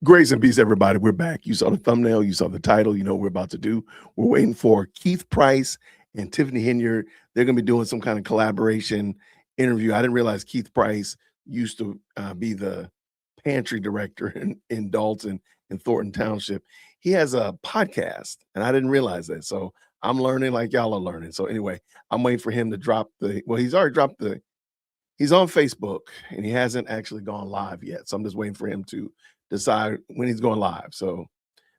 Grace and peace, everybody. We're back. You saw the thumbnail. You saw the title. You know what we're about to do. We're waiting for Keith Price and Tiffany Henyard. They're going to be doing some kind of collaboration interview. I didn't realize Keith Price used to be the pantry director in Dalton in Thornton Township. He has a podcast, and I didn't realize that. So I'm learning like y'all are learning. So anyway, I'm waiting for him to drop he's already dropped he's on Facebook, and he hasn't actually gone live yet. So I'm just waiting for him to decide when he's going live. So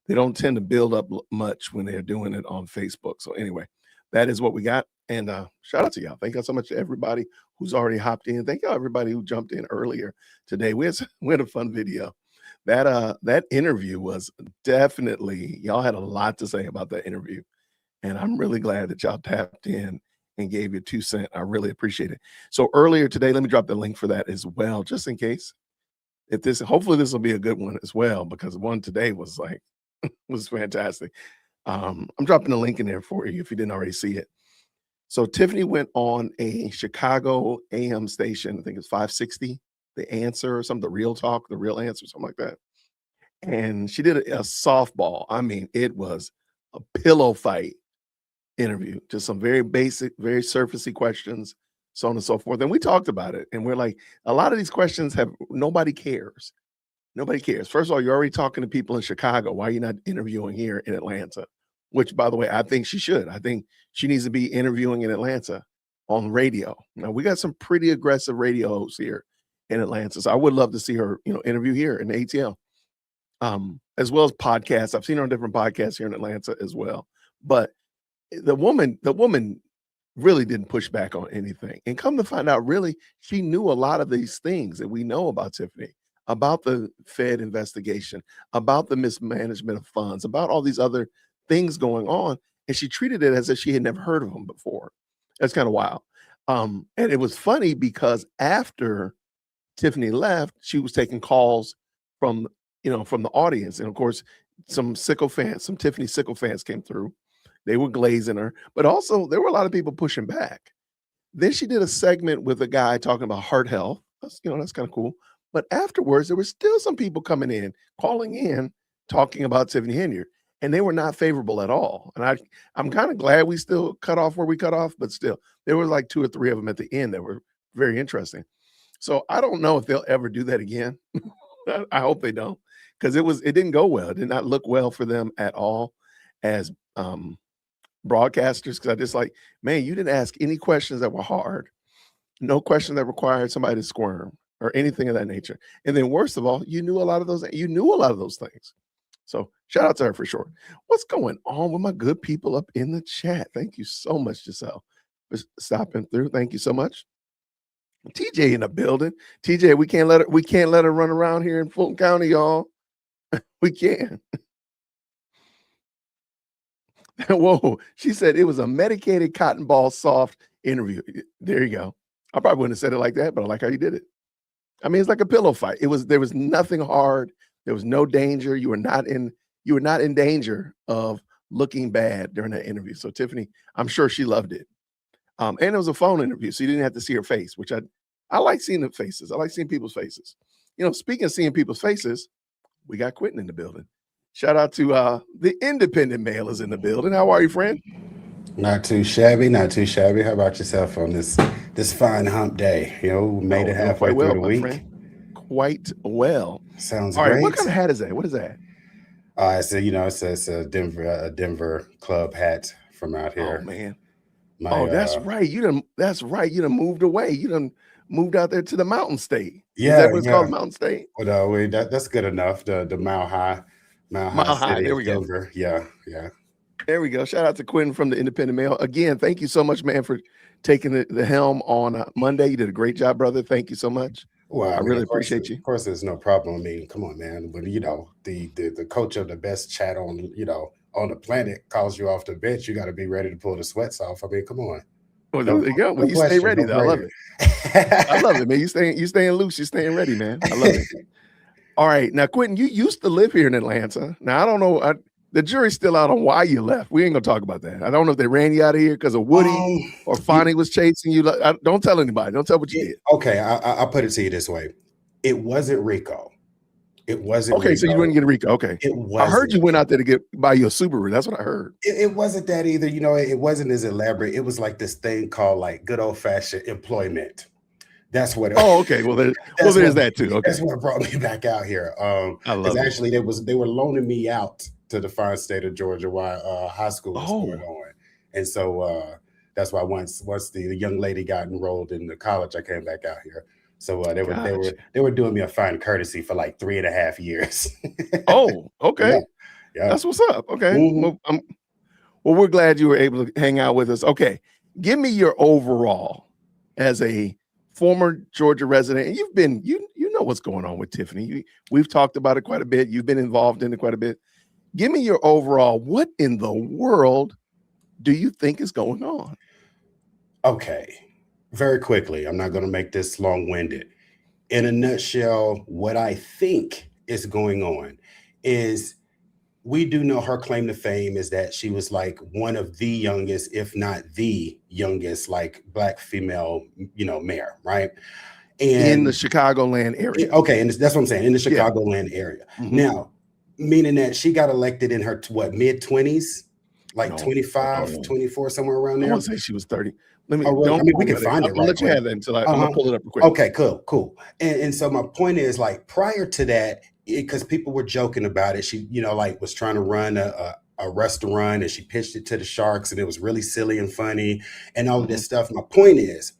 they don't tend to build up much when they're doing it on Facebook. So anyway, that is what we got. And shout out to y'all. Thank y'all so much to everybody who's already hopped in. Thank y'all everybody who jumped in earlier today. We had a fun video. That interview was definitely, y'all had a lot to say about that interview. And I'm really glad that y'all tapped in and gave your 2 cents. I really appreciate it. So earlier today, let me drop the link for that as well, just in case. Hopefully this will be a good one as well, because one today was was fantastic. I'm dropping the link in there for you if you didn't already see it. So Tiffany went on a Chicago AM station, I think it's 560, The Answer or something, The Real Talk, The Real Answer, something like that. And she did a softball. I mean, it was a pillow fight interview, just some very basic, very surfacey questions, so on and so forth. And we talked about it, and we're like, a lot of these questions nobody cares. Nobody cares. First of all, you're already talking to people in Chicago. Why are you not interviewing here in Atlanta? Which, by the way, I think she should. I think she needs to be interviewing in Atlanta on radio. Now, we got some pretty aggressive radio hosts here in Atlanta, so I would love to see her, interview here in the ATL, as well as podcasts. I've seen her on different podcasts here in Atlanta as well. But the woman really didn't push back on anything. And come to find out, really, she knew a lot of these things that we know about Tiffany, about the Fed investigation, about the mismanagement of funds, about all these other things going on. And she treated it as if she had never heard of them before. That's kind of wild. And it was funny because after Tiffany left, she was taking calls from the audience. And of course, some Tiffany Sickle fans came through. They were glazing her, but also there were a lot of people pushing back. Then she did a segment with a guy talking about heart health. That's kind of cool. But afterwards, there were still some people calling in, talking about Tiffany Henyard, and they were not favorable at all. And I'm kind of glad we still cut off where we cut off, but still, there was like 2 or 3 of them at the end that were very interesting. So I don't know if they'll ever do that again. I hope they don't, because it didn't go well. It did not look well for them at all as broadcasters, because I just man, you didn't ask any questions that were hard, no question that required somebody to squirm or anything of that nature. And then worst of all, you knew a lot of those things. So shout out to her for sure. What's going on with my good people up in the chat? Thank you so much, Giselle, for stopping through. Thank you so much. TJ in the building. TJ, we can't let her run around here in Fulton County, y'all. We can't. Whoa, she said it was a medicated cotton ball soft interview. There you go. I probably wouldn't have said it like that, but I like how you did it. I mean, it's like a pillow fight. There was nothing hard. There was no danger. You were not in danger of looking bad during that interview. So Tiffany, I'm sure she loved it. And it was a phone interview, so you didn't have to see her face, which I like seeing the faces. I like seeing people's faces. Speaking of seeing people's faces, we got Quinton in the building. Shout out to the independent male is in the building. How are you, friend? Not too shabby, not too shabby. How about yourself on this fine hump day? We made it halfway through the week. Friend. Quite well. Sounds all great. Right, what kind of hat is that? What is that? It's a Denver club hat from out here. Oh man. That's right. You done moved away. You done moved out there to the Mountain State. Yeah, is that what it's called, Mountain State? Well, that's good enough. The Mile High City, there we Denver. go. Yeah. There we go. Shout out to Quinton from the Independent Mail. Again, thank you so much, man, for taking the helm on Monday. You did a great job, brother. Thank you so much. Well, I really appreciate you. Of course, there's no problem. I mean, come on, man. When the coach of the best chat on the planet calls you off the bench, you got to be ready to pull the sweats off. I mean, come on. Well, there you go. Well, you stay ready, though. I love it. I love it, man. You staying loose. You staying ready, man. I love it. All right. Now, Quinton, you used to live here in Atlanta. Now, I don't know. the jury's still out on why you left. We ain't gonna talk about that. I don't know if they ran you out of here because of Woody or Fonnie was chasing you. Don't tell anybody. Don't tell what you did. Okay, I'll put it to you this way. It wasn't Rico. It wasn't okay, Rico. So you didn't get Rico. Okay. It was. I heard you went out there to buy you a Subaru. That's what I heard. It wasn't that either. You know, it wasn't as elaborate. It was like this thing called like good old fashioned employment. That's what. Oh, okay. Well, there's that too. Okay, that's what brought me back out here. I love it. Actually, they were loaning me out to the fine state of Georgia while high school was going on, and so that's why once the young lady got enrolled in the college, I came back out here. So they were doing me a fine courtesy for like 3.5 years. Oh, okay. Yeah. That's what's up. Okay. Well, we're glad you were able to hang out with us. Okay, give me your overall as a former Georgia resident, and you've been you know what's going on with Tiffany. We've talked about it quite a bit. You've been involved in it quite a bit. Give me your overall. What in the world do you think is going on? Okay, very quickly. I'm not going to make this long-winded. In a nutshell, what I think is going on is we do know her claim to fame is that she was like one of the youngest, if not the youngest, like Black female, mayor, right? And in the Chicagoland area. Okay, and that's what I'm saying, in the Chicagoland area. Mm-hmm. Now, meaning that she got elected in her mid-20s, like 25, 24, somewhere around there. I want to say she was 30. Let me. We can find it. I'll let you have that until I'm gonna pull it up real quick. Okay, cool. And so my point is, like, prior to that, because people were joking about it, she, was trying to run a restaurant and she pitched it to the Sharks and it was really silly and funny and all of this stuff. My point is,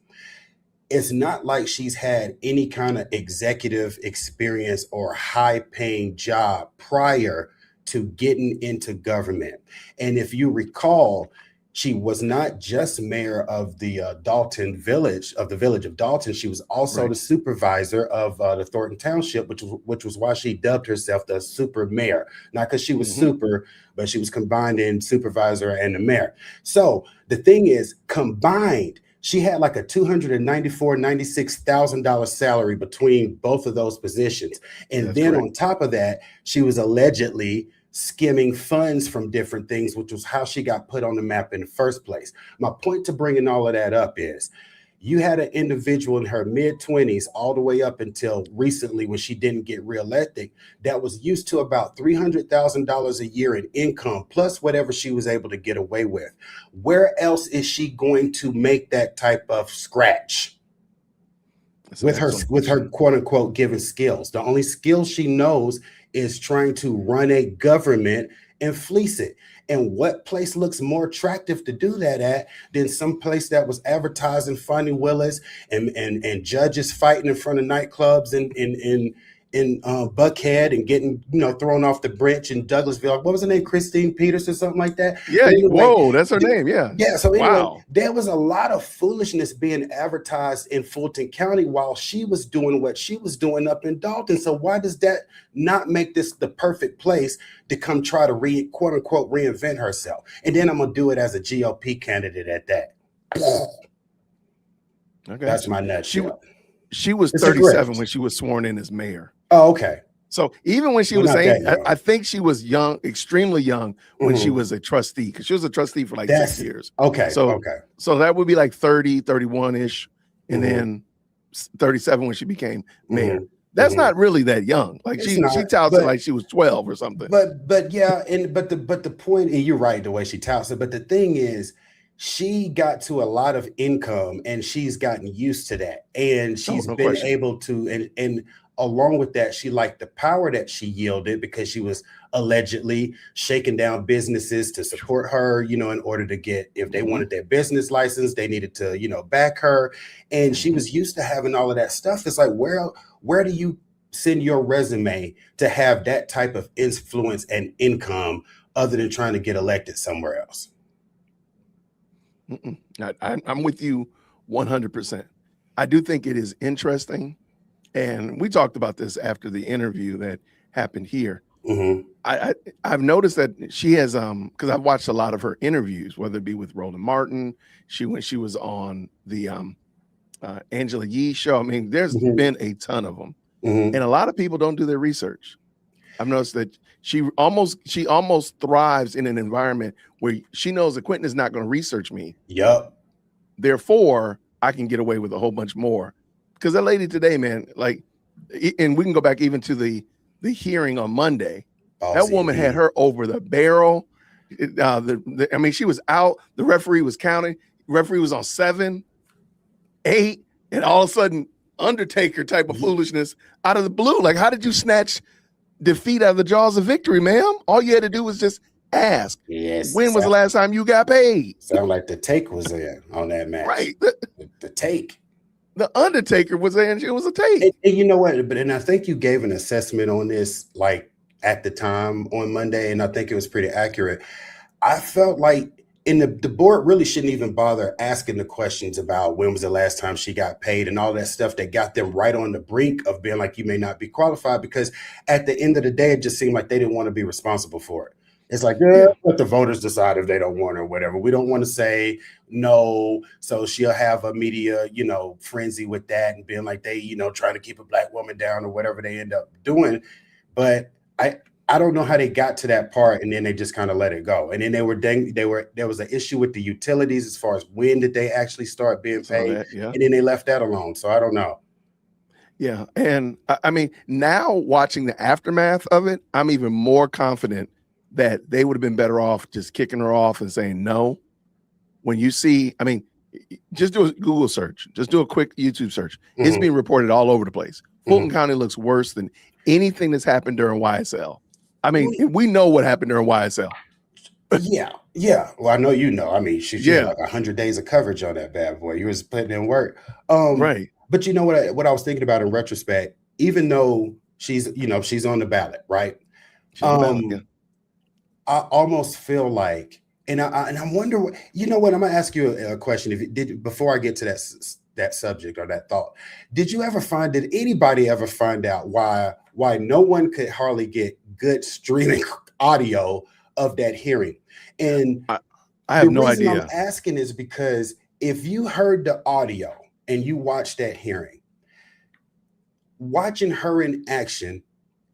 it's not like she's had any kind of executive experience or high-paying job prior to getting into government. And if you recall, she was not just mayor of the Dalton village, of the village of Dalton. She was also the supervisor of the Thornton Township, which was why she dubbed herself the super mayor. Not because she was super, but she was combined in supervisor and the mayor. So the thing is, combined, she had like a $294,000-$96,000 salary between both of those positions. And that's then correct. On top of that, she was allegedly skimming funds from different things, which was how she got put on the map in the first place. My point to bringing all of that up is you had an individual in her mid-20s all the way up until recently when she didn't get reelected that was used to about $300,000 a year in income, plus whatever she was able to get away with. Where else is she going to make that type of scratch? With her quote unquote given skills. The only skills she knows is trying to run a government and fleece it. And what place looks more attractive to do that at than some place that was advertising Fonnie Willis and judges fighting in front of nightclubs in Buckhead and getting thrown off the bridge in Douglasville. What was her name? Christine Peters or something like that? Yeah. Anyway, that's her name. Yeah. Yeah. So anyway, there was a lot of foolishness being advertised in Fulton County while she was doing what she was doing up in Dalton. So why does that not make this the perfect place to come try to quote unquote reinvent herself? And then I'm gonna do it as a GOP candidate at that. Okay. That's my nutshell. She was 37 when she was sworn in as mayor. Oh, okay. So even when she was saying, I think she was young, extremely young when she was a trustee, because she was a trustee for like 6 years. Okay. So that would be like 30, 31-ish, and then 37 when she became mayor. That's not really that young. Like she touts it like she was 12 or something. But yeah, but the point, and you're right the way she touts it. But the thing is, she got to a lot of income and she's gotten used to that. And she's been able to, and along with that, she liked the power that she yielded because she was allegedly shaking down businesses to support her, in order to get, if they wanted their business license, they needed to, back her. And she was used to having all of that stuff. It's like, where do you send your resume to have that type of influence and income other than trying to get elected somewhere else? I'm with you 100%. I do think it is interesting. And we talked about this after the interview that happened here. I've noticed that she has, because I've watched a lot of her interviews, whether it be with Roland Martin, when she was on the Angela Yee show. I mean, there's been a ton of them. And a lot of people don't do their research. I've noticed that she almost thrives in an environment where she knows that Quinton is not going to research me. Yep. Therefore, I can get away with a whole bunch more. Because that lady today, man, like, and we can go back even to the hearing on Monday. That woman had her over the barrel. I mean, she was out. The referee was counting. The referee was on 7, 8, and all of a sudden, Undertaker type of foolishness out of the blue. Like, how did you snatch defeat out of the jaws of victory, ma'am? All you had to do was just ask. Yes. When was the last time you got paid? Sound like the take was in on that match. Right. The take. The Undertaker was in. It was a take. And you know what? And I think you gave an assessment on this, like, at the time on Monday, and I think it was pretty accurate. I felt like the board really shouldn't even bother asking the questions about when was the last time she got paid and all that stuff that got them right on the brink of being like, you may not be qualified, because at the end of the day, it just seemed like they didn't want to be responsible for it. It's like, let the voters decide if they don't want her or whatever. We don't want to say no. So she'll have a media, frenzy with that and being like they, trying to keep a black woman down or whatever they end up doing. But I don't know how they got to that part, and then they just kind of let it go. And then there was an issue with the utilities as far as when did they actually start being paid, and then they left that alone. So I don't know. Yeah, and I mean, now watching the aftermath of it, I'm even more confident that they would have been better off just kicking her off and saying no. When you see, I mean, just do a Google search, just do a quick YouTube search. Mm-hmm. It's being reported all over the place. Fulton County looks worse than anything that's happened during YSL. I mean, we know what happened during YSL. Yeah. Well, I know you know. I mean, she's like 100 days of coverage on that bad boy. You was putting in work. Right. But you know what I was thinking about in retrospect, even though she's on the ballot, right? I almost feel like, and I wonder what, I'm gonna ask you a question. Before I get to that subject or that thought, did anybody ever find out why no one could hardly get good streaming audio of that hearing? And I have no idea. idea. I'm asking is because if you heard the audio and you watched that hearing, watching her in action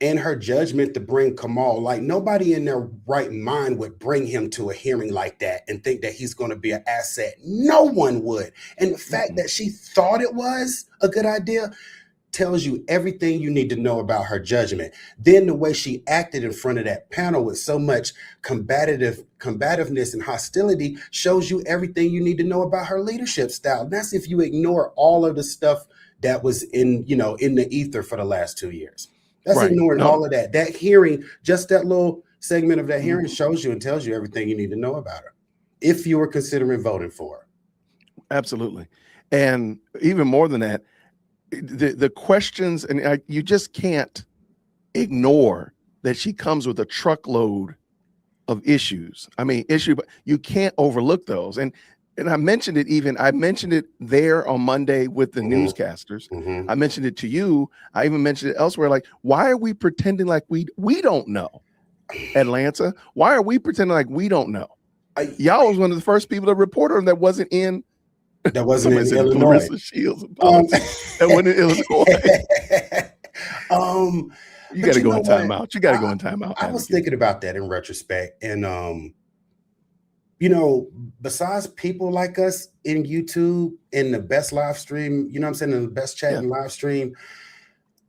and her judgment to bring Kamal, like nobody in their right mind would bring him to a hearing like that and think that he's going to be an asset. No one would. And the fact that she thought it was a good idea tells you everything you need to know about her judgment. Then the way she acted in front of that panel with so much combativeness and hostility shows you everything you need to know about her leadership style. And that's if you ignore all of the stuff that was in the ether for the last 2 years. That's ignoring all of that. That hearing, just that little segment of that hearing shows you and tells you everything you need to know about her if you were considering voting for her. Absolutely. And even more than that, the questions, and you just can't ignore that she comes with a truckload of issues. I mean, but you can't overlook those. And I mentioned it there on Monday with the newscasters. I mentioned it to you. I even mentioned it elsewhere. Like, why are we pretending like we don't know? Atlanta, why are we pretending like we don't know? Y'all was one of the first people to report on that wasn't in Illinois. Shields that wasn't in Illinois. You got to go in timeout. You got to go in timeout. I was thinking about that in retrospect, and besides people like us in YouTube in the best live stream, in the best chat and live stream,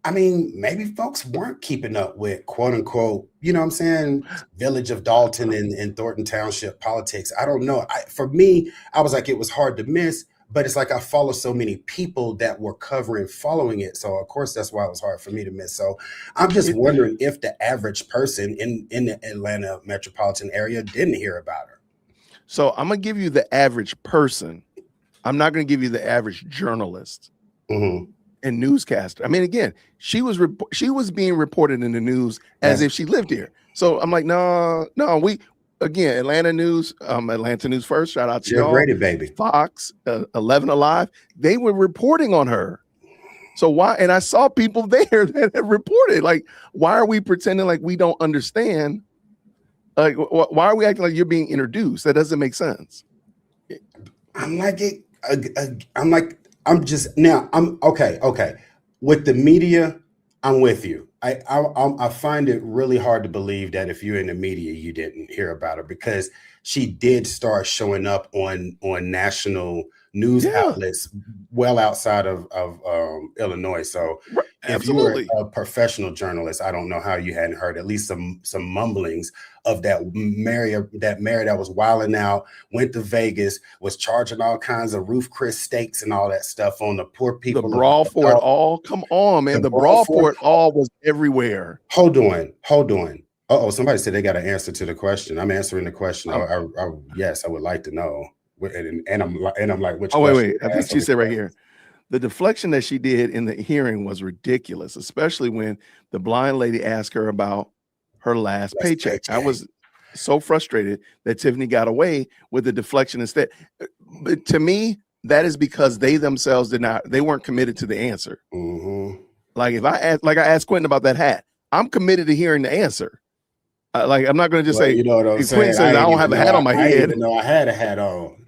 I mean, maybe folks weren't keeping up with quote unquote, Village of Dalton and Thornton Township politics. I don't know. For me, I was like, it was hard to miss, but it's like I follow so many people that were following it. So of course, that's why it was hard for me to miss. So I'm just wondering if the average person in the Atlanta metropolitan area didn't hear about her. So I'm going to give you the average person. I'm not going to give you the average journalist and newscaster. I mean, again, she was being reported in the news as if she lived here. So I'm like, no, Atlanta News, Atlanta News First, shout out to y'all. Graded, baby. Fox, 11 Alive, they were reporting on her. So why? And I saw people there that have reported, like, why are we pretending like we don't understand? Like, why are we acting like you're being introduced? That doesn't make sense. I'm okay. With the media, I'm with you. I find it really hard to believe that if you're in the media, you didn't hear about her, because she did start showing up on national news outlets well outside of Illinois. So if you were absolutely. a professional journalist, I don't know how you hadn't heard at least some mumblings of that Mary that was wilding out, went to Vegas, was charging all kinds of Ruth Chris steaks and all that stuff on the poor people. The brawl for it all. Come on, man. The brawl for it all was everywhere. Hold on. Uh-oh, somebody said they got an answer to the question. I'm answering the question. Yes, I would like to know. And I'm like, which wait. I think she said right here. The deflection that she did in the hearing was ridiculous, especially when the blind lady asked her about her last paycheck. I was so frustrated that Tiffany got away with the deflection instead. But to me, that is because they themselves they weren't committed to the answer. Mm-hmm. Like I asked Quinton about that hat, I'm committed to hearing the answer. I'm not going to just say, you know what I'm saying? Quinton says I don't have a hat on my head. I didn't even know I had a hat on.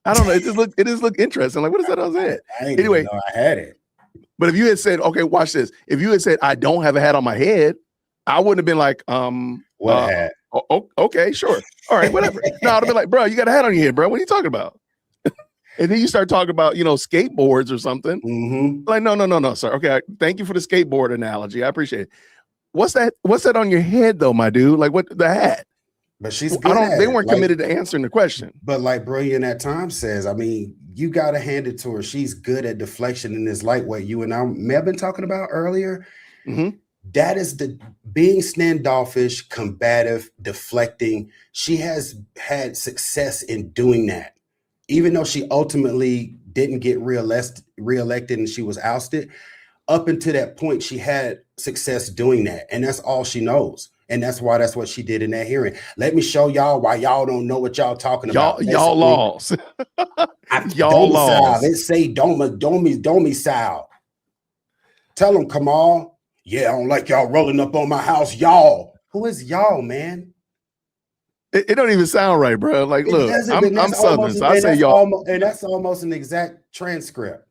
I don't know. It just looked interesting. Like, what is that on his head? Anyway, know I had it. But if you had said, okay, watch this. If you had said, I don't have a hat on my head, I wouldn't have been like, what hat? Okay, sure. All right, whatever. No, I'd have been like, bro, you got a hat on your head, bro. What are you talking about? And then you start talking about, skateboards or something. Mm-hmm. Like, no, sir. Okay, thank you for the skateboard analogy. I appreciate it. What's that on your head, though, my dude? Like, what the hat? But she's good they weren't committed to answering the question. But like Brilliant at Times says, I mean, you got to hand it to her. She's good at deflection in this lightweight you and I may have been talking about earlier. Mm-hmm. That is the being standoffish, combative, deflecting. She has had success in doing that. Even though she ultimately didn't get reelected and she was ousted, up until that point, she had success doing that. And that's all she knows. And that's what she did in that hearing. Let me show y'all why y'all don't know what y'all talking about. Y'all laws. Y'all laws. They say domicile. Tell them, Kamal. Yeah, I don't like y'all rolling up on my house. Y'all. Who is y'all, man? It don't even sound right, bro. Like, look, I'm Southern, so I say y'all. And that's almost an exact transcript.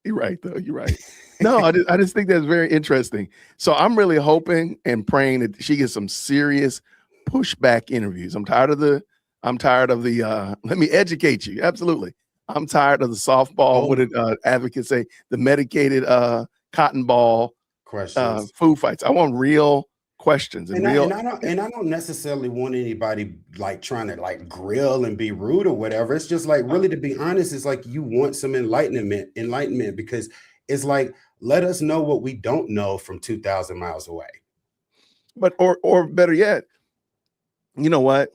You're right, though. You're right. No, I just think that's very interesting. So I'm really hoping and praying that she gets some serious pushback interviews. I'm tired of the let me educate you. Absolutely. I'm tired of the softball, what did advocates say, the medicated cotton ball questions, food fights. I want real questions and I don't necessarily want anybody like trying to like grill and be rude or whatever. It's just like, really, to be honest, it's like you want some enlightenment because it's like, let us know what we don't know from 2,000 miles away. But or better yet, you know what?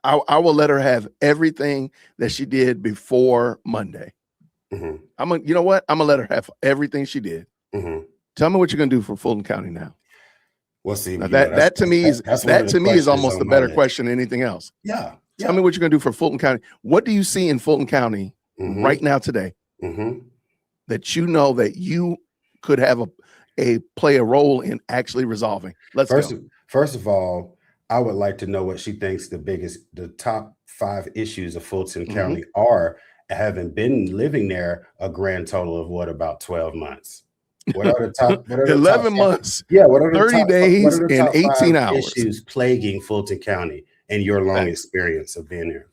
I will let her have everything that she did before Monday. Mm-hmm. You know what? I'm gonna let her have everything she did. Mm-hmm. Tell me what you're gonna do for Fulton County now. We'll see. That to me is almost a better question than anything else. Yeah. Tell me what you're gonna do for Fulton County. What do you see in Fulton County right now today that you know that you could have play a role in actually resolving? First of all, I would like to know what she thinks the top 5 issues of Fulton County are, having been living there a grand total of about 12 months. What are the top 11 months? Yeah, what are the 30 days and 18 hours issues plaguing Fulton County and your long experience of being there?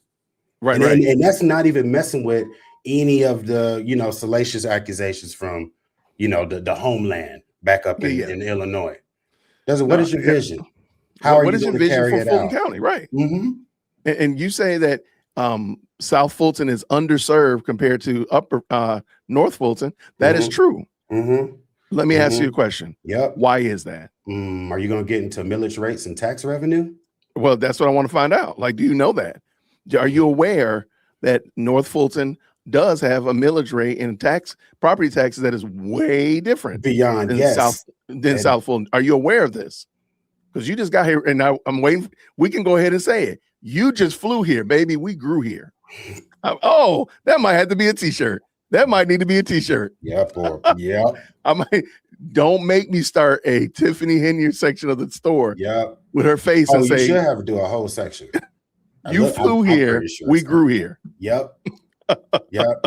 Right. And that's not even messing with any of the salacious accusations from the homeland back up in Illinois. What is your vision? What is your vision for Fulton County? Right. Mm-hmm. And you say that South Fulton is underserved compared to upper North Fulton. That is true. Mm-hmm. Let me ask you a question. Yep. Why is that? Are you going to get into millage rates and tax revenue? Well, that's what I want to find out. Like, do you know that? Are you aware that North Fulton does have a millage rate in property taxes that is way different beyond South Fulton? Are you aware of this? Because you just got here, and I'm waiting. We can go ahead and say it. You just flew here, baby. We grew here. That might have to be a T-shirt. That might need to be a T-shirt. Yep. Don't make me start a Tiffany Henyard section of the store. Yep. With her face and say, you should have to do a whole section. You flew here. Sure we grew here. Yep. Yep.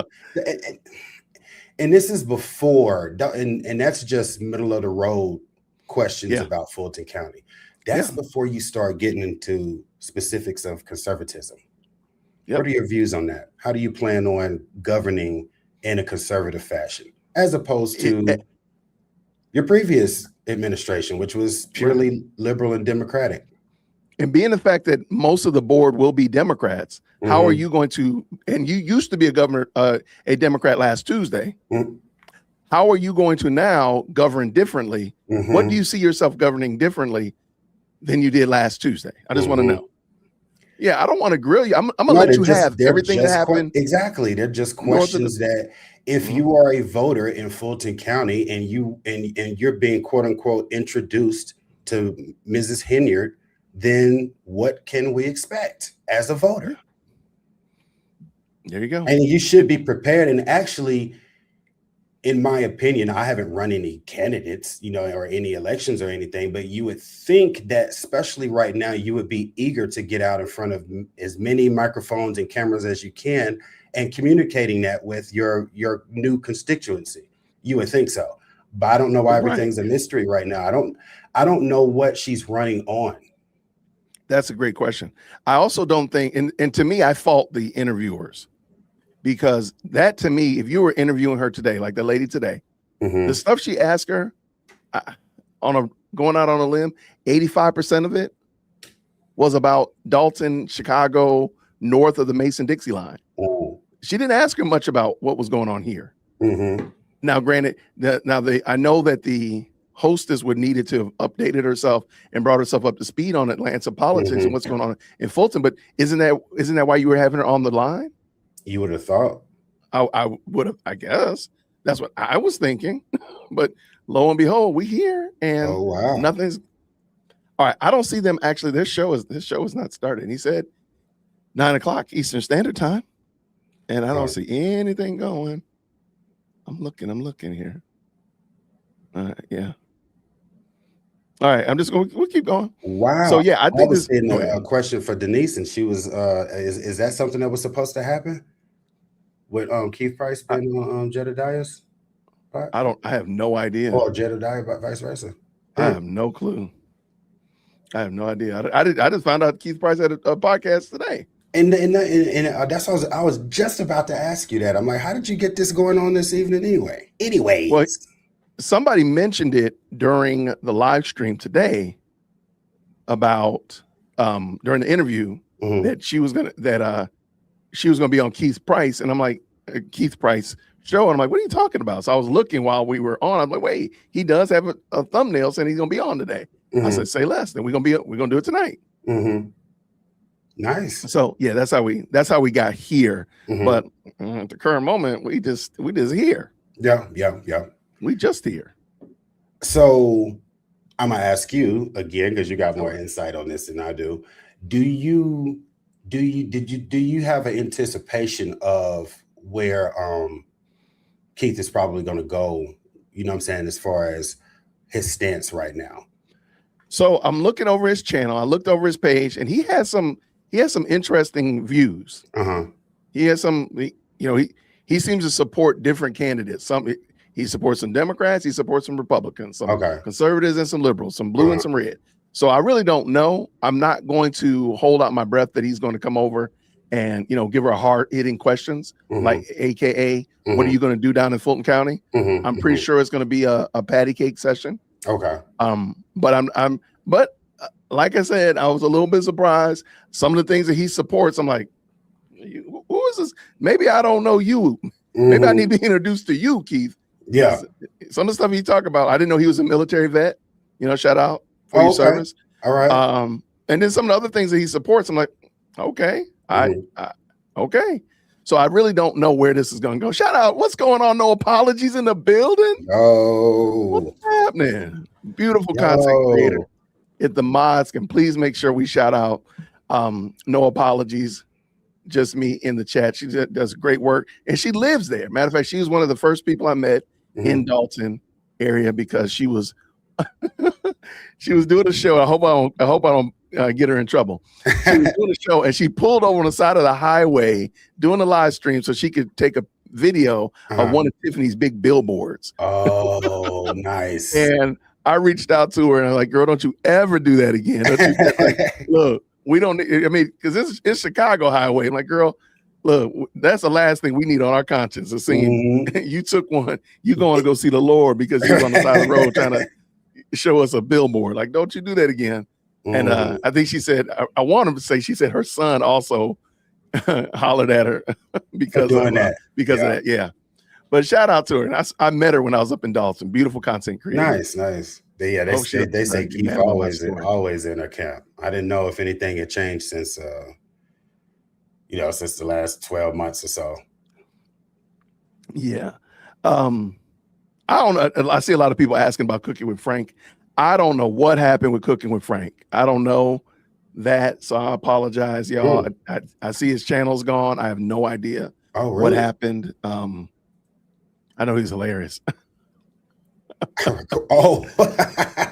And this is before, and that's just middle of the road questions about Fulton County. That's before you start getting into specifics of conservatism. What are your views on that? How do you plan on governing in a conservative fashion, as opposed to your previous administration, which was really liberal and democratic? And being the fact that most of the board will be Democrats, how are you going to, and you used to be a Democrat last Tuesday. How are you going to now govern differently? What do you see yourself governing differently than you did last Tuesday? I just want to know. Yeah, I don't want to grill you. I'm gonna let you have everything that happened. Exactly. They're just questions that if you are a voter in Fulton County and you're being quote unquote introduced to Mrs. Henyard, then what can we expect as a voter? There you go. And you should be prepared. And actually, in my opinion, I haven't run any candidates, or any elections or anything, but you would think that, especially right now, you would be eager to get out in front of as many microphones and cameras as you can and communicating that with your new constituency. You would think so. But I don't know why everything's a mystery right now. I don't know what she's running on. That's a great question. I also don't think, and to me, I fault the interviewers, because that, to me, if you were interviewing her today, like the lady today, the stuff she asked her going out on a limb, 85% of it was about Dalton, Chicago, north of the Mason-Dixie line. She didn't ask her much about what was going on here. Now, granted, I know that the hostess would needed to have updated herself and brought herself up to speed on Atlanta politics and what's going on in Fulton. But isn't that why you were having her on the line? You would have thought. I would have, I guess. That's what I was thinking. But lo and behold, we here and nothing's all right. I don't see them actually. This show is not started. He said 9 o'clock Eastern Standard Time. And I don't see anything going. I'm looking here. Yeah. All right, we'll keep going. Wow. So yeah, I think this is a question for Denise, and she was is that something that was supposed to happen with Keith Price being on Jedediah's part? I have no idea. Or Jedediah, but vice versa. I have no clue. I have no idea. I just found out Keith Price had a podcast today. And that's what I was just about to ask you that. I'm like, how did you get this going on this evening anyway? Anyways. Well, somebody mentioned it during the live stream today about during the interview that she was gonna be on Keith Price, and I'm like, Keith Price show, and I'm like, what are you talking about? So I was looking while we were on. I'm like, wait, he does have a thumbnail saying he's gonna be on today. I said, say less, then we're gonna do it tonight. Nice. So yeah, that's how we got here. But at the current moment, we just here. Yeah. We just here. So I'm gonna ask you again, because you got more insight on this than I do. Do you have an anticipation of where Keith is probably gonna go, you know what I'm saying, as far as his stance right now? So I'm looking over his channel. I looked over his page, and he has some interesting views. He has some, he seems to support different candidates. He supports some Democrats, he supports some Republicans, some conservatives and some liberals, some blue and some red. So I really don't know. I'm not going to hold out my breath that he's going to come over and, give her hard-hitting questions, like AKA, what are you going to do down in Fulton County? I'm pretty sure it's going to be a patty cake session. But like I said, I was a little bit surprised. Some of the things that he supports, I'm like, who is this? Maybe I don't know you. Maybe I need to be introduced to you, Keith. Yeah. Some of the stuff he talked about, I didn't know he was a military vet. Shout out for your service. All right. And then some of the other things that he supports, I'm like, okay, okay. So I really don't know where this is going to go. Shout out. What's going on? No apologies in the building. What's happening? Beautiful content creator. If the mods can please make sure we shout out No Apologies, just me in the chat. She does great work, and she lives there. Matter of fact, she was one of the first people I met in Dalton area, because she was doing a show. I hope I don't get her in trouble. She was doing a show, and she pulled over on the side of the highway doing a live stream so she could take video of one of Tiffany's big billboards. Oh, nice. And I reached out to her and I'm like, girl, don't you ever do that again. Like, look, we don't, I mean, because it's Chicago highway. I'm like, girl, look, that's the last thing we need on our conscience is seeing you took one, you going to go see the Lord because you was on the side of the road trying to show us a billboard. Like, don't you do that again. And I think she said, I want to say, she said her son also hollered at her because of that. Yeah. But shout out to her. And I met her when I was up in Dalton. Beautiful content creator. Nice. They say Keith always in her camp. I didn't know if anything had changed since since the last 12 months or so. Yeah. I don't know. I see a lot of people asking about Cooking with Frank. I don't know what happened with Cooking with Frank. I don't know that. So I apologize, y'all. I see his channel's gone. I have no idea what happened. I know he's hilarious.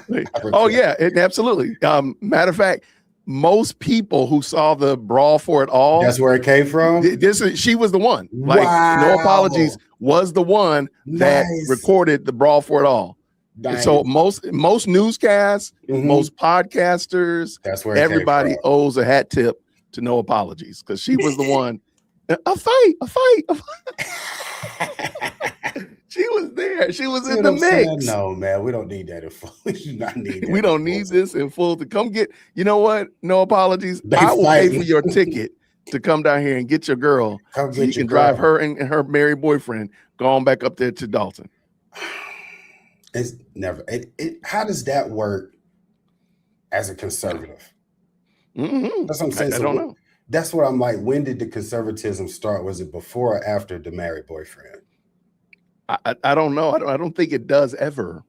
Yeah, absolutely. Matter of fact, most people who saw the Brawl for It All, that's where it came from. She was the one. Like, No Apologies was the one that recorded the Brawl for It All. Nice. So most newscasts, most podcasters, that's where everybody owes a hat tip to No Apologies because she was the one. A fight. She was there. She was in the mix. No, man, we don't need that in full. We do not need that. We don't need this in full to come get. You know what? No Apologies. I will pay for your ticket to come down here and get your girl. So you can drive her and her married boyfriend going back up there to Dalton. It's never. How does that work as a conservative? That's what I'm saying. I don't know. That's what I'm like. When did the conservatism start? Was it before or after the married boyfriend? I don't know. I don't think it does ever,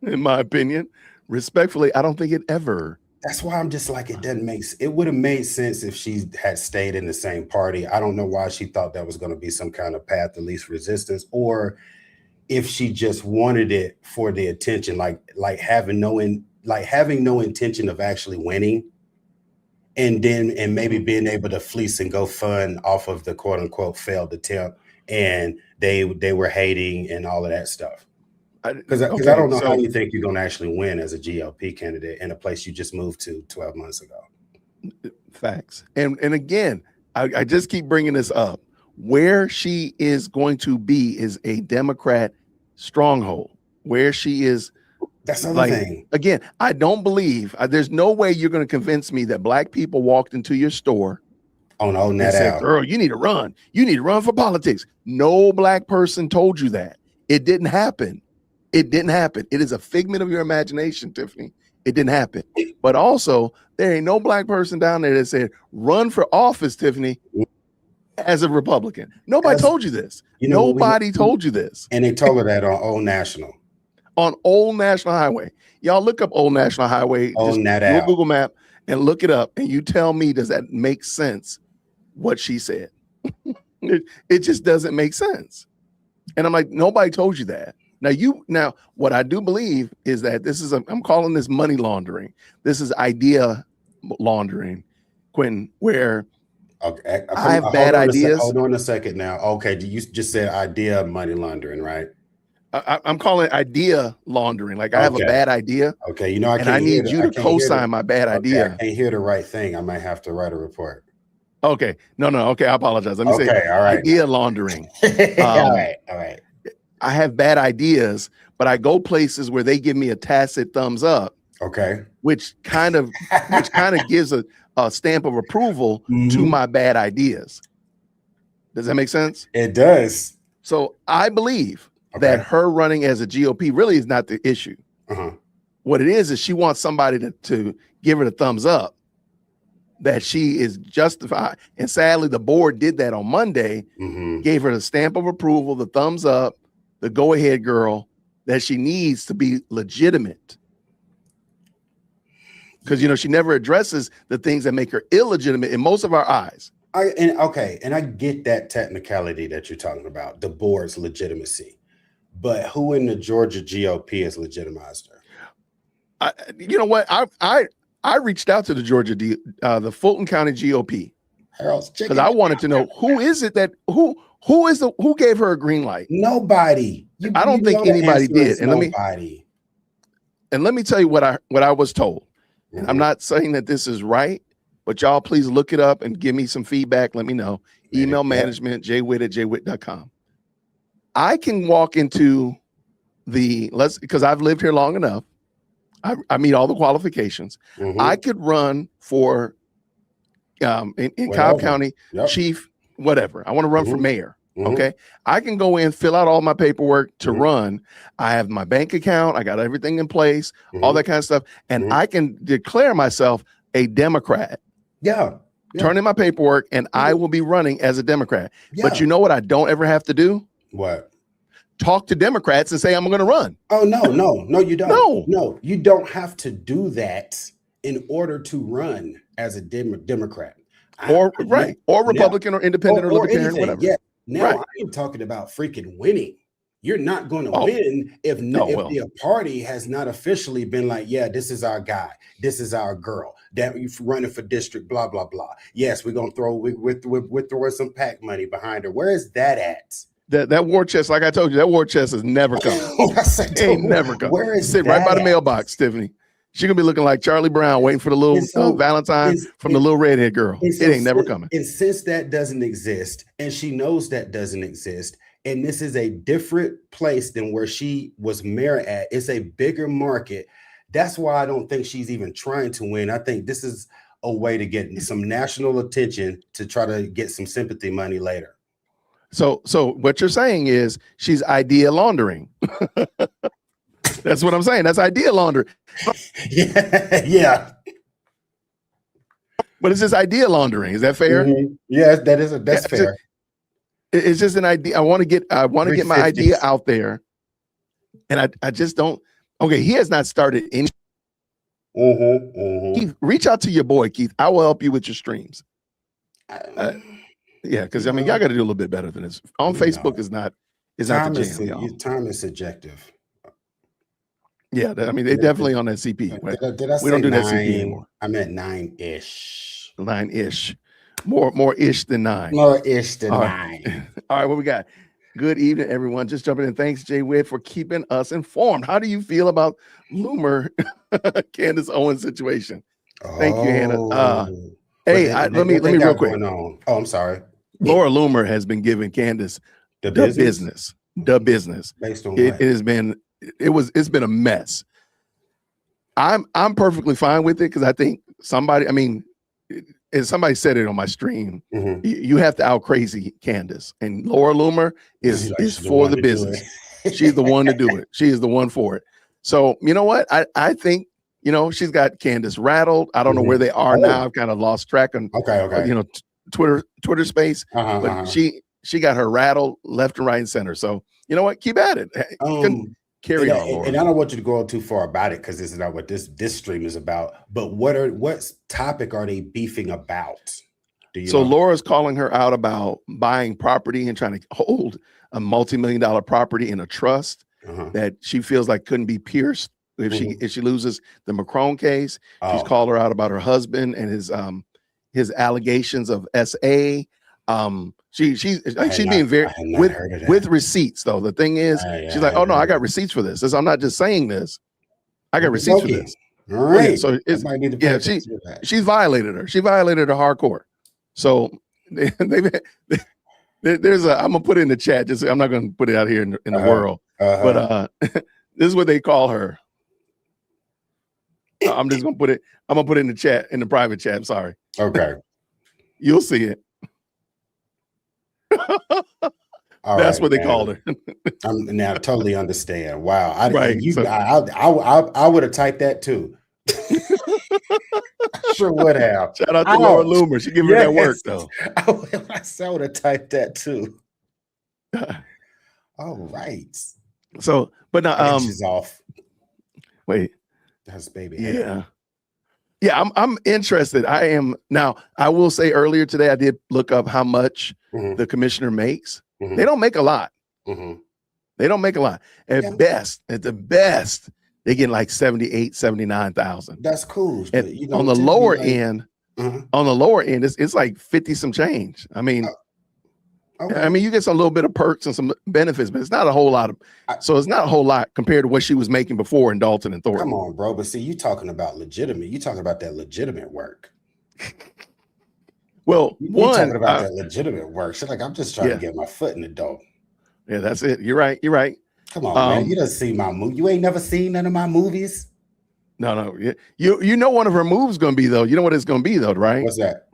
in my opinion. Respectfully, I don't think it ever. That's why I'm just like, it would have made sense if she had stayed in the same party. I don't know why she thought that was going to be some kind of path of least resistance, or if she just wanted it for the attention, like having no intention of actually winning, and maybe being able to fleece and go fun off of the quote unquote failed attempt, and they were hating and all of that stuff. Because I don't know how you think you're going to actually win as a GOP candidate in a place you just moved to 12 months ago. Facts. And again, I just keep bringing this up. Where she is going to be is a Democrat stronghold. Where she is. That's another thing. Again, I don't believe there's no way you're going to convince me that black people walked into your store and said, girl, you need to run. You need to run for politics. No black person told you that. It didn't happen. It didn't happen. It is a figment of your imagination, Tiffany. It didn't happen. But also, there ain't no black person down there that said, run for office, Tiffany, as a Republican. Nobody told you this. Nobody told you this. And they told her that on Old National. On Old National Highway. Y'all look up Old National Highway. Just do a Google map and look it up. And you tell me, does that make sense, what she said? It just doesn't make sense. And I'm like, nobody told you that. Now, what I do believe is that I'm calling this money laundering. This is idea laundering, Quinton, where I have bad ideas. Hold on a second now. Okay, you just said idea money laundering, right? I'm calling it idea laundering. Like I have a bad idea. Okay, I need you to co-sign my bad idea. I can't hear the right thing. I might have to write a report. Okay, no. Okay, I apologize. Let me say all right. Idea laundering. All right. I have bad ideas, but I go places where they give me a tacit thumbs up. Okay. Which kind of gives a stamp of approval to my bad ideas. Does that make sense? It does. So I believe that her running as a GOP really is not the issue. What it is she wants somebody to give her the thumbs up that she is justified. And sadly, the board did that on Monday, gave her the stamp of approval, the thumbs up, the go ahead girl that she needs to be legitimate. Because, she never addresses the things that make her illegitimate in most of our eyes. And I get that technicality that you're talking about, the board's legitimacy. But who in the Georgia GOP has legitimized her? You know what? I reached out to the the Fulton County GOP because I wanted to know who is it that Who gave her a green light? Nobody. I don't think anybody did. And nobody. let me tell you what I was told. Mm-hmm. And I'm not saying that this is right, but y'all please look it up and give me some feedback. Let me know. Email management, jwitt@jwitt.com. I can walk into because I've lived here long enough. I meet all the qualifications. Mm-hmm. I could run for in Cobb County, chief, whatever. I want to run for mayor. Mm-hmm. Okay. I can go in, fill out all my paperwork to run. I have my bank account. I got everything in place, all that kind of stuff. And I can declare myself a Democrat. Turn in my paperwork and I will be running as a Democrat. But you know what I don't ever have to do? What? Talk to Democrats and say I'm going to run. Oh, no, you don't. No, you don't have to do that in order to run as a Democrat. Or Republican or independent or libertarian, whatever. Yeah. Now I am talking about freaking winning. You're not going to win if the party has not officially been like, yeah, this is our guy, this is our girl, that you're running for district, blah blah blah. Yes, we're gonna we're throwing some PAC money behind her. Where is that at? That war chest, like I told you, that war chest is never coming. Ain't never coming. Where is Sit right by the mailbox, Tiffany. She's gonna be looking like Charlie Brown, waiting for the little Valentine from the little redhead girl. It ain't never coming. And since that doesn't exist, and she knows that doesn't exist, and this is a different place than where she was mayor at, it's a bigger market. That's why I don't think she's even trying to win. I think this is a way to get some national attention to try to get some sympathy money later. So what you're saying is she's idea laundering. That's what I'm saying. That's idea laundering. Yeah. But it's just idea laundering. Is that fair? Mm-hmm. Yeah, that's fair. It's just an idea. I want to get my idea out there. And I just don't. Okay, he has not started any. Keith, reach out to your boy, Keith. I will help you with your streams. Yeah, because I mean, y'all got to do a little bit better than this. On Facebook is not the jam. Time is subjective. Yeah, I mean, they definitely on that CP. Did I we don't do 9? that CP anymore. I meant 9-ish. 9-ish. More ish than 9. More ish than all 9. Right. All right, what we got? Good evening, everyone. Just jumping in. Thanks, Jay Witt, for keeping us informed. How do you feel about Loomer Candace Owens situation? Thank you, Hannah. Hey, let me real quick. Oh, I'm sorry. Laura Loomer has been giving Candace the business. Based on it has been. It's been a mess. I'm perfectly fine with it because I think somebody said it on my stream. Mm-hmm. You have to out crazy Candace, and Laura Loomer is for the business. She's the one to do it. She is the one for it. So you know what? I think she's got Candace rattled. I don't know where they are now. I've kind of lost track on Twitter space, but she got her rattled left and right and center. So you know what? Keep at it. Carry on, Laura. And I don't want you to go too far about it because this is not what this stream is about. But what topic are they beefing about? So Laura's calling her out about buying property and trying to hold a multi-million-dollar property in a trust that she feels like couldn't be pierced if she loses the Macron case. She's called her out about her husband and his allegations of SA. She's being very with receipts though. The thing is, she's like, oh no, I got receipts for this. I'm not just saying this. I got receipts for this. All right. Yeah, so she's violated her. She violated her hardcore. So there's I'm gonna put it in the chat. I'm not gonna put it out here in the world. But this is what they call her. I'm just gonna put it. I'm gonna put it in the chat, in the private chat. I'm sorry. Okay. You'll see it. That's what they called her. Now I totally understand. Wow. I would have typed that too. Sure would have. Shout out to Laura Loomer. She giving her that work though. I would have typed that too. All right. So, but now she's off. Wait. That's baby. Yeah. Yeah, I'm interested. I am now. I will say earlier today I did look up how much the commissioner makes. They don't make a lot. They don't make a lot. At the best, they get like 78, 79,000. That's cool. And on the lower end, it's like 50 some change. I mean, Okay. I mean, you get some little bit of perks and some benefits, but it's not a whole lot of. So it's not a whole lot compared to what she was making before in Dalton and Thornton. Come on, bro. But see, you talking about legitimate. You talking about that legitimate work. Well, you talking about that legitimate work. She's like, I'm just trying to get my foot in the door. Yeah, that's it. You're right. You're right. Come on, man. You done see my movie. You ain't never seen none of my movies. No. You know one of her moves going to be though. You know what it's going to be though, right? What's that?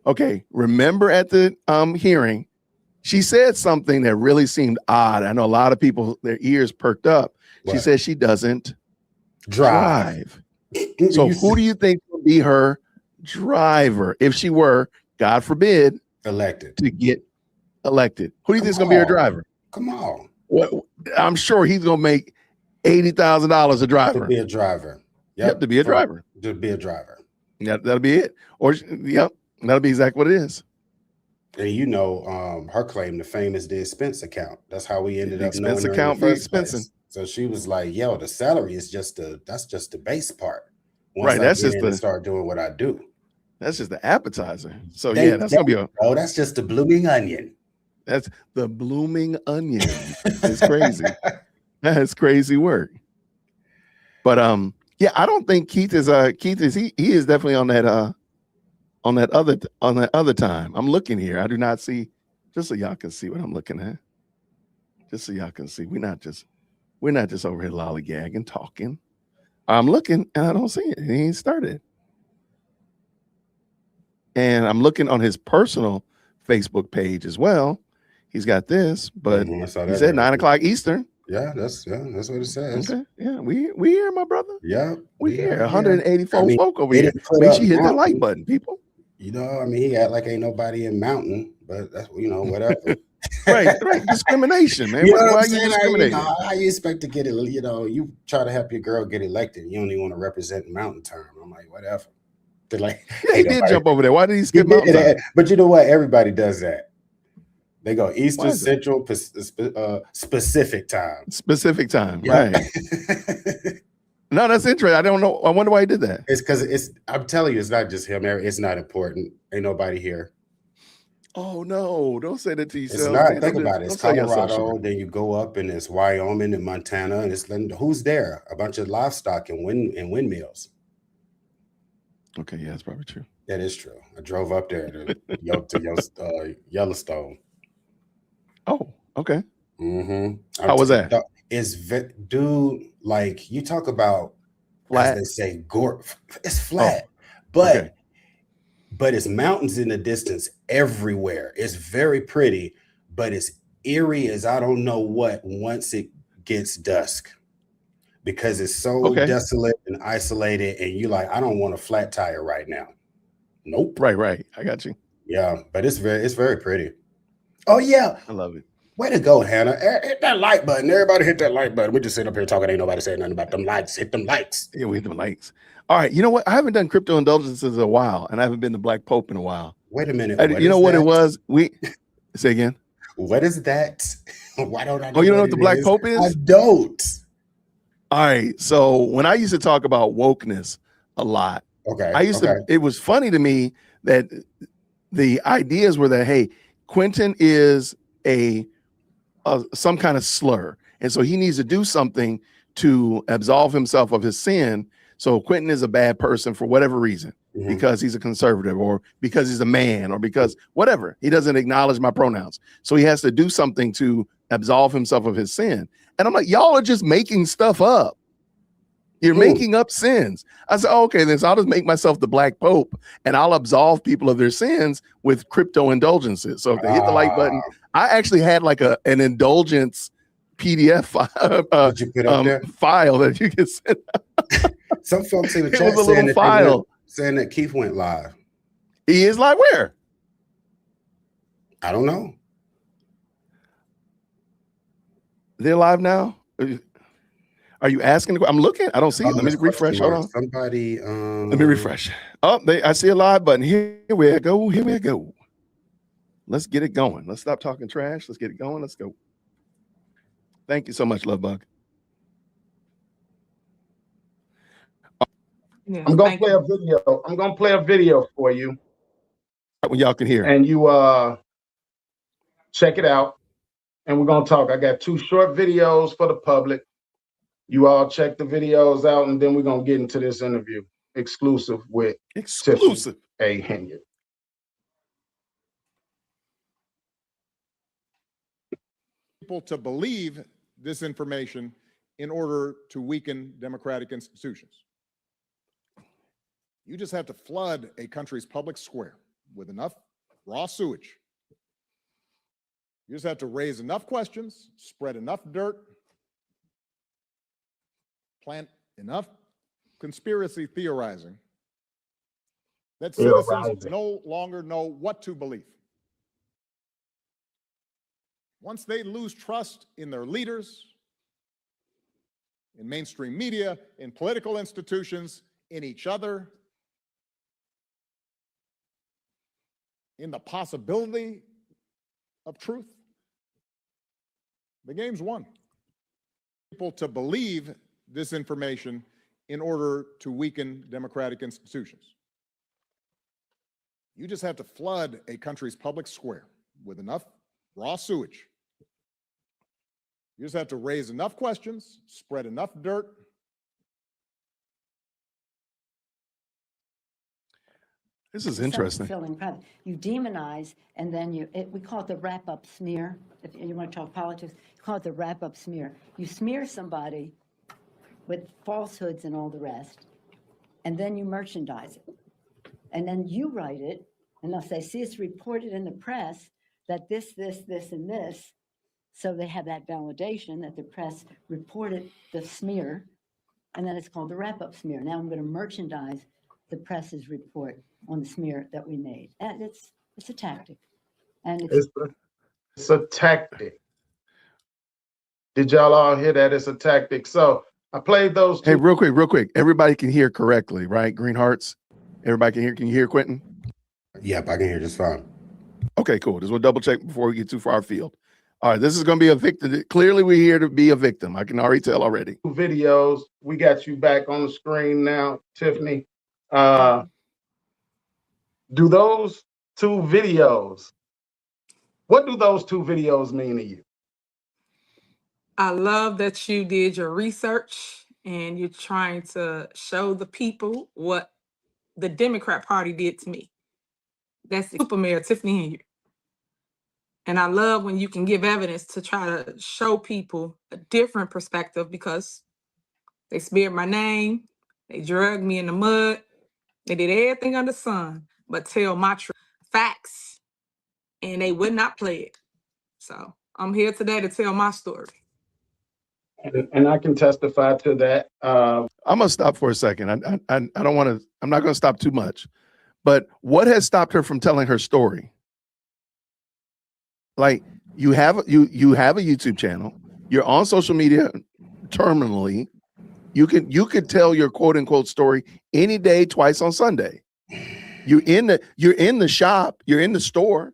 Okay. Remember at the hearing, she said something that really seemed odd. I know a lot of people, their ears perked up. What? She said she doesn't drive. So who do you think will be her driver if she were, God forbid, elected to get elected? Who do you think is going to be her driver? Come on. Well, I'm sure he's going to make $80,000 a driver. To be a driver. Yep, to be a driver. To be a driver. Yeah, that'll be it. Or yep, that'll be exactly what it is. And you know, her claim to fame is the expense account. That's how we ended up knowing her account in the first place. So she was like, "Yo, the salary is that's just the base part. Once right, that's just the start doing what I do. That's just the appetizer. So that's gonna be that's just the blooming onion. That's the blooming onion. It's crazy. That's crazy work. But yeah, I don't think Keith is he is definitely on that other time. I'm looking here. I do not see, just so y'all can see what I'm looking at. Just so y'all can see. We're not just over here lollygagging, talking. I'm looking and I don't see it. He ain't started. And I'm looking on his personal Facebook page as well. He's got this, but he said 9 o'clock Eastern. Yeah, that's what it says. Okay. Yeah, we here, my brother. Yeah, we here. 184 folk over here. Make sure you hit that like button, people. You know, I mean, he act like ain't nobody in Mountain, but that's whatever. right. Discrimination, man. You know why are you discriminating? How you expect to get it? You know, you try to help your girl get elected. You only want to represent Mountain Time. I'm like, whatever. They're like, he did jump over there. Why did he skip Mountain Time? But you know what? Everybody does that. They go Eastern, Central, specific time. Specific time, yeah. Right. No, that's interesting. I don't know. I wonder why he did that. It's because I'm telling you, it's not just him. It's not important. Ain't nobody here. Oh no! Don't say that to yourself. It's not. Think about it. It's Colorado. Then you go up, and it's Wyoming and Montana, and it's who's there? A bunch of livestock and windmills. Okay, yeah, that's probably true. That is true. I drove up there to Yellowstone. Oh, okay. Mm-hmm. How was that? Dude, like you talk about flat. As they say, it's flat, but it's mountains in the distance everywhere. It's very pretty, but it's eerie as I don't know what once it gets dusk, because it's so desolate and isolated, and you like, I don't want a flat tire right now. Nope. Right. I got you. Yeah, but it's very pretty. Oh yeah, I love it. Way to go, Hannah. Hit that like button. Everybody hit that like button. We just sitting up here talking. Ain't nobody saying nothing about them likes. Hit them likes. Yeah, we hit them likes. All right. You know what? I haven't done crypto indulgences in a while, and I haven't been to Black Pope in a while. Wait a minute. You know what it was? Say again. What is that? Why don't I know? Oh, you don't know what the Black Pope is? I don't. All right. So when I used to talk about wokeness a lot, it was funny to me that the ideas were that, hey, Quinton is some kind of slur, and so he needs to do something to absolve himself of his sin. So Quinton is a bad person for whatever reason, because he's a conservative, or because he's a man, or because whatever. He doesn't acknowledge my pronouns, so he has to do something to absolve himself of his sin. And I'm like, y'all are just making stuff up. You're making up sins. I said, okay, then so I'll just make myself the Black Pope, and I'll absolve people of their sins with crypto indulgences. So if they hit the like button, I actually had like an indulgence PDF file that you can send. Some folks in the chat saying that Keith went live. He is live where? I don't know. They're live now? Are you asking? I'm looking. I don't see it. Let me refresh. Hold on. Somebody. Let me refresh. Oh, I see a live button. Here we go. Here we go. Let's get it going. Let's stop talking trash. Let's get it going. Let's go. Thank you so much, Love Bug. Yeah, I'm gonna play a video. I'm gonna play a video for you. When y'all can hear. And you check it out, and we're gonna talk. I got 2 short videos for the public. You all check the videos out, and then we're gonna get into this interview exclusive with Tiffany Henyard. People to believe this information in order to weaken democratic institutions. You just have to flood a country's public square with enough raw sewage. You just have to raise enough questions, spread enough dirt, plant enough conspiracy theorizing that citizens no longer know what to believe. Once they lose trust in their leaders, in mainstream media, in political institutions, in each other, in the possibility of truth, the game's won. People to believe this information in order to weaken democratic institutions. You just have to flood a country's public square with enough raw sewage. You just have to raise enough questions, spread enough dirt. This is interesting. You demonize, and then we call it the wrap-up smear. If you want to talk politics, you call it the wrap-up smear. You smear somebody with falsehoods and all the rest, and then you merchandise it. And then you write it, and they'll say, see, it's reported in the press that this, and this. So they have that validation that the press reported the smear, and then it's called the wrap-up smear. Now I'm going to merchandise the press's report on the smear that we made. And it's a tactic. And it's a tactic. Did y'all all hear that? It's a tactic. So I played those 2. Hey, real quick. Everybody can hear correctly, right? Green hearts. Everybody can hear. Can you hear, Quinton? Yep, I can hear just fine. Okay, cool. Just want to double check before we get too far afield. All right, this is going to be a victim. Clearly, we're here to be a victim. I can already tell already. Videos. We got you back on the screen now, Tiffany. Do those 2 videos, what do those 2 videos mean to you? I love that you did your research and you're trying to show the people what the Democrat Party did to me. That's the Super Mayor, Tiffany Henyard. And I love when you can give evidence to try to show people a different perspective, because they smeared my name, they dragged me in the mud, they did everything under the sun but tell my truth, facts, and they would not play it. So I'm here today to tell my story. And I can testify to that. I'm gonna stop for a second. I don't want to. I'm not gonna stop too much. But what has stopped her from telling her story? Like, you have a YouTube channel. You're on social media terminally. You could tell your quote unquote story any day, twice on Sunday. You're in the shop. You're in the store,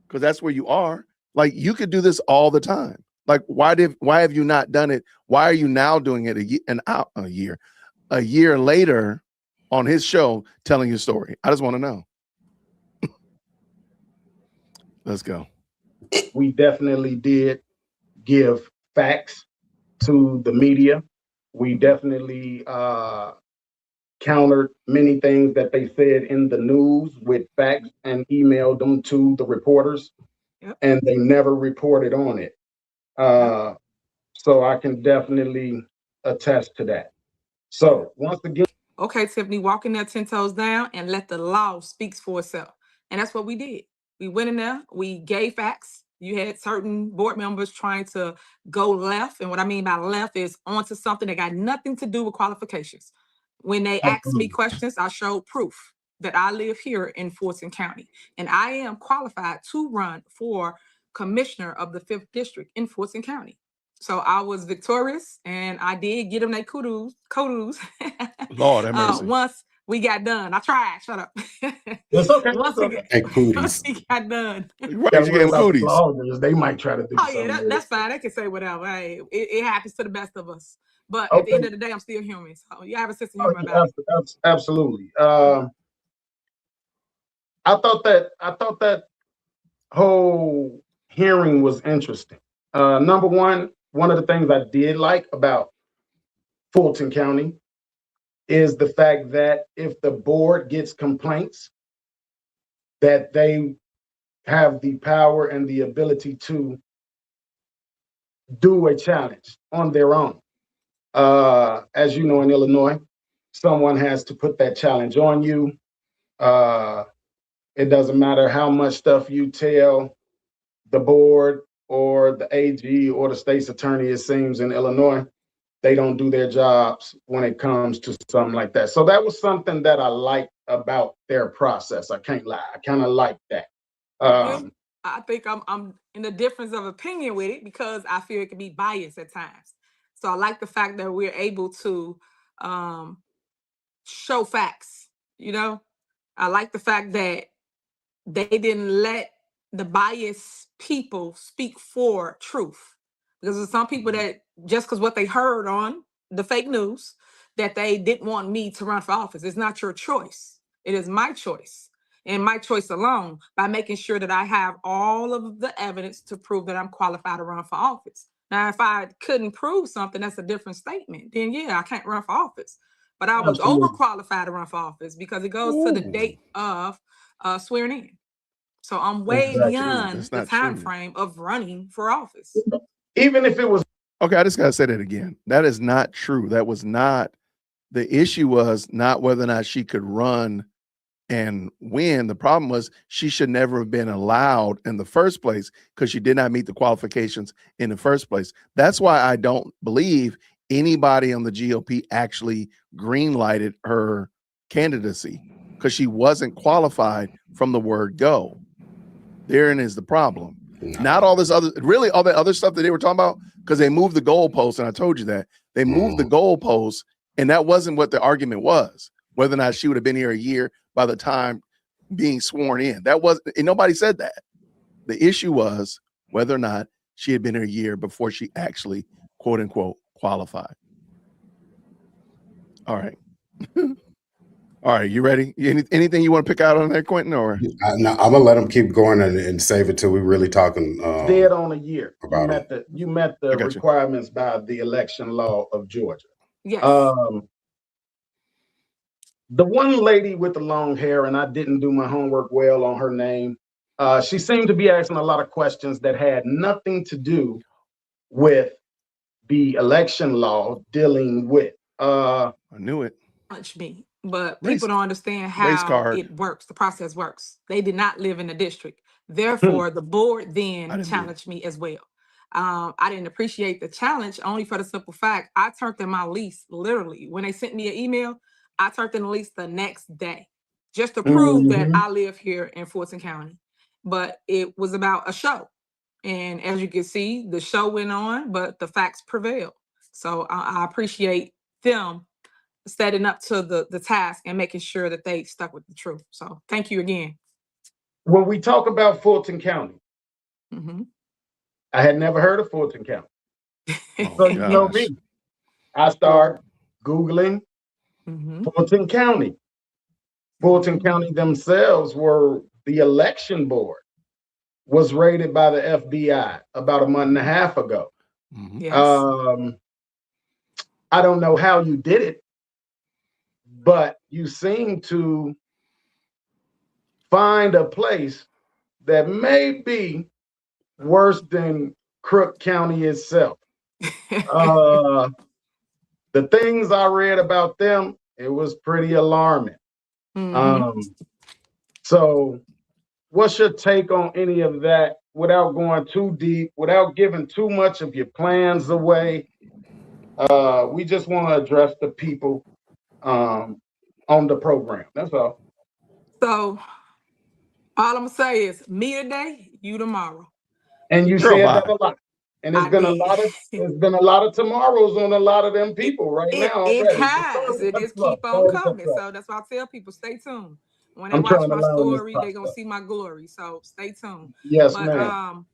because that's where you are. Like, you could do this all the time. Like, why have you not done it? Why are you now doing it a year later on his show telling your story? I just want to know. Let's go. We definitely did give facts to the media. We definitely countered many things that they said in the news with facts and emailed them to the reporters. Yep. And they never reported on it. So I can definitely attest to that. So once again. Okay, Tiffany, walk in there 10 toes down and let the law speak for itself. And that's what we did. We went in there, we gave facts. You had certain board members trying to go left. And what I mean by left is onto something that got nothing to do with qualifications. When they asked me questions, I showed proof that I live here in Fulton County. And I am qualified to run for commissioner of the 5th district in Fulton County. So I was victorious, and I did get them their kudos. Lord have mercy. Once we got done. I tried. Shut up. It's okay. Once we got done. Right, you gave cooties. They might try to do something. Yeah, that's fine. They can say whatever. Hey, it happens to the best of us. But at the end of the day, I'm still human. So you have a sense of humor about it. Absolutely. I thought that whole hearing was interesting. Number one of the things I did like about Fulton County is the fact that if the board gets complaints, that they have the power and the ability to do a challenge on their own. As you know, in Illinois, someone has to put that challenge on you. It doesn't matter how much stuff you tell the board or the AG or the state's attorney, it seems in Illinois, they don't do their jobs when it comes to something like that. So that was something that I liked about their process. I can't lie. I kind of like that. I think I'm in a difference of opinion with it because I feel it can be biased at times. So I like the fact that we're able to show facts, you know? I like the fact that they didn't let the biased people speak for truth. Because there's some people that just because what they heard on the fake news, that they didn't want me to run for office. It's not your choice. It is my choice. And my choice alone by making sure that I have all of the evidence to prove that I'm qualified to run for office. Now, if I couldn't prove something, that's a different statement. Then yeah, I can't run for office. But I was overqualified to run for office because it goes to the date of swearing in. So I'm way beyond the time frame of running for office. Even if it was okay, I just gotta say that again. That is not true. That was not the issue. Was not whether or not she could run and win. The problem was she should never have been allowed in the first place because she did not meet the qualifications in the first place. That's why I don't believe anybody on the GOP actually green-lighted her candidacy because she wasn't qualified from the word go. Therein is the problem. Not all this other, really all that other stuff that they were talking about, because they moved the goalposts, and I told you that. They moved the goalposts, and that wasn't what the argument was, whether or not she would have been here a year by the time being sworn in. That was, and nobody said that. The issue was whether or not she had been here a year before she actually, quote unquote, qualified. All right. All right, you ready? Anything you want to pick out on there, Quinton? Or I'm gonna let them keep going and save it till we're really talking. Dead on a year. About you met the requirements by the election law of Georgia. Yes. The one lady with the long hair, and I didn't do my homework well on her name. She seemed to be asking a lot of questions that had nothing to do with the election law dealing with. I knew it. Punch me, but people don't understand how it works. The process works. They did not live in the district. Therefore, the board then challenged me as well. I didn't appreciate the challenge only for the simple fact I turned in my lease literally when they sent me an email. I turned in the lease the next day just to prove that I live here in Fulton County. But it was about a show. And as you can see, the show went on, but the facts prevailed. So I appreciate them setting up to the task and making sure that they stuck with the truth. So thank you again. When we talk about Fulton County, I had never heard of Fulton County. So you know me. I start Googling Fulton County. Fulton County themselves were the election board was raided by the FBI about a month and a half ago. Yes. I don't know how you did it, but you seem to find a place that may be worse than Crook County itself. The things I read about them, it was pretty alarming. So what's your take on any of that without going too deep, without giving too much of your plans away? We just want to address the people on the program. That's all. So all I'm gonna say is me today, you tomorrow. And you said that a lot. And there's been a lot of tomorrows on a lot of them people right now. It has. It just keep on coming. So that's why I tell people, stay tuned. When they watch my story, they're gonna see my glory. So stay tuned. Yes, ma'am.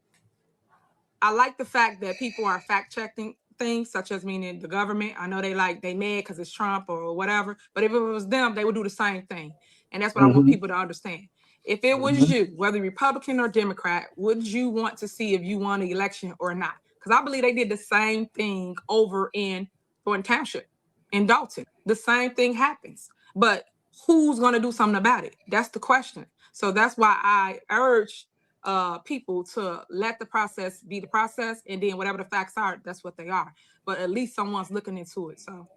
I like the fact that people are fact checking things, such as meaning the government. I know they mad because it's Trump or whatever, but if it was them, they would do the same thing. And that's what I want people to understand. If it was Mhm. you, whether Republican or Democrat, would you want to see if you won the election or not? Because I believe they did the same thing over in Fulton Township, in Dalton. The same thing happens. But who's going to do something about it? That's the question. So that's why I urge people to let the process be the process, and then whatever the facts are, that's what they are. But at least someone's looking into it. So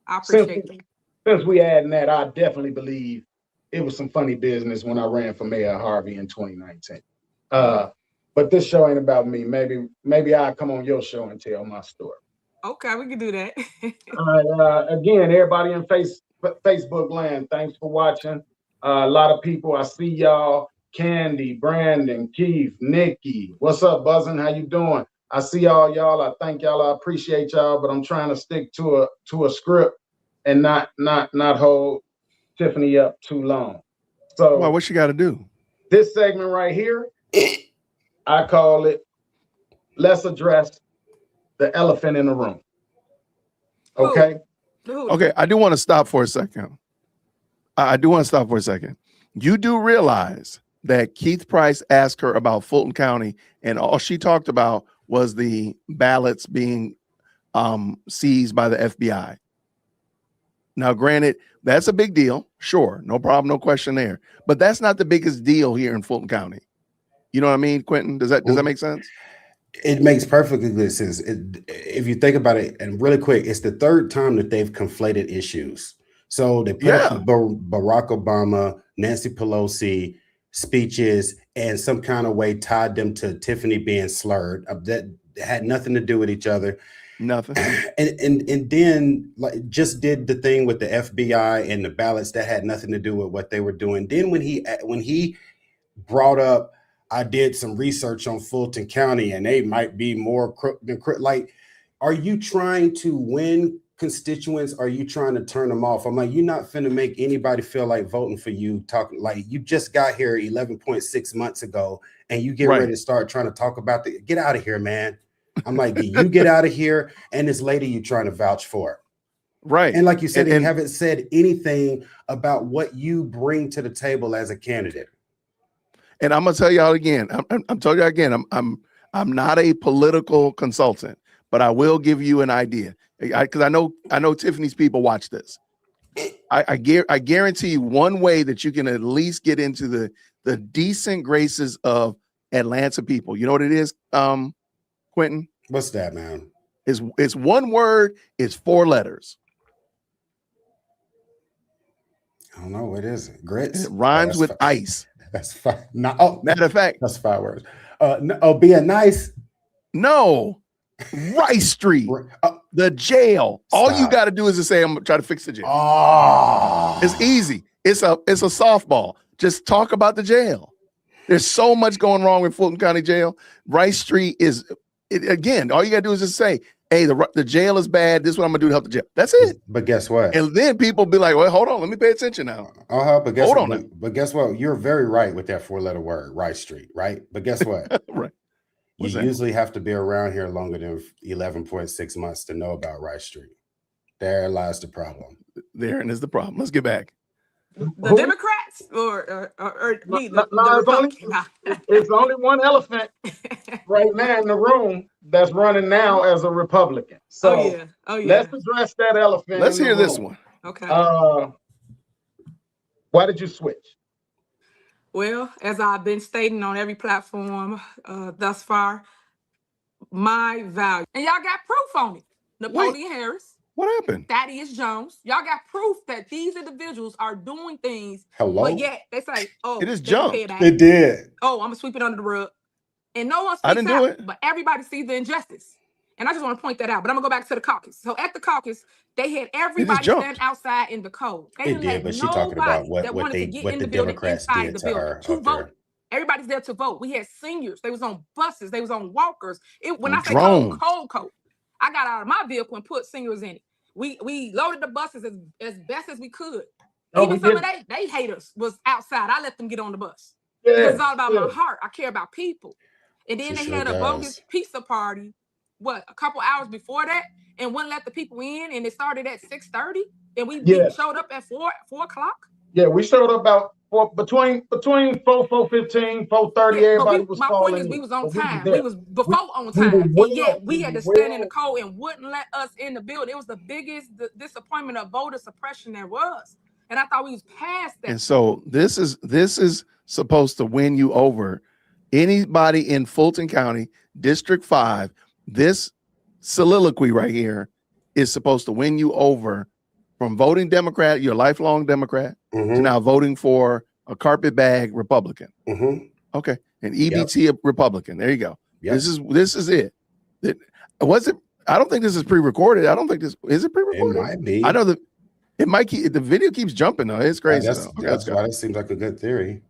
I appreciate it. Since we adding that, I definitely believe it was some funny business when I ran for mayor of Harvey in 2019. But this show ain't about me. Maybe I'll come on your show and tell my story. Okay, we can do that. All right. Again, everybody in Facebook land, thanks for watching. A lot of people, I see y'all. Candy, Brandon, Keith, Nikki. What's up, Buzzin'? How you doing? I see all y'all. I thank y'all. I appreciate y'all, but I'm trying to stick to a script and not hold Tiffany up too long. So Well, what you got to do? this segment right here, I call it Let's Address the Elephant in the Room. Okay? Okay, I do want to stop for a second. You do realize that Keith Price asked her about Fulton County, and all she talked about was the ballots being seized by the FBI. Now, granted, that's a big deal. Sure, no problem, no question there. But that's not the biggest deal here in Fulton County. You know what I mean, Quinton? Does that make sense? It makes perfectly good sense. If you think about it, and really quick, it's the third time that they've conflated issues. So they put up the Barack Obama, Nancy Pelosi speeches, and some kind of way tied them to Tiffany being slurred. That had nothing to do with each other. Nothing. And then like just did the thing with the FBI and the ballots that had nothing to do with what they were doing. Then when he brought up, I did some research on Fulton County and they might be more crooked than like, are you trying to win constituents? Or are you trying to turn them off? I'm like, you're not finna make anybody feel like voting for you. Talking like you just got here 11.6 months ago and you get ready to start trying to talk about get out of here, man. I'm like, you get out of here, and this lady you trying to vouch for. Right. And like you said, you haven't said anything about what you bring to the table as a candidate. And I'm gonna tell y'all again, I'm telling you again, I'm not a political consultant, but I will give you an idea. Because I know Tiffany's people watch this. I guarantee you one way that you can at least get into the decent graces of Atlanta people. You know what it is, Quinton? What's that, man? It's one word, it's 4 letters. I don't know, what is it? Grits? It rhymes with ice. That's fine. No, matter of fact, that's 5 words. No, being nice. No, Rice Street, the jail. Stop. All you got to do is to say, "I'm gonna try to fix the jail." Oh, it's easy. It's a softball. Just talk about the jail. There's so much going wrong with Fulton County Jail. Rice Street is again. All you got to do is just say, "Hey, the jail is bad. This is what I'm gonna do to help the jail." That's it. But guess what? And then people be like, "Well, hold on, let me pay attention now." But guess But guess what? You're very right with that 4-letter word, Rice Street, right? But guess what? Right. You usually have to be around here longer than 11.6 months to know about Rice Street. There lies the problem. Therein is the problem. Let's get back. The Democrats or me? It's only one elephant right now in the room that's running now as a Republican. So let's address that elephant. Let's hear this one. Okay. Why did you switch? Well, as I've been stating on every platform thus far, my value, and y'all got proof on it. Napoleon Harris. What happened? Thaddeus Jones. Y'all got proof that these individuals are doing things. Hello. But yet they say, "Oh, it is jumped. It did. Oh, I'm gonna sweep it under the rug," and no one speaks I didn't do it. But everybody sees the injustice. And I just want to point that out. But I'm gonna go back to the caucus. So at the caucus, they had everybody stand outside in the cold. They did, but she's talking about what the Democrats did to her to vote. Everybody's there to vote. We had seniors. They was on buses. They was on walkers. When I say cold, I got out of my vehicle and put seniors in it. We loaded the buses as best as we could. Even some of they haters was outside. I let them get on the bus. It's all about my heart. I care about people. And then they had a bogus pizza party, a couple hours before that, and wouldn't let the people in, and it started at 6:30, and we showed up at 4 o'clock. Yeah, we showed up about between 4:15, 4:30. Everybody was my point falling is we in, was on but we time. there. We was before on We were time, well, and yet we had to were stand in the well. cold and wouldn't let us in the building. It was the biggest disappointment of voter suppression there was, and I thought we was past that. And so this is supposed to win you over. Anybody in Fulton County, District 5, this soliloquy right here is supposed to win you over from voting Democrat, you're a lifelong Democrat, to now voting for a carpetbag Republican. Okay. An EBT Republican. There you go. Yep. This is it. Was it? I don't think this is pre-recorded. I don't think this is it pre-recorded. It might be. I know that it might keep the video keeps jumping though. It's crazy. That's why that seems like a good theory.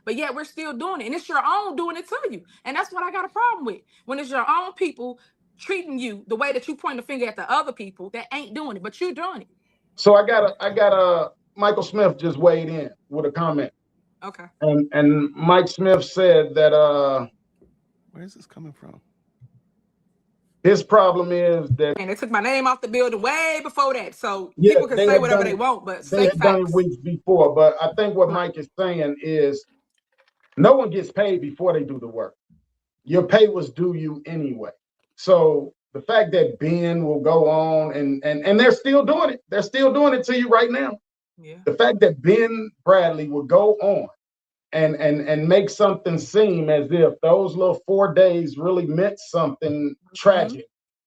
But yeah, we're still doing it, and it's your own doing it to you, and that's what I got a problem with. When it's your own people treating you the way that you point the finger at the other people that ain't doing it, but you're doing it. So I got Michael Smith just weighed in with a comment. Okay. And Mike Smith said that where is this coming from? His problem is that, and they took my name off the building way before that. So yeah, people can say whatever they want, but they had done it weeks before. But I think what Mike is saying is no one gets paid before they do the work. Your pay was due you anyway. So the fact that Ben will go on and they're still doing it. They're still doing it to you right now. Yeah. The fact that Ben Bradley will go on and make something seem as if those little 4 days really meant something tragic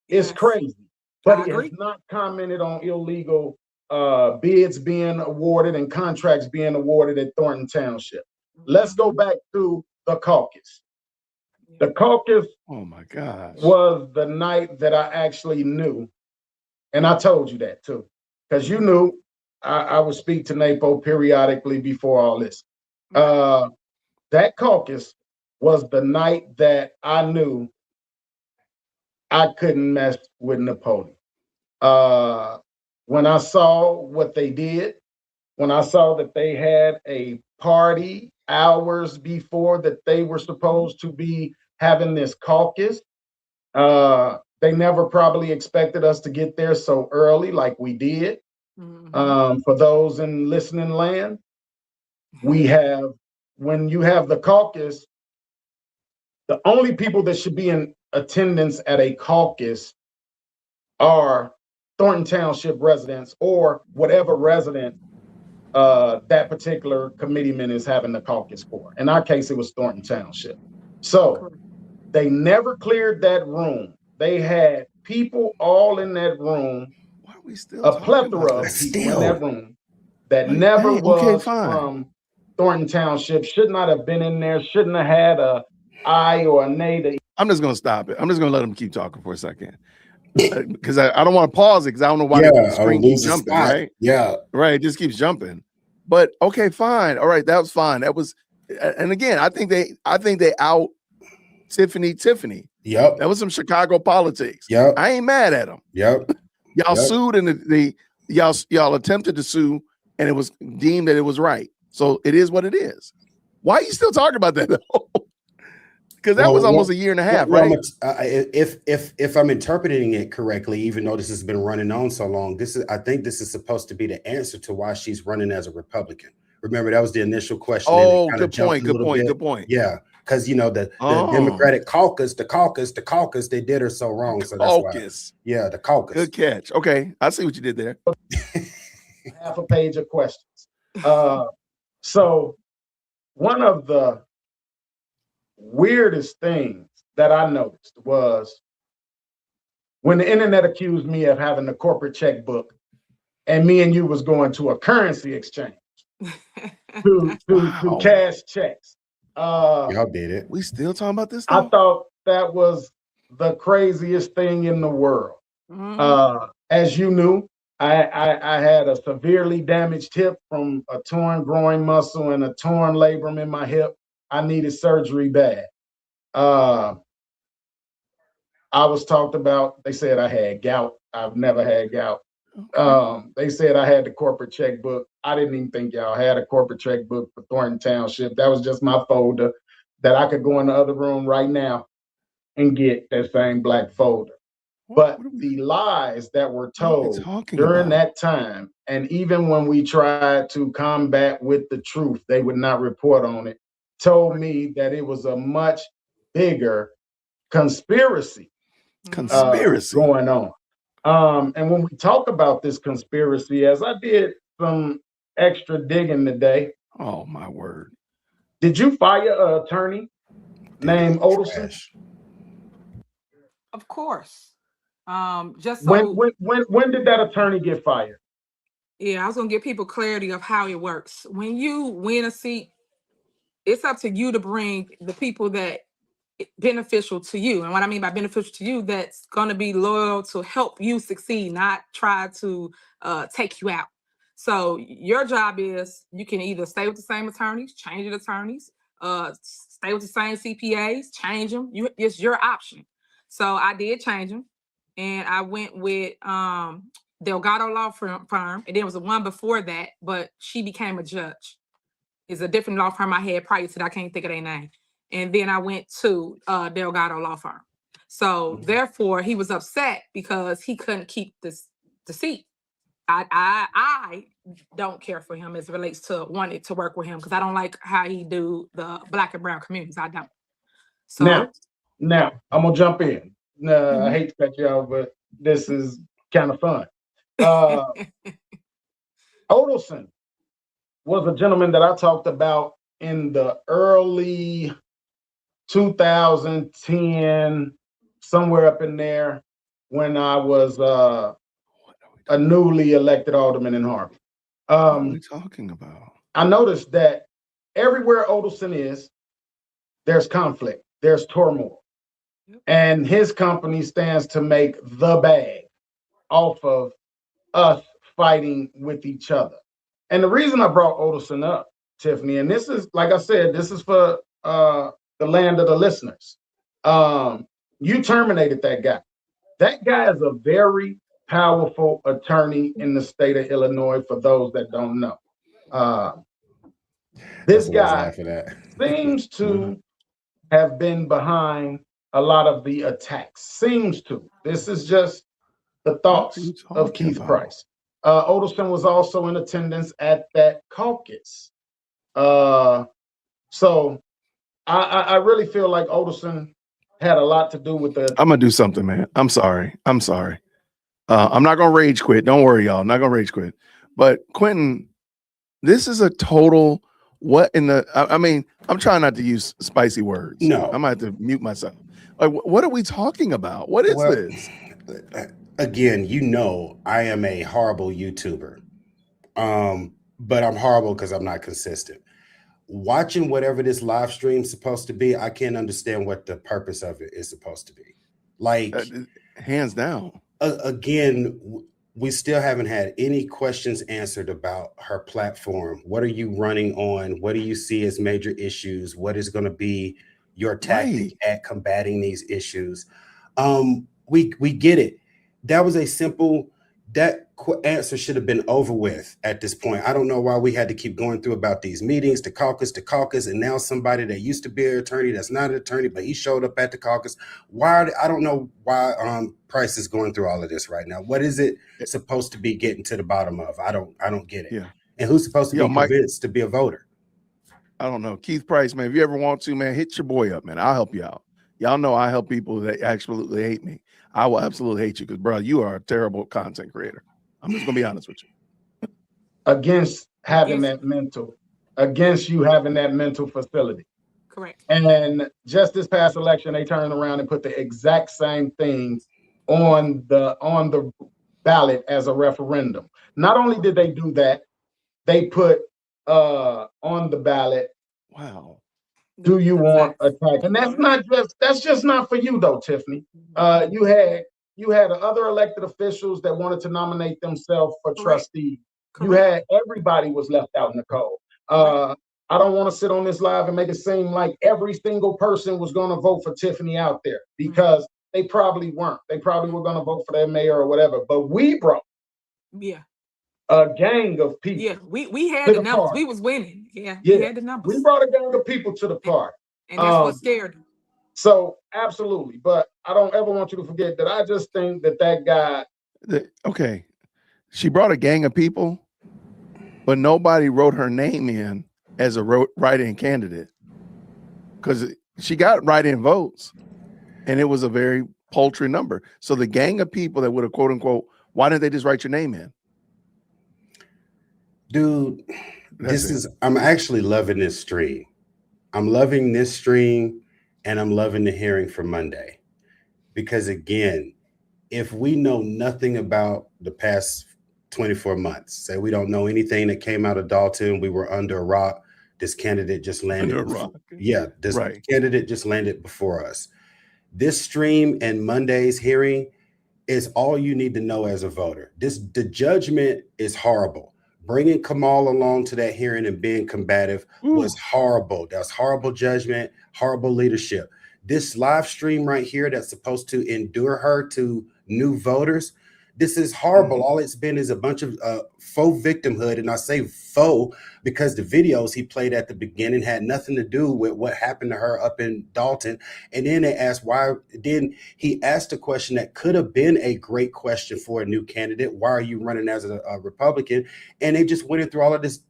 is crazy. But he has not commented on illegal bids being awarded and contracts being awarded at Thornton Township. Let's go back to the caucus. The caucus, oh my gosh, was the night that I actually knew, and I told you that too, because you knew I would speak to NAPO periodically before all this. That caucus was the night that I knew I couldn't mess with Napoleon. When I saw what they did, when I saw that they had a party hours before that they were supposed to be having this caucus, they never probably expected us to get there so early like we did. For those in listening land, when you have the caucus, the only people that should be in attendance at a caucus are Thornton Township residents or whatever resident that particular committeeman is having the caucus for. In our case, it was Thornton Township. So they never cleared that room. They had people all in that room, a plethora of people in that room that never was from Thornton Township, should not have been in there, shouldn't have had a I or a nay. I'm just going to stop it. I'm just going to let them keep talking for a second. Because I don't want to pause it because I don't know why the screen keeps jumping, right? Yeah. Right. It just keeps jumping. But okay, fine. All right, that was fine. That was, and again, I think they out Tiffany. Yep. That was some Chicago politics. Yep. I ain't mad at them. Yep. Y'all sued and y'all attempted to sue and it was deemed that it was right. So it is what it is. Why are you still talking about that though? Because that was almost a year and a half, right? If I'm interpreting it correctly, even though this has been running on so long, I think this is supposed to be the answer to why she's running as a Republican. Remember, that was the initial question. Oh, good point. Yeah, because the Democratic caucus, the caucus, they did her so wrong. So that's why. Yeah, the caucus. Good catch. Okay, I see what you did there. Half a page of questions. So one of the weirdest things that I noticed was when the internet accused me of having a corporate checkbook and me and you was going to a currency exchange to cash checks. Y'all did it. We still talking about this though? I thought that was the craziest thing in the world. As you knew, I had a severely damaged hip from a torn groin muscle and a torn labrum in my hip. I needed surgery bad. I was talked about, they said I had gout. I've never had gout. They said I had the corporate checkbook. I didn't even think y'all had a corporate checkbook for Thornton Township. That was just my folder that I could go in the other room right now and get that same black folder. But What are we, the lies that were what are we told talking during about? that time, and even when we tried to combat with the truth, they would not report on it, told me that it was a much bigger conspiracy Conspiracy. going on. And when we talk about this conspiracy, as I did some extra digging today, Oh my word. did you fire an attorney named Odelson? Trash. Of course. Just so When did that attorney get fired? yeah, I was gonna give people clarity of how it works. When you win a seat, it's up to you to bring the people that beneficial to you. And what I mean by beneficial to you, that's gonna be loyal to help you succeed, not try to take you out. So your job is you can either stay with the same attorneys, change the attorneys, stay with the same CPAs, change them. It's your option. So I did change them, and I went with Delgado Law Firm, and there was a one before that, but she became a judge. It's a different law firm I had prior to that. I can't think of their name. And then I went to Delgado Law Firm. So therefore, he was upset because he couldn't keep the seat. I don't care for him as it relates to wanting to work with him because I don't like how he do the Black and brown communities. I don't. So Now I'm gonna jump in. I hate to cut you off, but this is kind of fun. Odelson was a gentleman that I talked about in the early 2010, somewhere up in there, when I was a newly elected alderman in Harvey. What are we talking about? I noticed that everywhere Odelson is, there's conflict, there's turmoil. And his company stands to make the bag off of us fighting with each other. And the reason I brought Odelson up, Tiffany, and this is, like I said, this is for the land of the listeners. You terminated that guy. That guy is a very powerful attorney in the state of Illinois, for those that don't know. This guy seems to have been behind a lot of the attacks. Seems to. This is just the thoughts of Keith Price. Odelson was also in attendance at that caucus. So I really feel like Odelson had a lot to do with the. I'm gonna do something, man. I'm sorry. I'm not gonna rage quit. Don't worry, y'all. I'm not gonna rage quit. But Quinton, this is a total what in the. I mean, I'm trying not to use spicy words. No, I might have to mute myself. Like, what are we talking about? What is this? Again, you know, I am a horrible YouTuber, but I'm horrible because I'm not consistent. Watching whatever this live stream is supposed to be, I can't understand what the purpose of it is supposed to be. Like, hands down. Again, we still haven't had any questions answered about her platform. What are you running on? What do you see as major issues? What is going to be your tactic at combating these issues? We get it. That was a simple, that answer should have been over with at this point. I don't know why we had to keep going through about these meetings, to caucus, and now somebody that used to be an attorney that's not an attorney, but he showed up at the caucus. Why? I don't know why Price is going through all of this right now. What is it supposed to be getting to the bottom of? I don't get it. Yeah. And who's supposed to be convinced to be a voter? I don't know. Keith Price, man, if you ever want to, man, hit your boy up, man. I'll help you out. Y'all know I help people that absolutely hate me. I will absolutely hate you because, bro, you are a terrible content creator. I'm just going to be honest with you. Against having that mental, against you having that mental facility. Correct. And just this past election, they turned around and put the exact same thing on the ballot as a referendum. Not only did they do that, they put on the ballot, wow, do you want a tax? And that's just not for you though, Tiffany. You had other elected officials that wanted to nominate themselves for trustee. You had everybody was left out in the cold. I don't want to sit on this live and make it seem like every single person was going to vote for Tiffany out there, because they probably weren't. They probably were going to vote for their mayor or whatever. But we brought a gang of people. Yeah, we had the numbers. We was winning. Yeah, we had the numbers. We brought a gang of people to the party. And that's what scared them. So absolutely, but I don't ever want you to forget that I just think that guy. Okay, she brought a gang of people, but nobody wrote her name in as a write-in candidate because she got write-in votes, and it was a very paltry number. So the gang of people that would have quote unquote, why didn't they just write your name in? Dude, I'm actually loving this stream. I'm loving this stream, and I'm loving the hearing for Monday. Because again, if we know nothing about the past 24 months, say we don't know anything that came out of Dalton, we were under a rock, this candidate just landed. Candidate just landed before us. This stream and Monday's hearing is all you need to know as a voter. The judgment is horrible. Bringing Kamal along to that hearing and being combative was horrible. That's horrible judgment, horrible leadership. This live stream right here that's supposed to endure her to new voters, this is horrible. All it's been is a bunch of faux victimhood. And I say faux because the videos he played at the beginning had nothing to do with what happened to her up in Dalton. And then they asked why. Then he asked a question that could have been a great question for a new candidate. Why are you running as a Republican? And they just went through all of this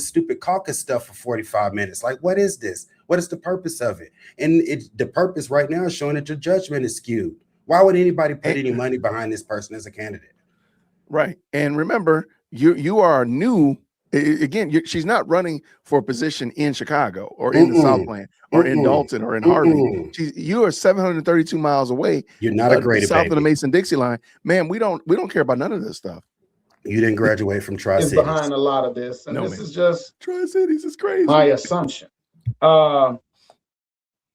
stupid caucus stuff for 45 minutes. Like, what is this? What is the purpose of it? And the purpose right now is showing that your judgment is skewed. Why would anybody put any money behind this person as a candidate? Right. And remember, you are new. Again, she's not running for a position in Chicago or in the Southland or in Dalton or in Harvey. You are 732 miles away. You're not a great south of the Mason-Dixie line. Man, we don't care about none of this stuff. You didn't graduate from Tri-Cities. Is behind a lot of this. And this is just Tri-Cities is crazy. My assumption. So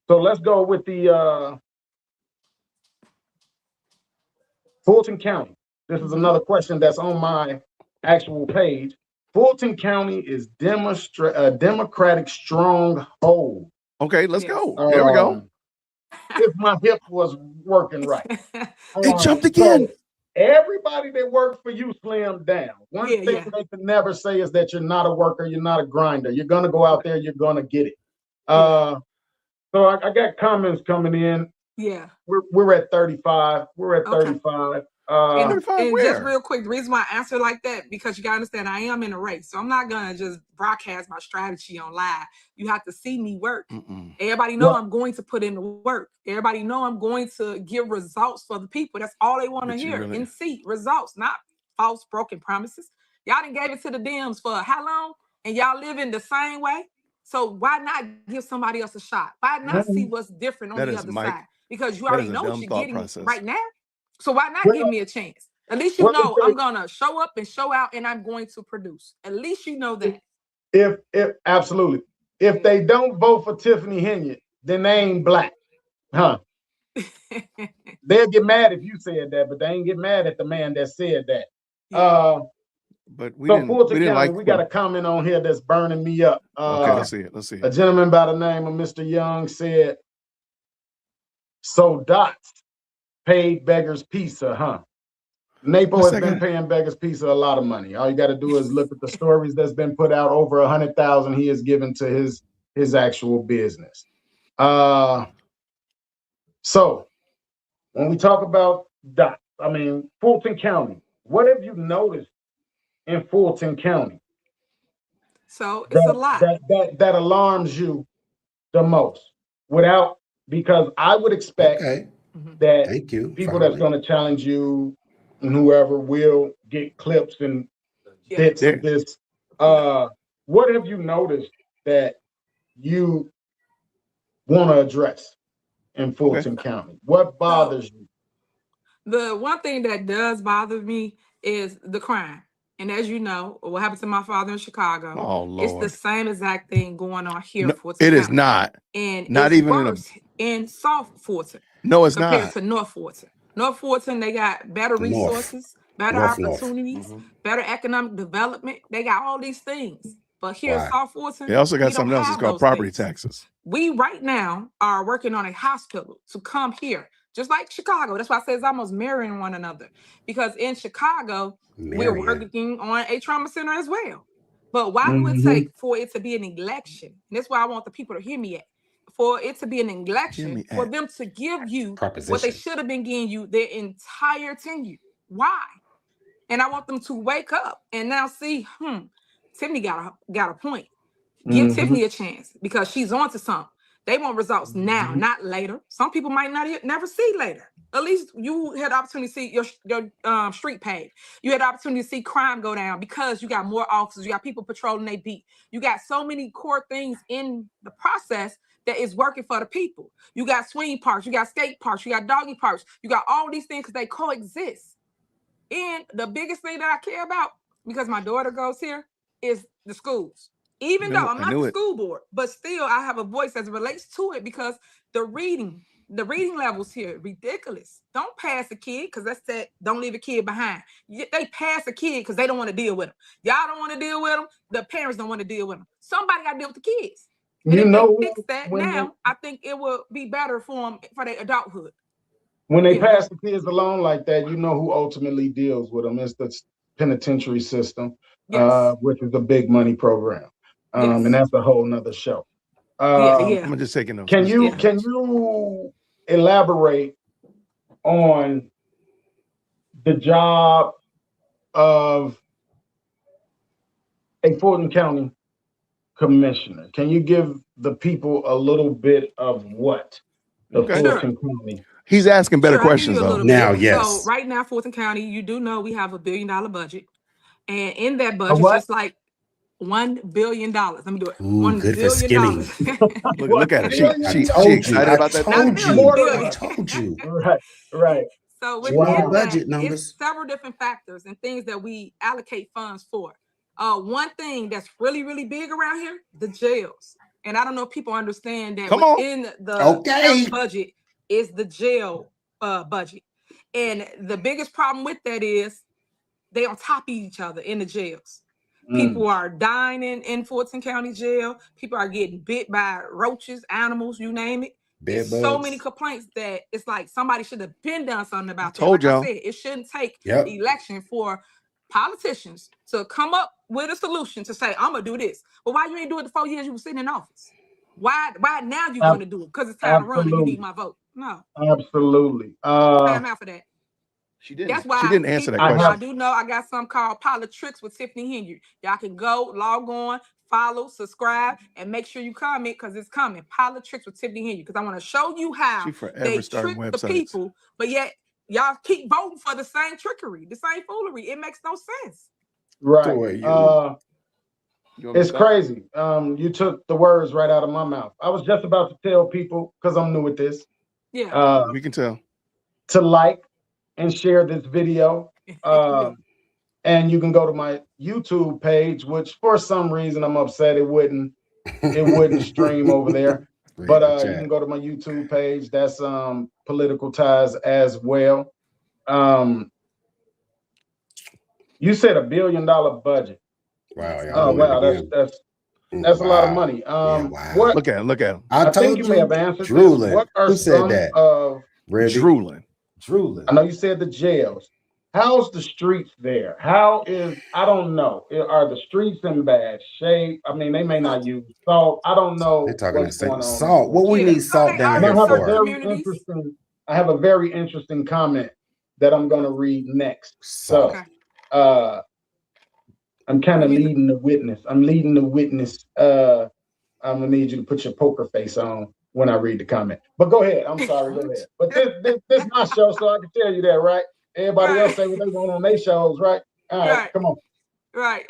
let's go with the Fulton County. This is another question that's on my actual page. Fulton County is Democratic stronghold. Okay, let's go. There we go. If my hip was working right. It jumped again. So everybody that worked for you slimmed down. One thing they can never say is that you're not a worker, you're not a grinder. You're gonna go out there, you're gonna get it. So I got comments coming in. Yeah. We're at 35. We're at 35. And just real quick, the reason why I answer like that, because you gotta understand I am in a race. So I'm not gonna just broadcast my strategy on live. You have to see me work. Everybody know I'm going to put in the work. Everybody know I'm going to give results for the people. That's all they want to hear and see results, not false broken promises. Y'all done gave it to the Dems for how long? And y'all living the same way. So why not give somebody else a shot? Why not see what's different on the other side? Because you already know what you're getting right now. So why not give me a chance? At least you know I'm gonna show up and show out, and I'm going to produce. At least you know that. If absolutely, if they don't vote for Tiffany Henyard, then they ain't black, huh? They'll get mad if you said that, but they ain't get mad at the man that said that. But we got a comment on here that's burning me up. Okay, let's see it. Let's see it. A gentleman by the name of Mr. Young said, "So Dots paid Beggars Pizza, huh?" Napo has been paying Beggars Pizza a lot of money. All you got to do is look at the stories that's been put out. Over 100,000 he has given to his actual business. So when we talk about Dots, Fulton County, what have you noticed in Fulton County? So it's a lot that alarms you the most. Because I would expect that people that's going to challenge you and whoever will get clips and bits of this. What have you noticed that you want to address in Fulton County? What bothers you? The one thing that does bother me is the crime. And as you know, what happened to my father in Chicago, it's the same exact thing going on here. No, it is not. And not it's even worse in South Fulton. No, it's compared not. to North Fulton. North Fulton, they got better resources, better opportunities, better economic development. They got all these things. But here in South Fulton, they also got something else. It's called property taxes. We right now are working on a hospital to come here, just like Chicago. That's why I say it's almost mirroring one another. Because in Chicago, we're working on a trauma center as well. But why do it take for it to be an election? And that's why I want the people to hear me at. for it to be an election, me for at. them to give you what they Proposition. should have been giving you their entire tenure. Why? And I want them to wake up and now see, Tiffany got a point. Give Tiffany a chance because she's on to something. They want results now, not later. Some people might never see later. At least you had the opportunity to see your street paved. You had the opportunity to see crime go down because you got more officers. You got people patrolling their beat. You got so many core things in the process that is working for the people. You got swing parks. You got skate parks. You got doggy parks. You got all these things because they coexist. And the biggest thing that I care about, because my daughter goes here, is the schools. Even though I'm not the school board, but still I have a voice as it relates to it because the reading levels here ridiculous. Don't pass a kid because that's that. Don't leave a kid behind. They pass a kid because they don't want to deal with them. Y'all don't want to deal with them. The parents don't want to deal with them. Somebody got to deal with the kids. And if they fix that now, I think it will be better for them for their adulthood. When they pass the kids along like that, you know who ultimately deals with them. It's the penitentiary system, which is a big money program. And that's a whole nother show. I'm gonna just take a note. Can you elaborate on the job of a Fulton County commissioner? Can you give the people a little bit of what the Fulton County? He's asking better questions though. Now, yes. So right now, Fulton County, you do know we have $1 billion budget, and in that budget, just like $1 billion. Let me do it. Ooh, good for skimming. look at her. She excited about that. I told you. Right. So within budget that, numbers. it's several different factors and things that we allocate funds for. One thing that's really, really big around here, the jails. And I don't know if people understand that within the budget is the jail budget. And the biggest problem with that is they on top of each other in the jails. People are dying in Fulton County jail. People are getting bit by roaches, animals, you name it. There's so many complaints that it's like somebody should have been done something about that. Like I said, it shouldn't take the election for politicians to come up with a solution to say, I'm gonna do this. But why you ain't do it the 4 years you were sitting in office? Why now you gonna do it? Because it's time to run and you need my vote. No. Absolutely. I'm out for that. She didn't. That's why she didn't answer that question. I do know I got something called Politics with Tiffany Henyard. Y'all can go, log on, follow, subscribe, and make sure you comment because it's coming. Politics with Tiffany Henyard because I want to show you how they trick the people, but yet y'all keep voting for the same trickery, the same foolery. It makes no sense. Right. It's crazy. You took the words right out of my mouth. I was just about to tell people because I'm new at this. Yeah. We can tell. To like and share this video. And you can go to my YouTube page, which for some reason I'm upset it wouldn't stream over there. But you can go to my YouTube page. That's Political Ties as well. You said $1 billion budget. Wow. Wow, that's a lot of money. What? Look at him. I think you may have answered drooling. What are Who said that? Drooling. Drooling. I know you said the jails. How's the streets there? I don't know. Are the streets in bad shape? I mean, they may not use salt. I don't know. They're talking about salt. What we need salt down here for? I have a very interesting comment that I'm going to read next. So, I'm kind of leading the witness. I'm going to need you to put your poker face on when I read the comment. But go ahead. I'm sorry. Go ahead. But this is my show, so I can tell you that, right? Everybody else say what they want on their shows, right? All right, come on. Right.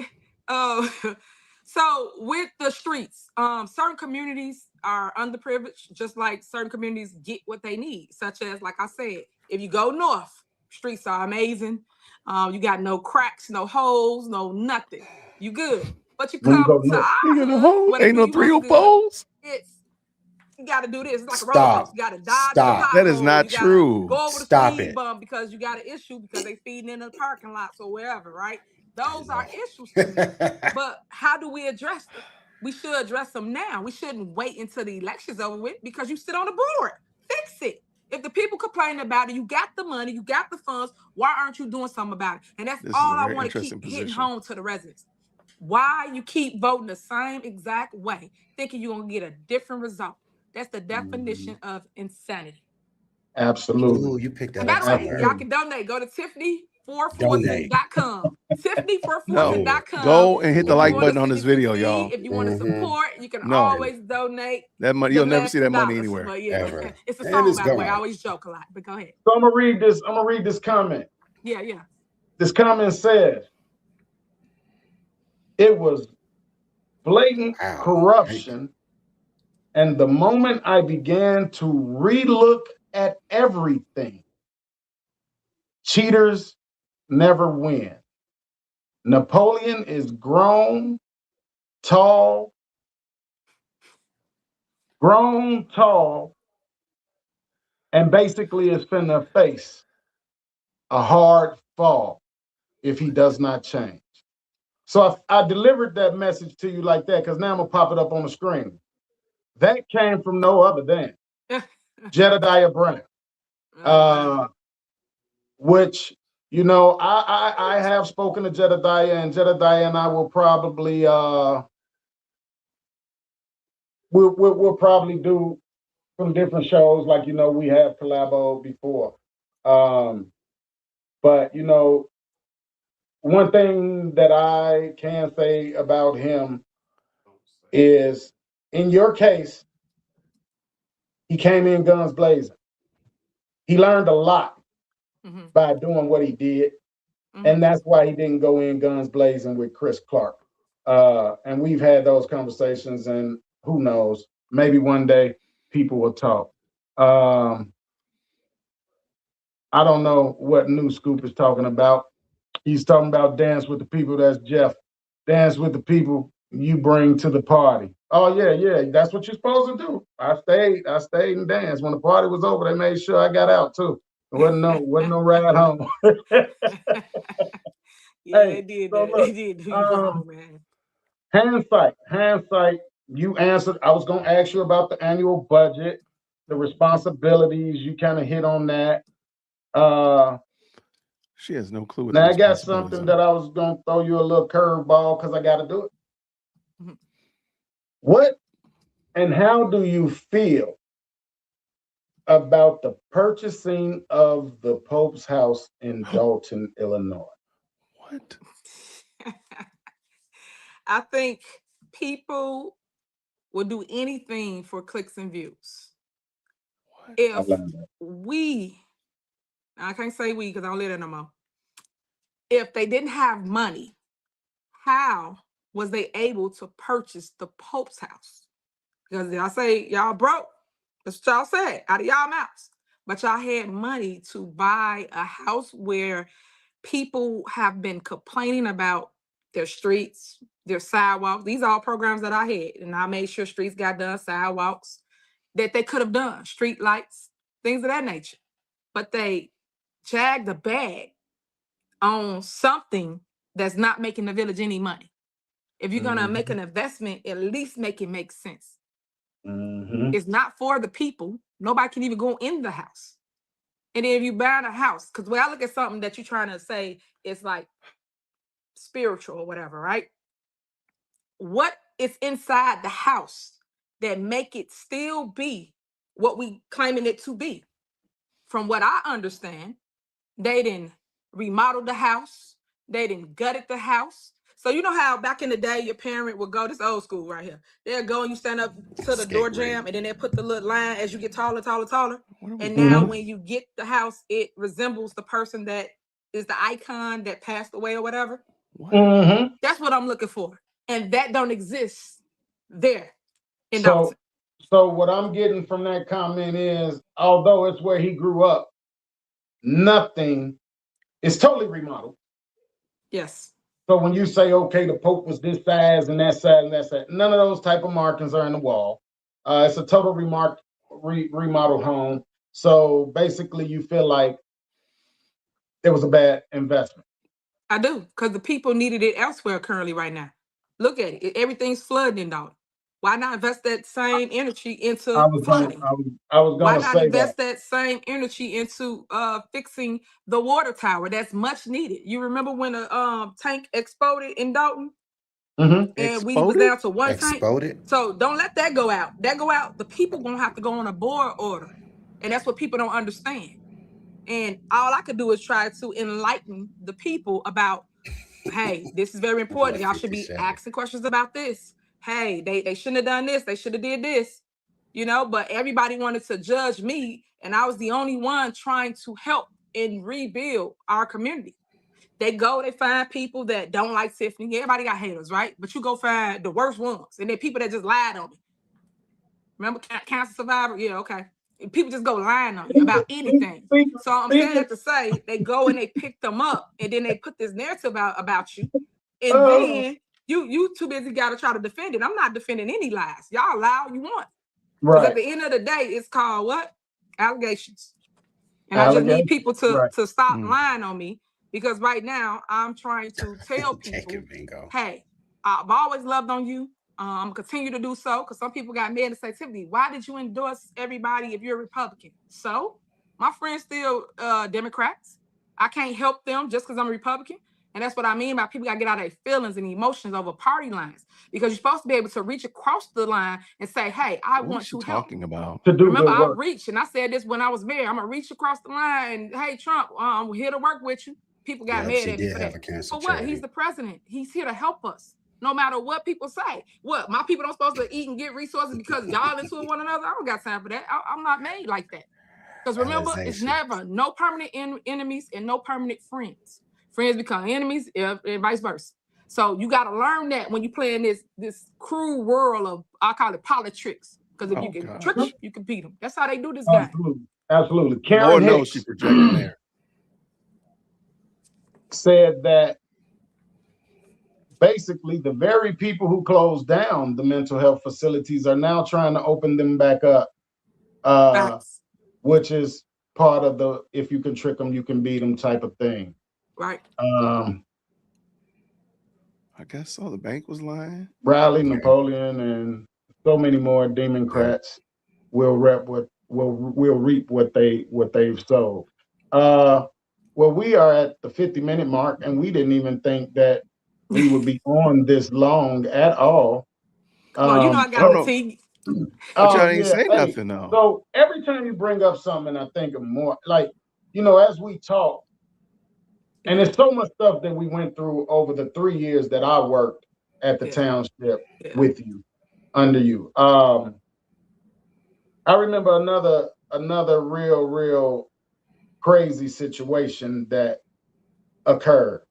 So with the streets, certain communities are underprivileged, just like certain communities get what they need, such as, like I said, if you go north, streets are amazing. You got no cracks, no holes, no nothing. You good. But you come to our ain't no 3 poles. You got to do this. It's like a roller coaster. You got to dodge the pothole. That is not true. Go over the speed bump because you got an issue because they feeding in the parking lots or wherever, right? Those are issues. But how do we address them? We should address them now. We shouldn't wait until the election's over with because you sit on the board. Fix it. If the people complaining about it, you got the money, you got the funds. Why aren't you doing something about it? And that's all I want to keep hitting home to the residents. Why you keep voting the same exact way, thinking you're going to get a different result. That's the definition of insanity. Absolutely. Ooh, you picked And that by up the way, somewhere. y'all can donate. Go to Donate. tiffany4fortune.com. No, tiffany4fortune.com. go and hit the If you like want to button on send this me some video, seed, y'all. if you want to support, you can No. always donate. That money, the you'll never last see that money $2. anywhere. But yeah, Ever. it's a And song, it's by the way. I gone. always joke a lot, but go ahead. So I'm gonna read this. I'm gonna read this comment. Yeah. This comment says, it was blatant Wow. corruption. And the moment I began to relook at everything, cheaters never win. Napoleon is grown, tall, and basically is finna face a hard fall if he does not change. So I delivered that message to you like that because now I'm gonna pop it up on the screen. That came from no other than Jedediah Brown, which, you know, I have spoken to Jedediah, and Jedediah and I will probably we'll probably do some different shows, like, you know, we have collabo before. But, you know, one thing that I can say about him is, in your case, he came in guns blazing. He learned a lot by doing what he did. And that's why he didn't go in guns blazing with Chris Clark. And we've had those conversations, and who knows, maybe one day people will talk. I don't know what New Scoop is talking about. He's talking about dance with the people. That's Jeff. Dance with the people you bring to the party. Oh yeah, that's what you're supposed to do. I stayed and danced. When the party was over, they made sure I got out too. There wasn't no ride home. Yeah, Hey, they did so that. look, They did do you wrong, man. Hindsight, you answered. I was gonna ask you about the annual budget, the responsibilities. You kind of hit on that. She has no clue what Now the I got responsibilities something are. that I was gonna throw you a little curveball because I got to do it. What and how do you feel about the purchasing of the Pope's house in Dalton, Illinois? What? I think people will do anything for clicks and views. What? If I can't say we because I don't live there no more. If they didn't have money, how was they able to purchase the Pope's house? Because y'all say y'all broke. That's what y'all said out of y'all mouths. But y'all had money to buy a house where people have been complaining about their streets, their sidewalks. These are all programs that I had, and I made sure streets got done, sidewalks that they could have done, street lights, things of that nature. But they jagged a bag on something that's not making the village any money. If you're gonna make an investment, at least make it make sense. It's not for the people. Nobody can even go in the house. And then if you buy a house, because when I look at something that you're trying to say, it's like spiritual or whatever, right? What is inside the house that make it still be what we claiming it to be? From what I understand, they didn't remodel the house. They didn't gutted the house. So you know how back in the day your parent would go, this old school right here. They'll go and you stand up to the door jam and then they'll put the little line as you get taller. And now when you get the house, it resembles the person that is the icon that passed away or whatever. That's what I'm looking for. And that don't exist there in Dalton. So what I'm getting from that comment is, although it's where he grew up, nothing is totally remodeled. Yes. So when you say, okay, the Pope was this size and that size and that size, none of those type of markings are in the wall. It's a total remodel home. So basically you feel like it was a bad investment. I do, because the people needed it elsewhere currently right now. Look at it. Everything's flooding in Dalton. Why not invest that same energy into flooding? Why not invest that same energy into fixing the water tower? That's much needed. You remember when a tank exploded in Dalton? and we was Exploded? down to one tank. Exploded. So don't let that go out. That go out, the people gonna have to go on a board order. And that's what people don't understand. And all I could do is try to enlighten the people about, hey, this is very important. Y'all should be asking questions about this. Hey, they shouldn't have done this. They should have did this. You know, but everybody wanted to judge me. And I was the only one trying to help and rebuild our community. They find people that don't like Tiffany. Everybody got haters, right? But you go find the worst ones. And then people that just lied on me. Remember cancer survivor? Yeah, okay. People just go lying on you about anything. So I'm saying that to say they go and they pick them up and then they put this narrative about you. And then you too busy got to try to defend it. I'm not defending any lies. Y'all lie all you want. Because at the end of the day, it's called what? Allegations. And I just need people to stop lying on me, because right now I'm trying to tell people, hey, I've always loved on you. I'm gonna continue to do so, because some people got mad and say, Tiffany, why did you endorse everybody if you're a Republican? So my friends still Democrats. I can't help them just because I'm a Republican. And that's what I mean by people gotta get out of their feelings and emotions over party lines, because you're supposed to be able to reach across the line and say, hey, I want to help. About? Remember, I reached, and I said this when I was mayor, I'm gonna reach across the line and, hey, Trump, I'm here to work with you. People got mad at me for that. For what? He's the president. He's here to help us. No matter what people say. What? My people don't supposed to eat and get resources because y'all into one another? I don't got time for that. I'm not made like that. Because remember, it's never no permanent enemies and no permanent friends. Friends become enemies and vice versa. So you got to learn that when you play in this cruel world of, I call it politics. Because if you can trick them, you can beat them. That's how they do this game. Absolutely. Karen knows she projecting there. Said that basically the very people who closed down the mental health facilities are now trying to open them back up, which is part of the if you can trick them, you can beat them type of thing. Right. I guess so. The bank was lying. Riley, Napoleon, and so many more Democrats will reap what they've sowed. Well, we are at the 50-minute mark, and we didn't even think that we would be on this long at all. Well, you know I got to see. But y'all ain't say nothing though. So every time you bring up something, I think of more like, as we talk, and there's so much stuff that we went through over the 3 years that I worked at the township with you, under you. I remember another real crazy situation that occurred.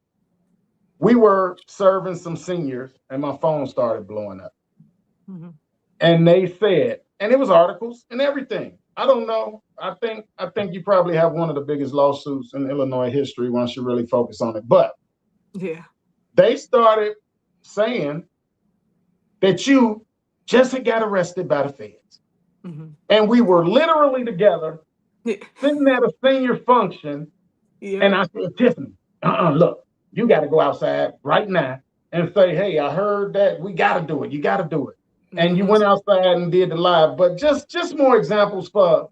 We were serving some seniors and my phone started blowing up. Mm-hmm. And they said, and it was articles and everything. I don't know. I think you probably have one of the biggest lawsuits in Illinois history once you really focus on it. But they started saying that you just had got arrested by the feds. Mm-hmm. And we were literally together sitting at a senior function. And I said, Tiffany, look, you got to go outside right now and say, hey, I heard that we got to do it. You got to do it. Mm-hmm. And you went outside and did the live. But just more examples for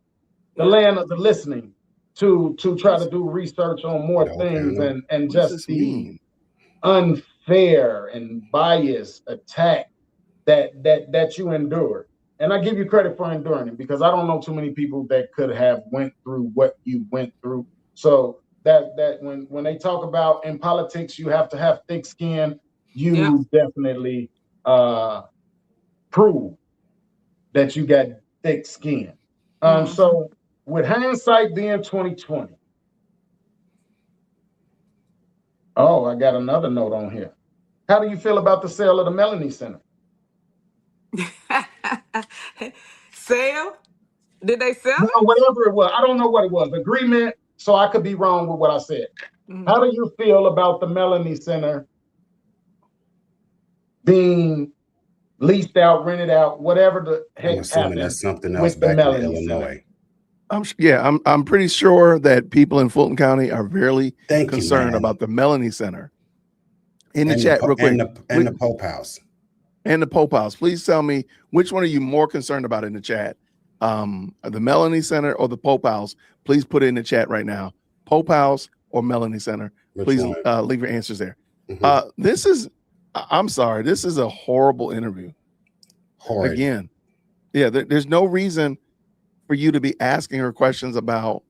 the land of the listening to try to do research on more things and just the unfair and biased attack that you endured. And I give you credit for enduring it, because I don't know too many people that could have went through what you went through. So that when they talk about in politics, you have to have thick skin, you definitely prove that you got thick skin. So with hindsight being 2020, I got another note on here. How do you feel about the sale of the Melanie Center? Sale? Did they sell it? Whatever it was. I don't know what it was. Agreement. So I could be wrong with what I said. Mm-hmm. How do you feel about the Melanie Center being leased out, rented out, whatever the heck happened? That's something else with the back Melanie in Illinois. I'm pretty sure that people in Fulton County are very concerned about the Melanie Center. In the chat, real quick, and the Pope House. And the Pope House. Please tell me, which one are you more concerned about in the chat? The Melanie Center or the Pope House? Please put it in the chat right now. Pope House or Melanie Center? Please leave your answers there. Mm-hmm. This is I'm sorry. This is a horrible interview. Horrid. Again, yeah, there's no reason for you to be asking her questions about,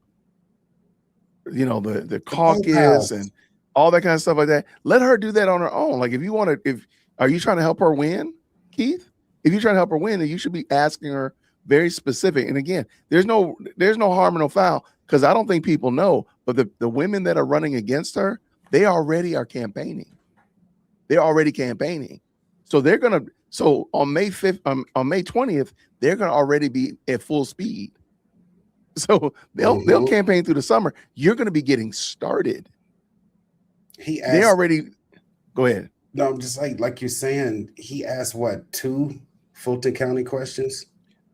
the caucus House. and all that kind of stuff like that. Let her do that on her own. Like, if you want to, are you trying to help her win, Keith? If you're trying to help her win, then you should be asking her very specific. And again, there's no harm and no foul, because I don't think people know, but the women that are running against her, they already are campaigning. They're already campaigning. So so on May 5th, on May 20th, they're gonna already be at full speed. So they'll campaign through the summer. You're gonna be getting started. They already go ahead. No, I'm just like you're saying, he asked what, 2 Fulton County questions?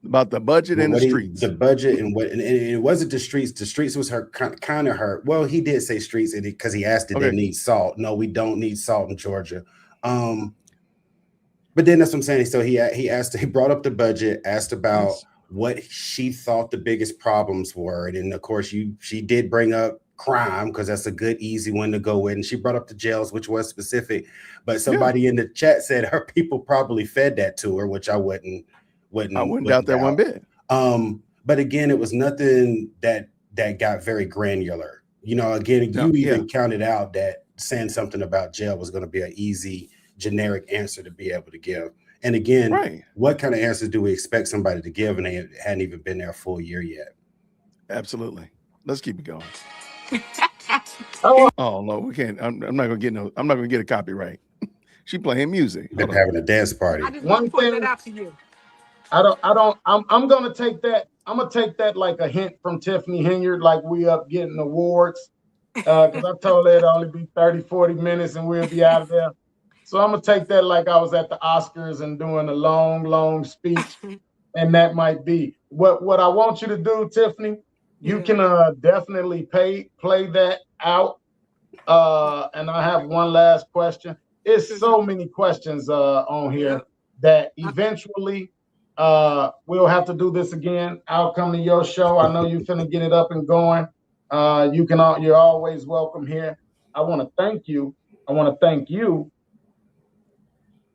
About the budget and the streets. The budget and what, and it wasn't the streets. The streets was her kind of hurt. Well, he did say streets because he asked, did they need salt? No, we don't need salt in Georgia. But then that's what I'm saying. So he brought up the budget, asked about what she thought the biggest problems were. And then of course she did bring up crime, because that's a good, easy one to go with. And she brought up the jails, which was specific. But somebody in the chat said her people probably fed that to her, which I wouldn't doubt that one bit. But again, it was nothing that got very granular. Again, you even counted out that saying something about jail was going to be an easy, generic answer to be able to give. And again, what kind of answers do we expect somebody to give, and they hadn't even been there a full year yet? Absolutely. Let's keep it going. Oh no, we can't. I'm not gonna get a copyright. She playing music. Been having a dance party. I just want to point that out to you. I'm gonna take that. I'm gonna take that like a hint from Tiffany Henyard, like we up getting awards. Because I told her it'd only be 30, 40 minutes and we'll be out of there. So I'm gonna take that like I was at the Oscars and doing a long speech. And that might be what I want you to do, Tiffany. You can definitely play that out. And I have one last question. It's so many questions on here that eventually we'll have to do this again. I'll come to your show. I know you're finna get it up and going. You're always welcome here. I want to thank you. I want to thank you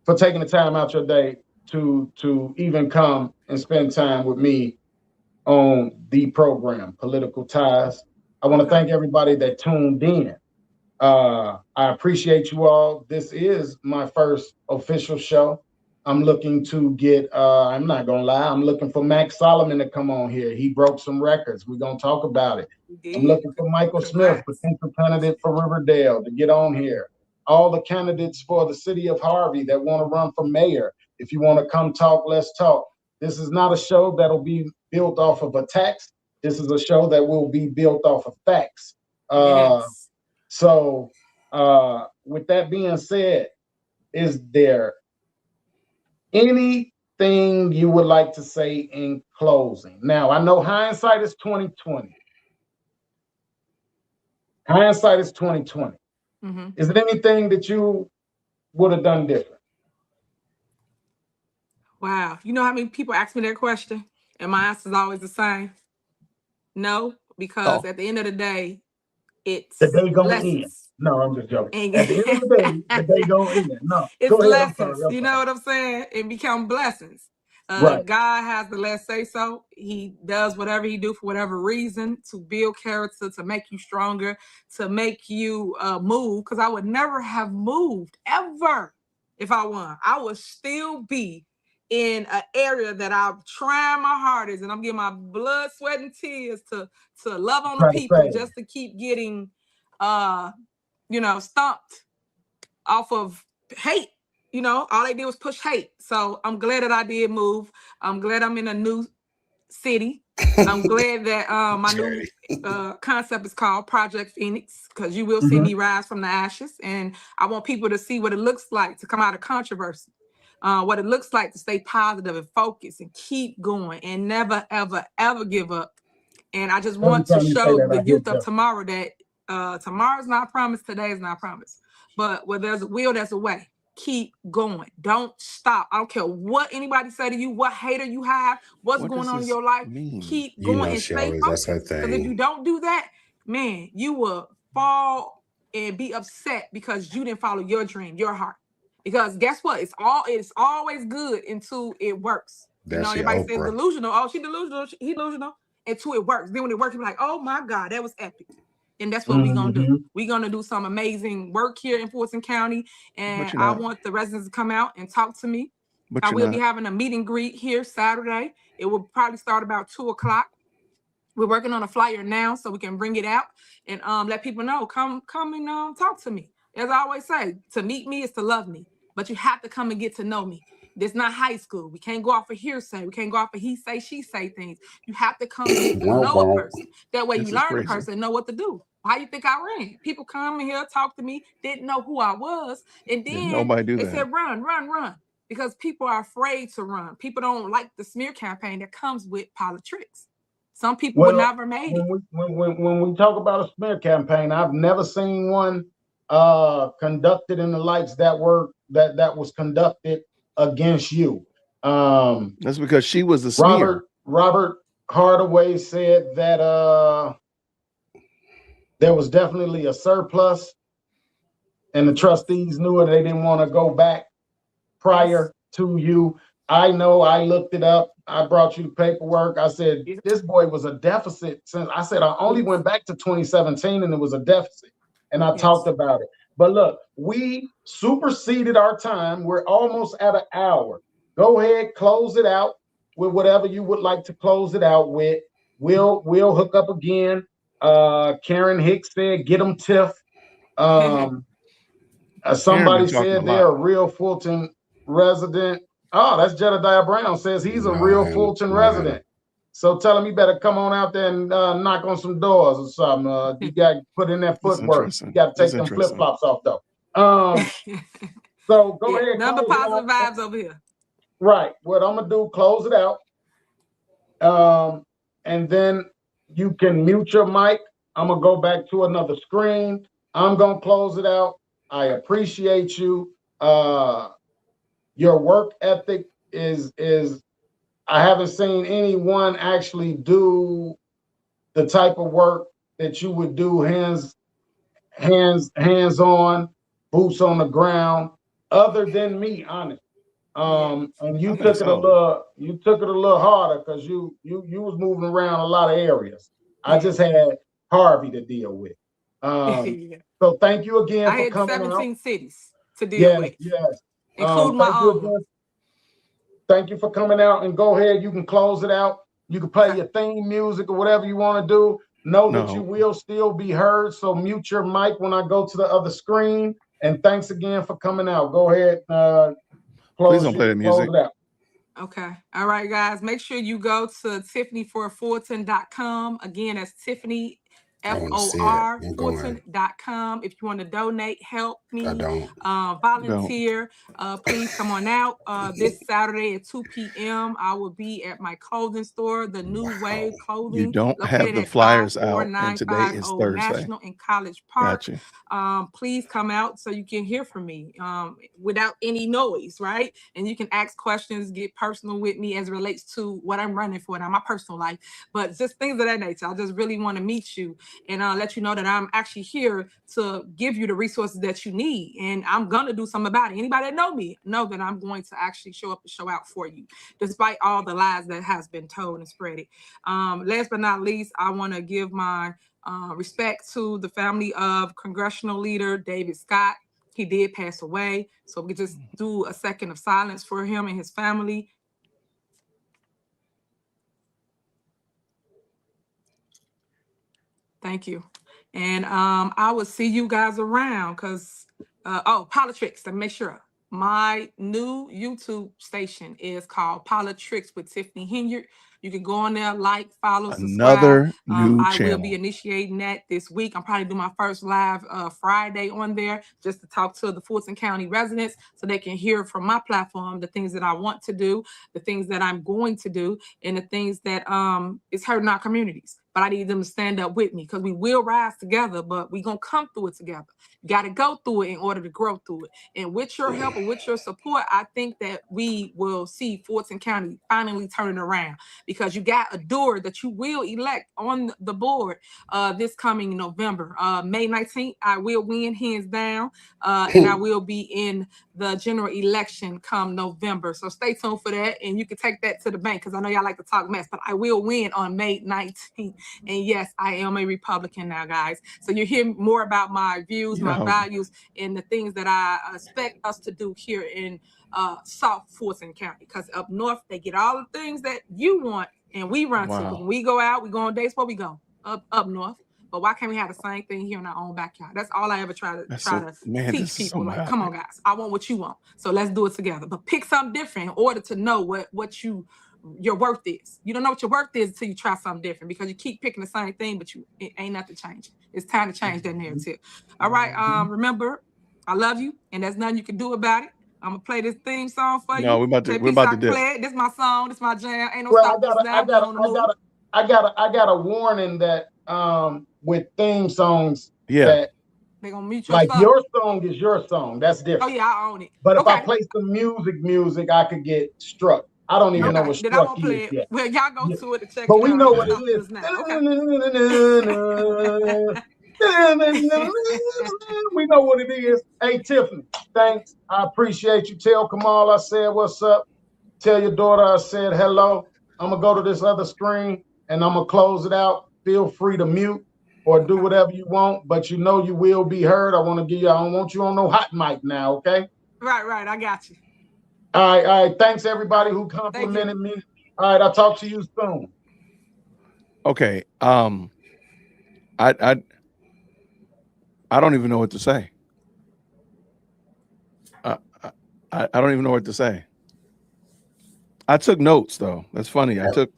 for taking the time out your day to even come and spend time with me on the program, Political Ties. I want to thank everybody that tuned in. I appreciate you all. This is my first official show. I'm looking to get, I'm not going to lie, I'm looking for Max Solomon to come on here. He broke some records. We're going to talk about it. I'm looking for Michael Smith, potential candidate for Riverdale, to get on here. All the candidates for the city of Harvey that want to run for mayor. If you want to come talk, let's talk. This is not a show that'll be built off of attacks. This is a show that will be built off of facts. So with that being said, is there anything you would like to say in closing? Now, I know hindsight is 2020. Hindsight is 2020. Mm-hmm. Is there anything that you would have done different? Wow. You know how many people ask me that question? And my answer is always the same. No, because at the end of the day, it's the day going in. No, I'm just joking. At the end of the day, the day going in. No, it's lessons. You know what I'm saying? It become blessings. God has the last say so. He does whatever he do for whatever reason to build character, to make you stronger, to make you move. Because I would never have moved ever if I won. I would still be in an area that I'm trying my hardest and I'm getting my blood, sweat, and tears to love on the people just to keep getting, stumped off of hate. All they did was push hate. So I'm glad that I did move. I'm glad I'm in a new city. I'm glad that my new concept is called Project Phoenix, because you will see me rise from the ashes. And I want people to see what it looks like to come out of controversy, what it looks like to stay positive and focus and keep going and never, ever, ever give up. And I just want to show the youth of tomorrow that tomorrow's not promised, today is not promised. But where there's a will, there's a way. Keep going. Don't stop. I don't care what anybody say to you, what hater you have, what's going on in your life. Keep going and stay focused. Because if you don't do that, man, you will fall and be upset because you didn't follow your dream, your heart. Because guess what? It's always good until it works. That's Everybody your says Oprah. delusional. Oh, she delusional. He delusional. Until it works. Then when it works, you're like, oh my God, that was epic. And that's what we're gonna do. We're gonna do some amazing work here in Fulton County, and I want the residents to come out and talk to me. I will be having a meet and greet here Saturday. It will probably start about 2:00. We're working on a flyer now so we can bring it out and let people know. Come and talk to me. As I always say, to meet me is to love me, but you have to come and get to know me. This not high school. We can't go off of hearsay. We can't go off of he say, she say things. You have to come and get to know a person. That way you learn a person and know what to do. How you think I ran? People come in here, talk to me, didn't know who I was, and then they said run. Because people are afraid to run. People don't like the smear campaign that comes with politics. Some people would never made it. When we talk about a smear campaign, I've never seen one conducted in the lights that was conducted against you. That's because she was the smear. Robert Hardaway said that there was definitely a surplus, and the trustees knew it. They didn't want to go back prior to you. I know. I looked it up. I brought you the paperwork. I said, this boy was a deficit since I said I only went back to 2017 and it was a deficit. And I talked about it. But look, we superseded our time. We're almost at an hour. Go ahead, close it out with whatever you would like to close it out with. We'll hook up again. Karen Hicks said, get them Tiff. Somebody said they're a real Fulton resident. Oh, that's Jedediah Brown says he's a real Fulton resident. So tell him you better come on out there and knock on some doors or something. You got to put in that footwork. You got to take them flip-flops off, though. So go ahead. Number positive vibes over here. Right. What I'm going to do, close it out. And then you can mute your mic. I'm going to go back to another screen. I'm going to close it out. I appreciate you. Your work ethic is I haven't seen anyone actually do the type of work that you would do hands on, boots on the ground, other than me, honest. And you took it a little harder because you was moving around a lot of areas. I just had Harvey to deal with. So thank you again for coming out. 17 cities to deal with. Yes. Include my own. Thank you for coming out, and go ahead. You can close it out. You can play your theme music or whatever you want to do. Know that you will still be heard. So mute your mic when I go to the other screen. And thanks again for coming out. Go ahead. Please don't play the music. Okay. All right, guys. Make sure you go to TiffanyForFulton.com. Again, that's Tiffany FOR Fulton.com. If you want to donate, help me, volunteer, please come on out. This Saturday at 2 p.m. I will be at my clothing store, the New Wave Clothing. You don't have the flyers out, and today is Thursday. National in College Park. Gotcha. Please come out so you can hear from me without any noise, right? And you can ask questions, get personal with me as it relates to what I'm running for now, my personal life, but just things of that nature. I just really want to meet you and let you know that I'm actually here to give you the resources that you need. And I'm going to do something about it. Anybody that know me know that I'm going to actually show up and show out for you, despite all the lies that has been told and spread. Last but not least, I want to give my respect to the family of congressional leader David Scott. He did pass away. So we just do a second of silence for him and his family. Thank you. And I will see you guys around because, Politics, to make sure. My new YouTube station is called Politics with Tiffany Henyard. You can go on there, like, follow, subscribe. Another new I channel. will be initiating that this week. I'm probably doing my first live Friday on there just to talk to the Fulton County residents so they can hear from my platform the things that I want to do, the things that I'm going to do, and the things that is hurting our communities. but I need them to stand up with me, because we will rise together, but we're going to come through it together. You got to go through it in order to grow through it. And with your help and with your support, I think that we will see Fulton County finally turning around, because you got a door that you will elect on the board this coming November. May 19th, I will win hands down, and I will be in the general election come November. So stay tuned for that, and you can take that to the bank, because I know y'all like to talk mess, but I will win on May 19th. And yes, I am a Republican now, guys. So you hear more about my views, my values, and the things that I expect us to do here in South Fulton County. Because up north, they get all the things that you want, and we run to. When we go out, we go on dates where we go up north. But why can't we have the same thing here in our own backyard? That's all I ever try to teach people. Like, come on, guys, I want what you want, so let's do it together. But pick something different in order to know what your worth is. You don't know what your worth is until you try something different, because you keep picking the same thing, but it ain't nothing changing. It's time to change that narrative. All right, remember, I love you, and there's nothing you can do about it. I'm gonna play this theme song for you. No, we're about to do it. This is my song. This is my jam. Ain't no Well, I got a warning that with theme songs, Yeah, that they gonna mute your like song. your song is your song. That's different. Oh yeah, I own it. But if I play some music, I could get struck. I don't even know what Then I struck won't play is it. yet. Well, y'all go to it to check But it we out. know what it is. We know what it is. Hey, Tiffany, thanks. I appreciate you. Tell Kamal I said what's up. Tell your daughter I said hello. I'm going to go to this other screen and I'm going to close it out. Feel free to mute or do whatever you want, but you know you will be heard. I don't want you on no hot mic now, okay? Right. I got you. All right. Thanks, everybody who complimented me. All right, I'll talk to you soon. okay. I don't even know what to say. I don't even know what to say. I took notes though. That's funny. I took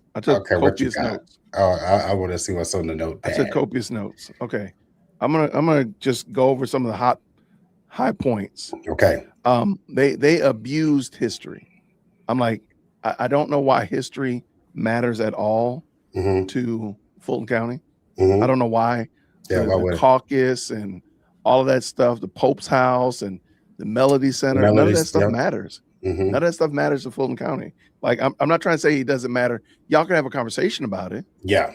copious notes. Oh, I want to see what's on the notepad. I took copious notes. Okay. I'm gonna just go over some of the high points. Okay. They abused history. I'm like, I don't know why history matters at all to Fulton County. I don't know why. The caucus and all of that stuff, the Pope's house and the Melody Center, none of that stuff matters. None of that stuff matters to Fulton County. Like, I'm not trying to say it doesn't matter. Y'all can have a conversation about it. Yeah.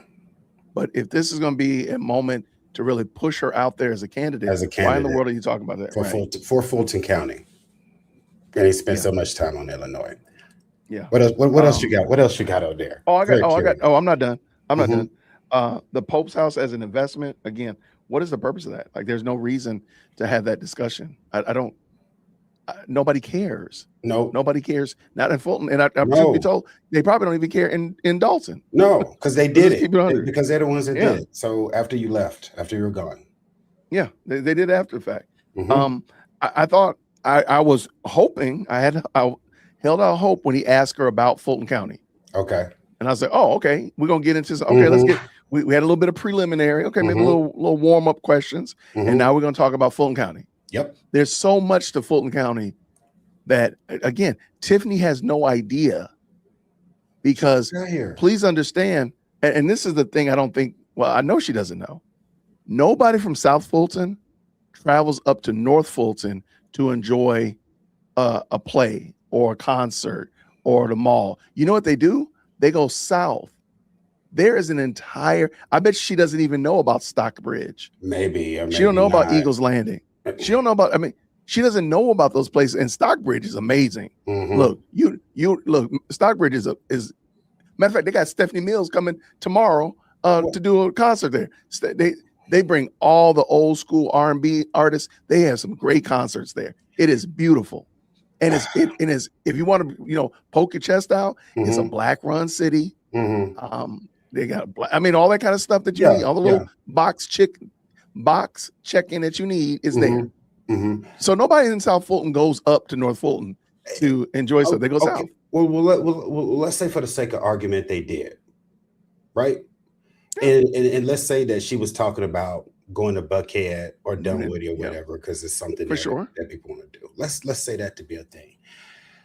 But if this is going to be a moment to really push her out there as a candidate, why in the world are you talking about that? For Fulton County. And he spent so much time on Illinois. Yeah. What else you got? What else you got out there? I'm not done. I'm not done. The Pope's house as an investment, again, what is the purpose of that? Like, there's no reason to have that discussion. Nobody cares. No, nobody cares. Not in Fulton. And I'm truth be told, they probably don't even care in Dalton. No, because they did it. Because they're the ones that did it. So after you left, after you were gone. Yeah, they did it after the fact. I thought I was hoping, I held out hope when he asked her about Fulton County. Okay. And I was like, oh, okay, we're gonna get into this. Okay, let's get. We had a little bit of preliminary. Okay, maybe a little warm up questions, and now we're gonna talk about Fulton County. Yep. There's so much to Fulton County that, again, Tiffany has no idea, because please understand, and this is the thing I don't think. Well, I know she doesn't know. Nobody from South Fulton travels up to North Fulton to enjoy a play or a concert or the mall. You know what they do? They go south. There is an entire, I bet she doesn't even know about Stockbridge. Maybe. She don't know about Eagles Landing. She don't know about, she doesn't know about those places. And Stockbridge is amazing. Look, look, Stockbridge is matter of fact, they got Stephanie Mills coming tomorrow to do a concert there. They bring all the old school R&B artists. They have some great concerts there. It is beautiful. And it is, if you want to, poke your chest out, it's a black run city. They got, all that kind of stuff that you need, all the little box check-in that you need is there. So nobody in South Fulton goes up to North Fulton to enjoy stuff. They go south. Well, let's say for the sake of argument, they did, right? And let's say that she was talking about going to Buckhead or Dunwoody or whatever, because it's something that people want to do. Let's say that to be a thing,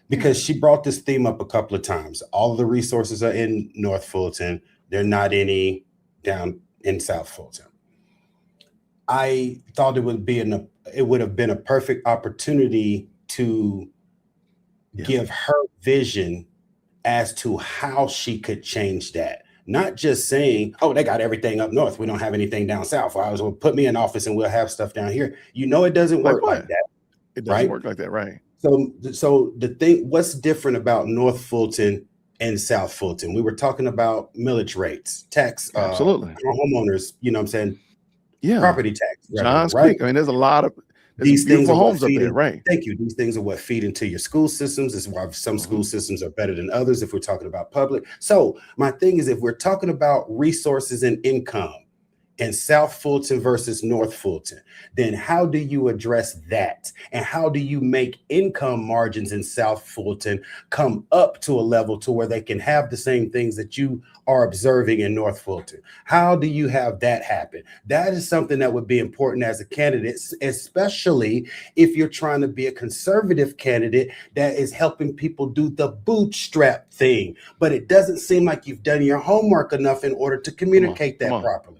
because she brought this theme up a couple of times. All of the resources are in North Fulton. There are not any down in South Fulton. I thought it would have been a perfect opportunity to give her vision as to how she could change that. Not just saying, oh, they got everything up north, we don't have anything down south. I was going to put me in office and we'll have stuff down here. You know, it doesn't work like that. It doesn't work like that, right? So the thing, what's different about North Fulton and South Fulton? We were talking about millage rates, tax, absolutely, homeowners, you know what I'm saying? Yeah. Property tax. Johns Creek. I mean, there's a lot of these things are homes up there, right? Thank you. These things are what feed into your school systems. This is why some school systems are better than others if we're talking about public. So my thing is, if we're talking about resources and income in South Fulton versus North Fulton, then how do you address that? And how do you make income margins in South Fulton come up to a level to where they can have the same things that you are observing in North Fulton? How do you have that happen? That is something that would be important as a candidate, especially if you're trying to be a conservative candidate that is helping people do the bootstrap thing. But it doesn't seem like you've done your homework enough in order to communicate that properly.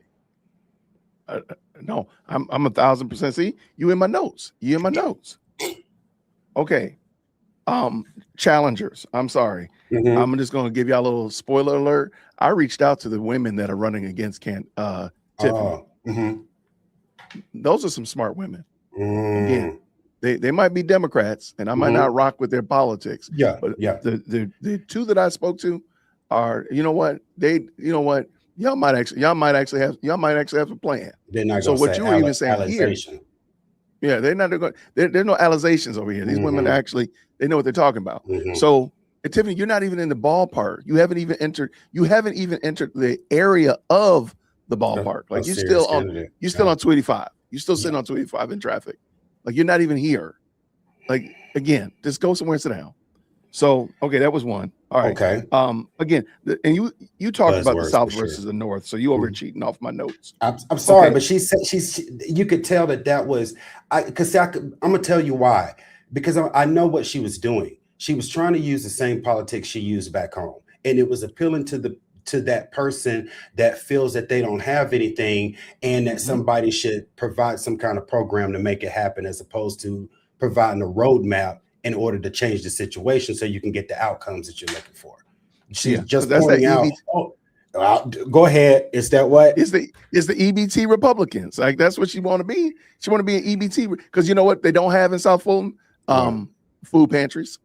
No, I'm 1,000%. See, you in my notes. You in my notes. Okay. Challengers. I'm sorry. I'm just going to give y'all a little spoiler alert. I reached out to the women that are running against Tiffany. Those are some smart women. Again, they might be Democrats, and I might not rock with their politics. But the two that I spoke to are, you know what? Y'all might actually have a plan. They're not. So what you were even saying here, yeah, they're not going. There's no alizations over here. These women actually, they know what they're talking about. So, Tiffany, you're not even in the ballpark. You haven't even entered the area of the ballpark. Like you're still on 285. You're still sitting on 285 in traffic. Like you're not even here. Like again, just go somewhere and sit down. So, okay, that was one. All right. Okay. Again, and you talked about the South versus the North, so you over cheating off my notes. I'm sorry, but she said you could tell that was I'm gonna tell you why, because I know what she was doing. She was trying to use the same politics she used back home, and it was appealing to that person that feels that they don't have anything and that somebody should provide some kind of program to make it happen, as opposed to providing a roadmap in order to change the situation so you can get the outcomes that you're looking for. She's just pointing out. Go ahead. Is that what? Is the EBT Republicans? Like that's what she want to be. She want to be an EBT because you know what they don't have in South Fulton? Food pantries.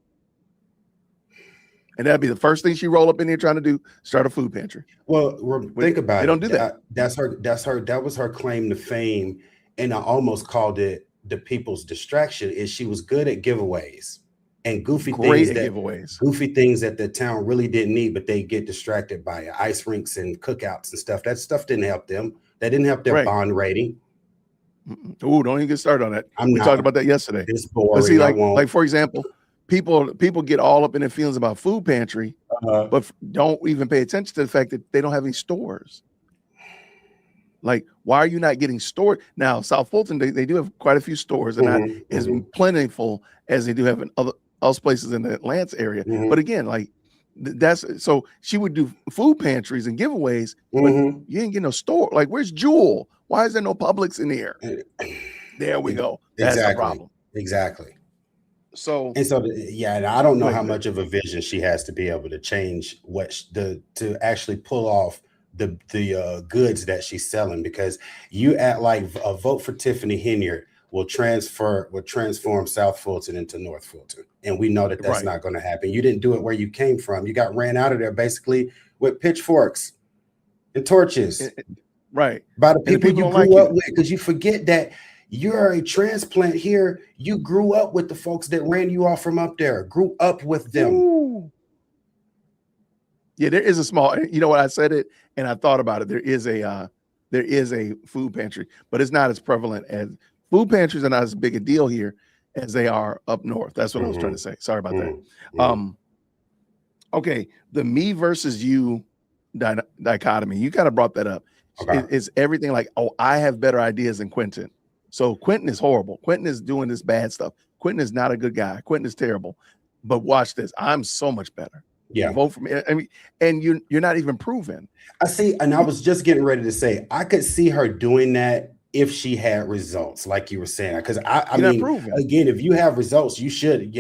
And that'd be the first thing she roll up in here trying to do, start a food pantry. Well, think about it. They don't do that. That was her claim to fame. And I almost called it the people's distraction. Is she was good at giveaways and goofy things that the town really didn't need, but they get distracted by ice rinks and cookouts and stuff. That stuff didn't help them. That didn't help their bond rating. Ooh, don't even get started on that. We talked about that yesterday. It's boring. But see, like for example, people get all up in their feelings about food pantry, but don't even pay attention to the fact that they don't have any stores. Like, why are you not getting stores? Now, South Fulton, they do have quite a few stores, and not as plentiful as they do have in other places in the Atlanta area. But again, like so she would do food pantries and giveaways, but you ain't get no store. Like, where's Jewel? Why is there no Publix in here? There we go. That's the problem. Exactly. So and I don't know how much of a vision she has to be able to change to actually pull off the goods that she's selling, because you act like a vote for Tiffany Henyard will transform South Fulton into North Fulton, and we know that that's not going to happen. You didn't do it where you came from. You got ran out of there basically with pitchforks and torches, right? By the people you grew up with, because you forget that you're a transplant here. You grew up with the folks that ran you off from up there. Grew up with them. Ooh. Yeah, there is a small. You know what? I said it, and I thought about it. There is a food pantry, but it's not as prevalent as food pantries are not as big a deal here as they are up north. That's what I was trying to say. Sorry about that. Okay, the me versus you dichotomy. You kind of brought that up. It's everything like, oh, I have better ideas than Quinton. So Quinton is horrible. Quinton is doing this bad stuff. Quinton is not a good guy. Quinton is terrible. But watch this. I'm so much better. Yeah. Vote for me. I mean, and you're not even proven. I see, and I was just getting ready to say, I could see her doing that if she had results, like you were saying. Because I You're not mean, proven. again, if you have results, you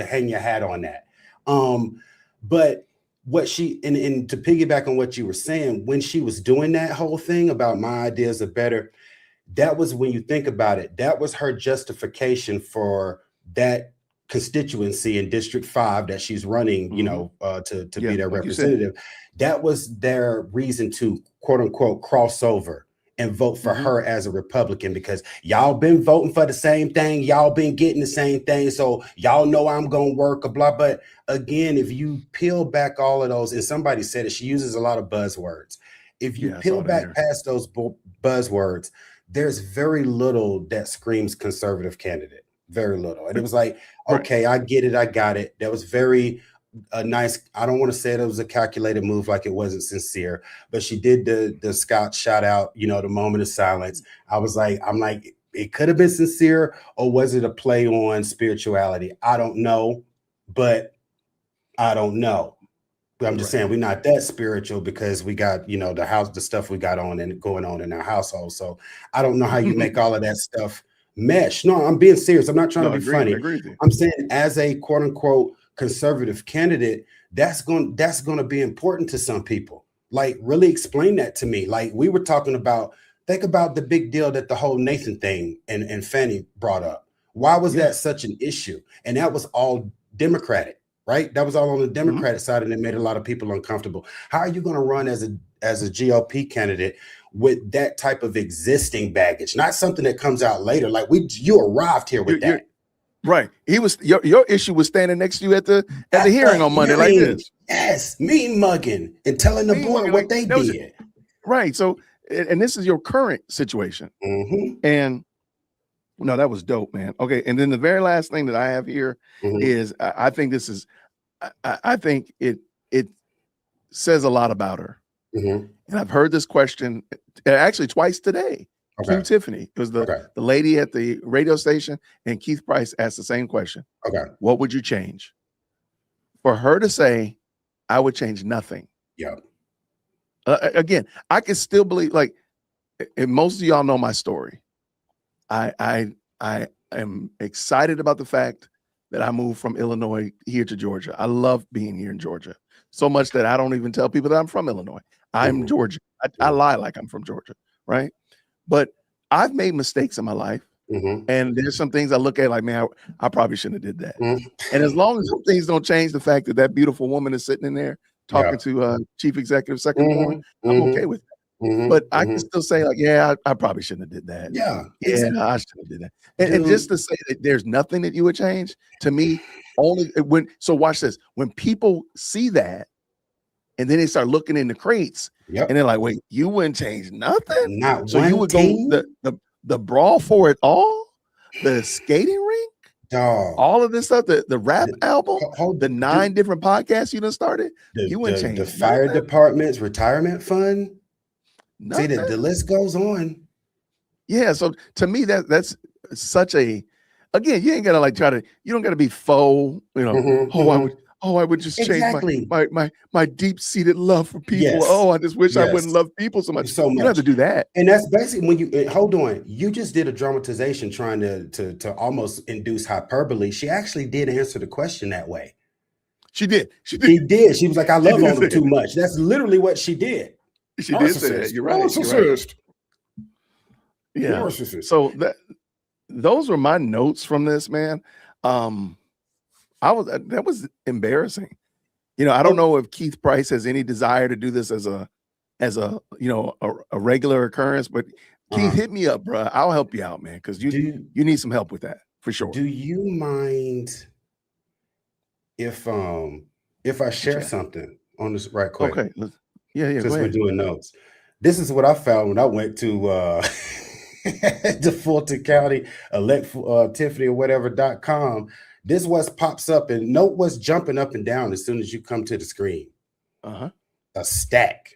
hang your hat on that. But what she and to piggyback on what you were saying, when she was doing that whole thing about my ideas are better, that was, when you think about it, that was her justification for that constituency in District 5 that she's running, you know, to be their like you said. representative. That was their reason to, quote unquote, cross over and vote for her as a Republican, because y'all been voting for the same thing, y'all been getting the same thing, so y'all know I'm gonna work a blah. But again, if you peel back all of those, and somebody said it, she uses a lot of buzzwords. If you peel back past those buzzwords, there's very little that screams conservative candidate, very little. And it was like, okay, I get it, I got it. That was very nice. I don't want to say it was a calculated move, like it wasn't sincere, but she did the Scott shout out, you know, the moment of silence. I'm like, it could have been sincere, or was it a play on spirituality? I don't know, but I don't know. I'm just saying we're not that spiritual, because we got, you know, the stuff we got on and going on in our household. So I don't know how you make all of that stuff mesh. No, I'm being serious. I'm not trying to be funny. I'm saying, as a quote unquote conservative candidate, that's going to be important to some people. Like, really explain that to me. Like, we were talking about, think about the big deal that the whole Nathan thing and Fanny brought up. Why was that such an issue? And that was all Democratic, right? That was all on the Democratic side, and it made a lot of people uncomfortable. How are you going to run as a GOP candidate with that type of existing baggage? Not something that comes out later. Like, you arrived here with that. Right. He was your issue was standing next to you at the hearing on Monday like this. Yes, mean mugging and telling the board what they did. Right. So, and this is your current situation. And no, that was dope, man. Okay. And then the very last thing that I have here is I think this is I think it says a lot about her. And I've heard this question actually twice today. To Tiffany. It was the lady at the radio station, and Keith Price asked the same question. What would you change? For her to say, I would change nothing. Again, I can still believe, like, and most of y'all know my story. I am excited about the fact that I moved from Illinois here to Georgia. I love being here in Georgia so much that I don't even tell people that I'm from Illinois. I'm Georgia. I lie like I'm from Georgia, right? But I've made mistakes in my life, and there's some things I look at like, man, I probably shouldn't have did that. And as long as some things don't change the fact that that beautiful woman is sitting in there talking to Chief Executive Secretary, I'm okay with that. But I can still say, like, yeah, I probably shouldn't have did that. I shouldn't have did that. And just to say that there's nothing that you would change, to me, only so watch this. When people see that, and then they start looking in the crates, and they're like, wait, you wouldn't change nothing? So you would go the brawl for it all? The skating rink? All of this stuff, the rap album, the 9 different podcasts you done started? You wouldn't change the fire department's retirement fund? Nothing. See, the list goes on. Yeah, so to me, that's such a, again, you ain't gotta like you don't gotta be faux, you know, I would just change my deep-seated love for people. I just wish I wouldn't love people so much. You don't have to do that. And that's basically when you hold on. You just did a dramatization trying to almost induce hyperbole. She actually did answer the question that way. She did. She was like, I love on them too much. That's literally what she did. She did say that. You're right. Yeah. So those were my notes from this, man. That was embarrassing. You know, I don't know if Keith Price has any desire to do this as a you know, a regular occurrence, but Keith, hit me up, bro. I'll help you out, man, because you need some help with that for sure. Do you mind if I share something on this right quick? Okay. Yeah. Since we're doing notes. This is what I found when I went to to Fulton County, elect Tiffany or whatever.com. This what pops up, and note what's jumping up and down as soon as you come to the screen. A stack.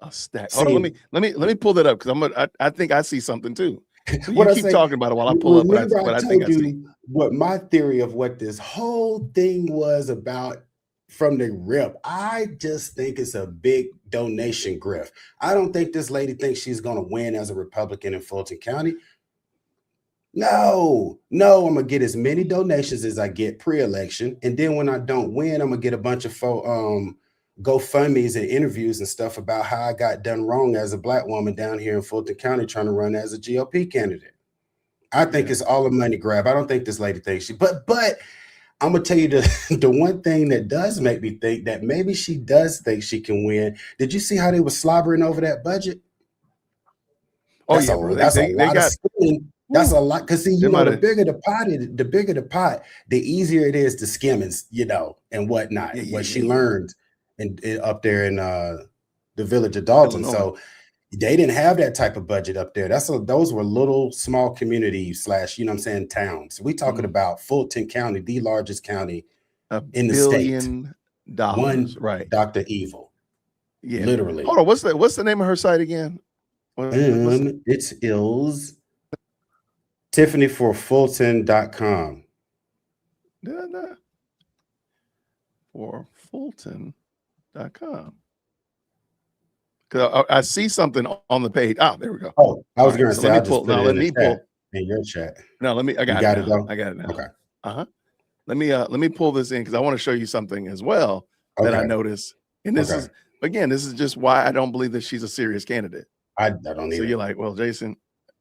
Hold on, let me pull that up, because I think I see something too. So you keep talking about it while I pull up what I think I see. What my theory of what this whole thing was about from the rip, I just think it's a big donation grift. I don't think this lady thinks she's going to win as a Republican in Fulton County. No, I'm going to get as many donations as I get pre-election. And then when I don't win, I'm going to get a bunch of GoFundMes and interviews and stuff about how I got done wrong as a Black woman down here in Fulton County trying to run as a GOP candidate. I think it's all a money grab. I don't think this lady thinks she, but I'm gonna tell you the one thing that does make me think that maybe she does think she can win. Did you see how they were slobbering over that budget? That's a lot. Because see, the bigger the pot, the easier it is to skim and whatnot. What she learned up there in the village of Dalton. Illinois. So they didn't have that type of budget up there. Those were little small communities / towns. We talking about Fulton County, the largest county in the state. $1 billion. One Right. Dr. Evil. Yeah. Literally. Hold on. What's the name of her site again? It's TiffanyForFulton.com. For Fulton.com. Because I see something on the page. There we go. Oh, I was going to So say, let I me just pull. put Now it let in me the chat, pull. in your chat. No, let me. I got got it it now. though? I got it now. Okay. Let me pull this in because I want to show you something as well that I Okay. noticed. And this is just why I don't believe that she's a serious candidate. I don't So either. you're like, well, Jason,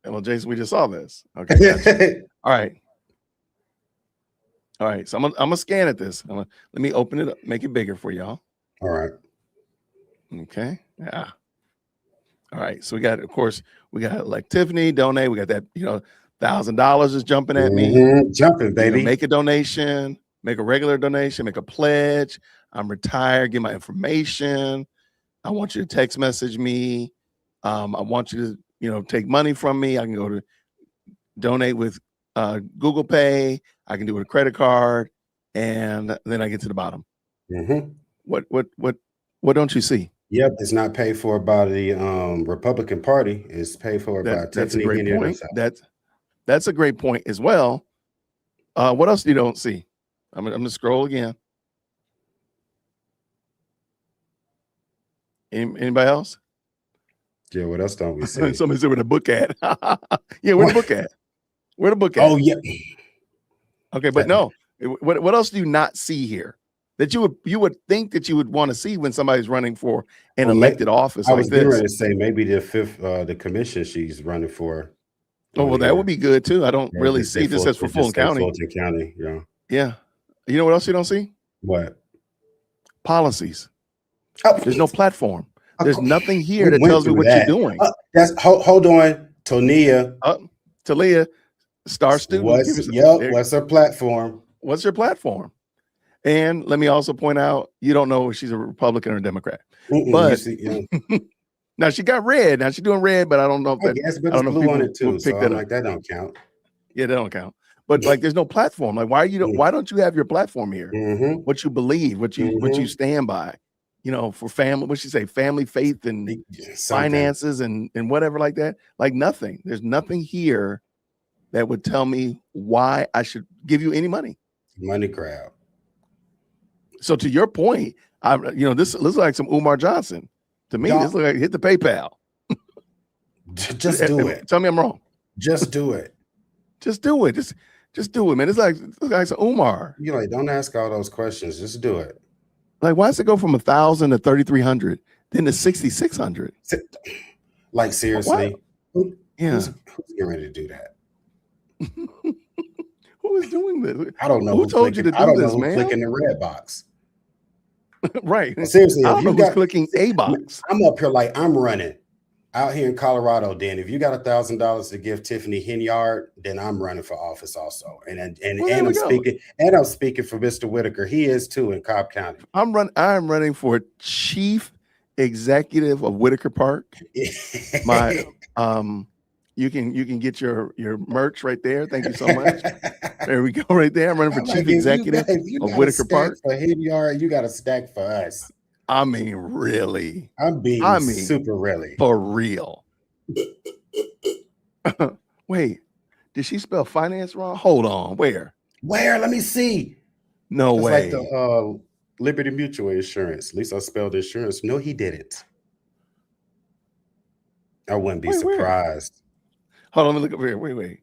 we just saw this. Okay. Gotcha. All right. So I'm gonna scan at this. Let me open it up, make it bigger for y'all. All right. Okay. Yeah. All right. So we got like Tiffany donate. We got that, $1,000 is jumping at me. Jumping, baby. Make a donation, make a regular donation, make a pledge. I'm retired. Get my information. I want you to text message me. I want you to, take money from me. I can go to donate with Google Pay. I can do it with a credit card, and then I get to the bottom. What don't you see? Yep, it's not paid for by the Republican Party. It's paid for by That's a Tiffany great Henyard point. herself. That's a great point as well. What else you don't see? I'm gonna scroll again. Anybody else? Yeah, what else don't we see? Somebody said where the book at. Yeah, where the book at? Where the book at? Oh, yeah. Okay, but no. What else do you not see here that you would think that you would want to see when somebody's running for an elected office I like was getting this? ready to say maybe the commission she's running for. Oh, well, that would be good too. I don't Yeah, really just see say this as for Fulton County. Fulton County, yeah. Yeah. You know what else you don't see? What? Policies. Oh, There's no platform. There's nothing here we that went tells me through what that. you're doing. Hold on, Tonia. Talia, star student. What's her platform? What's your platform? And let me also point out, you don't know if she's a Republican or a Democrat. But now she got red. Now she's doing red, but I don't know if that. Yes, but it's blue on it too. So I'm like, that don't count. Yeah, that don't count. But like, there's no platform. Like, why don't you have your platform here? What you believe, what you stand by, for family. What she say? Family, faith, and finances, and whatever like that. Like nothing. There's nothing here that would tell me why I should give you any money. Money grab. So to your point, this looks like some Umar Johnson. To me, this looks like hit the PayPal. Just do it. Tell me I'm wrong. Just do it. Just do it. Just do it, man. It's like some Umar. You're like, don't ask all those questions. Just do it. Like, why does it go from 1,000 to 3,300, then to 6,600? Like, seriously? Who's getting ready to do that? Who is doing this? I don't know. Who told you to do this, man? Clicking the red box. Right. Seriously, I don't know who's clicking a box. I'm up here like I'm running out here in Colorado. Dan, if you got $1,000 to give Tiffany Henyard, then I'm running for office also. And I'm speaking. And I'm speaking for Mr. Whitaker. He is too in Cobb County. I'm running for chief executive of Whitaker Park. You can get your merch right there. Thank you so much. There we go, right there. I'm running for chief executive of Whitaker Park. For Henyard, you got a stack for us. I mean, really. I'm being super really. For real. Wait, did she spell finance wrong? Hold on. Where? Let me see. No way. Like Liberty Mutual Insurance. At least I spelled insurance. No, he didn't. I wouldn't be Wait, where? surprised. Hold on, let me look up here. Wait.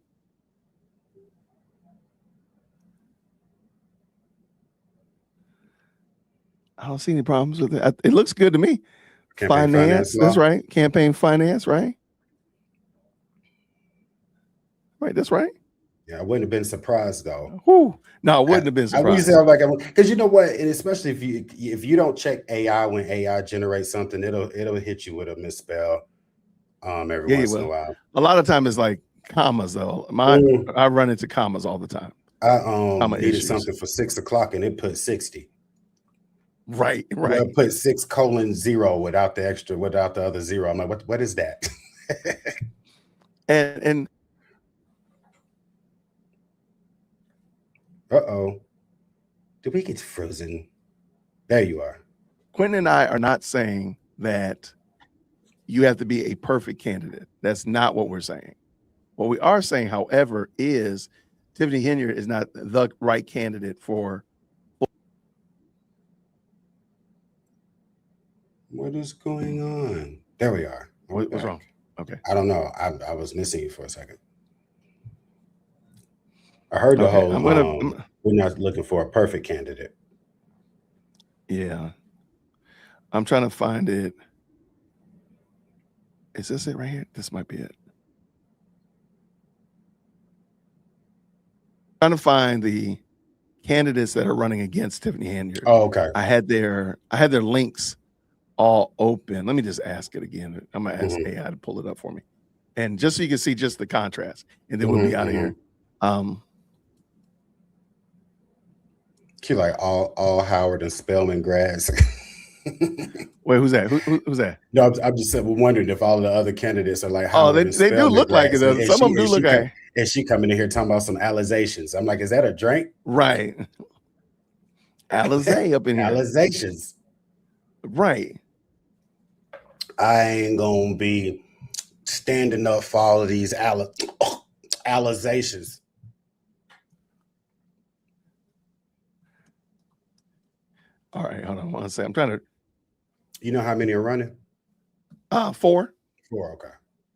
I don't see any problems with it. It looks good to me. Campaign Finance, that's law. right. Campaign finance, right? Right, that's right. Yeah, I wouldn't have been surprised though. Whew. No, I wouldn't have been I would surprised. say like, because you know what, and especially if you don't check AI when AI generates something, it'll hit you with a misspell every once in a while. A lot of time it's like commas though. I run into commas all the time. I needed issues. something for 6 o'clock and it put 60. Right. Well, it put 6:0 without the other zero. I'm like, what is that? and Did we get frozen? There you are. Quinton and I are not saying that you have to be a perfect candidate. That's not what we're saying. What we are saying, however, is Tiffany Henyard is not the right candidate for. What is going on? There we are. What's wrong? Okay. I don't know. I was missing you for a second. I heard the whole we're not looking for a perfect candidate. Yeah. I'm trying to find it. Is this it right here? This might be it. Trying to find the candidates that are running against Tiffany Henyard. Oh, okay. I had their links all open. Let me just ask it again. I'm gonna ask AI to pull it up for me, and just so you can see just the contrast, and then we'll be out of here. Cute, like all Howard and Spelman grads. Wait, who's that? Who's that? No, I'm just wondering if all the other candidates are like Howard and they do look like it. Some of them do look like it. And she coming in here talking about some alizations. I'm like, is that a drink? Right. Alizé up in here. Alizations. Right. I ain't gonna be standing up for all of these alizations. All right, hold on one second. I'm trying to. You know how many are running? 4. 4, okay.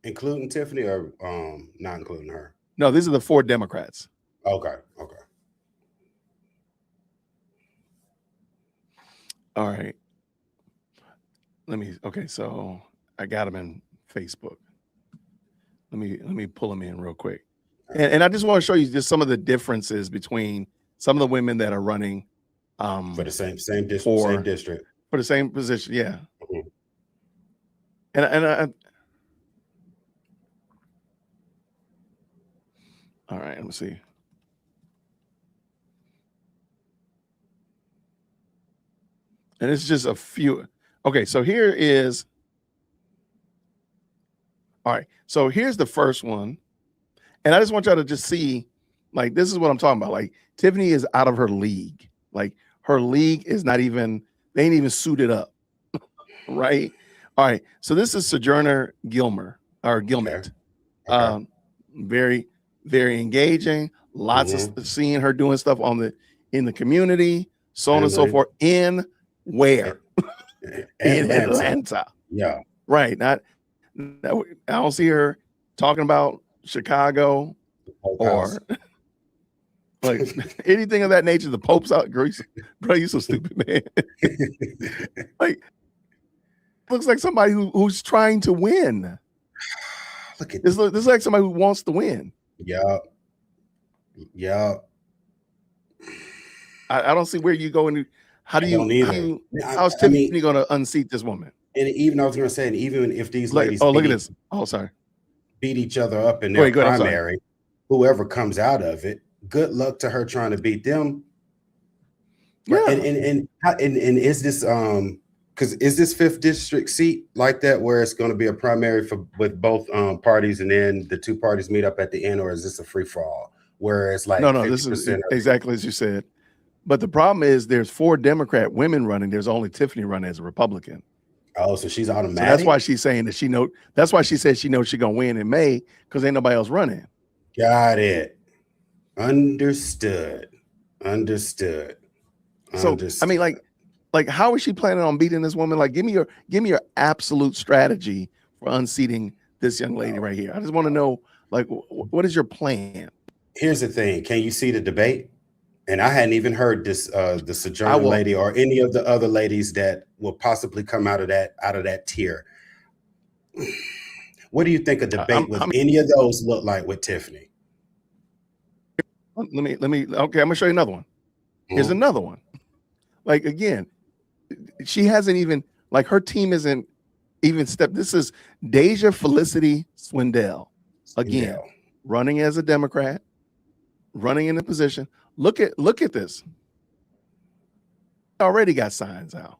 Including Tiffany or not including her? No, these are the 4 Democrats. Okay. All right. So I got them in Facebook. Let me pull them in real quick. And I just want to show you just some of the differences between some of the women that are running for the same district. For the same position, yeah. Mm-hmm. And all right, let me see. And it's just a few. Okay, so here is. All right, so here's the first one. And I just want y'all to just see, like, this is what I'm talking about. Like, Tiffany is out of her league. Like, her league is not even, they ain't even suited up. Right? All right, so this is Sojourner Gilmore. Okay. Very, very engaging. Lots of seeing her doing stuff in the community, so on and so forth. In where? In Atlanta. Yeah. Right. I don't see her talking about Chicago or like anything of that nature. The Pope's out. Bro, you so stupid, man. Like, looks like somebody who's trying to win. Look at this. Looks like somebody who wants to win. Yeah. I don't see where you go into. How's Tiffany going to unseat this woman? And even I was going to say, and even if these ladies, look at this. Oh, sorry, beat each other up in their primary, whoever comes out of it, good luck to her trying to beat them. Yeah. And is this because is this 5th district seat like that where it's going to be a primary with both parties and then the 2 parties meet up at the end, or is this a free for all where it's like no, this is exactly as you said. But the problem is there's 4 Democrat women running. There's only Tiffany running as a Republican. Oh, so she's automatic. So that's why she's saying that that's why she said she knows she's gonna win in May because ain't nobody else running. Got it. Understood. So I mean, like, Like, how is she planning on beating this woman? Like, give me your absolute strategy for unseating this young lady right here. I just want to know, like, what is your plan? Here's the thing. Can you see the debate? And I hadn't even heard this the Sojourner lady or any of the other ladies that will possibly come out of that tier. What do you think a debate with any of those look like with Tiffany? Let me okay, I'm gonna show you another one. Here's another one. Like, again, she hasn't even, like, her team isn't even stepped. This is Deja Felicity Swindell, again, running as a Democrat, running in a position. Look at this. Already got signs out.